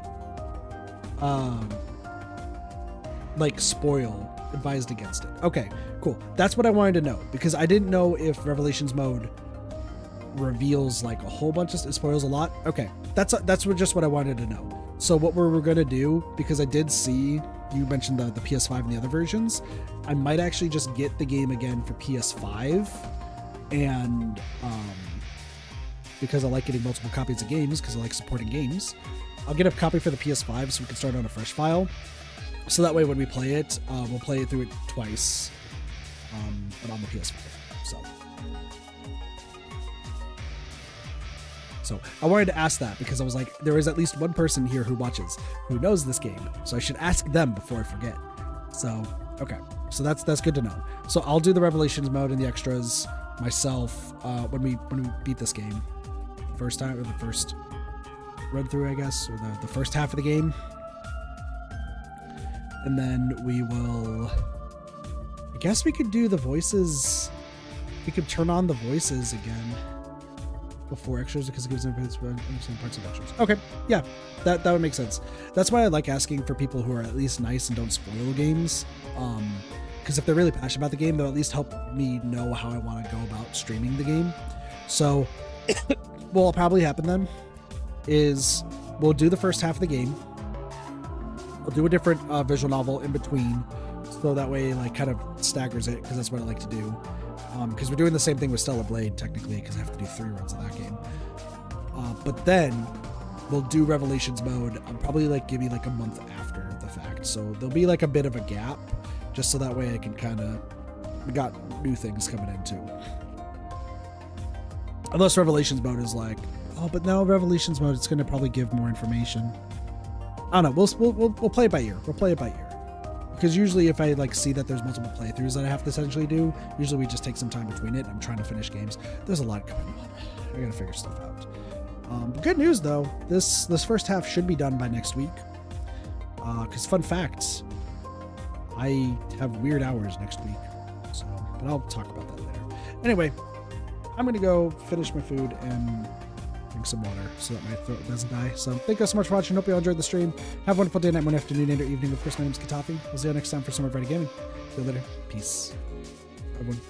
like spoil? Advised against it. Okay, cool. That's what I wanted to know, because I didn't know if Revelations mode reveals like a whole bunch of, it spoils a lot. Okay, that's just what I wanted to know. So what we're gonna do, because I did see you mentioned the PS5 and the other versions, I might actually just get the game again for PS5, and because I like getting multiple copies of games, because I like supporting games, I'll get a copy for the PS5 so we can start on a fresh file. So that way when we play it, we'll play it through it twice, but on the PS5. So I wanted to ask that because I was like, there is at least one person here who watches who knows this game, so I should ask them before I forget. So okay, so that's good to know. So I'll do the Revelations mode and the extras myself when we beat this game, first time, or the first run through, I guess, or the first half of the game. And then we will, I guess we could do the voices. We could turn on the voices again before extras, because it gives them parts of extras. Okay, yeah, that would make sense. That's why I like asking for people who are at least nice and don't spoil games. Because if they're really passionate about the game, they'll at least help me know how I want to go about streaming the game. So what will probably happen then is we'll do the first half of the game. I'll do a different visual novel in between, so that way like kind of staggers it, because that's what I like to do. Because we're doing the same thing with Stellar Blade technically, because I have to do 3 runs of that game. But then we'll do Revelations mode. I'll probably like give you like a month after the fact, so there'll be like a bit of a gap, just so that way I can kind of, we got new things coming in too. Unless Revelations mode is like, oh, but now Revelations mode, it's going to probably give more information. I don't know. We'll play it by ear. We'll play it by ear. Because usually if I like see that there's multiple playthroughs that I have to essentially do, usually we just take some time between it. I'm trying to finish games. There's a lot coming on. I gotta figure stuff out. But good news though, this first half should be done by next week. Because fun fact, I have weird hours next week. So, but I'll talk about that later. Anyway, I'm gonna go finish my food and drink some water so that my throat doesn't die. So thank you so much for watching. Hope you all enjoyed the stream. Have a wonderful day, night, morning, afternoon, and or evening. Of course, my name is Katafi. We'll see you next time for some more Friday Gaming. See you later. Peace. Everyone.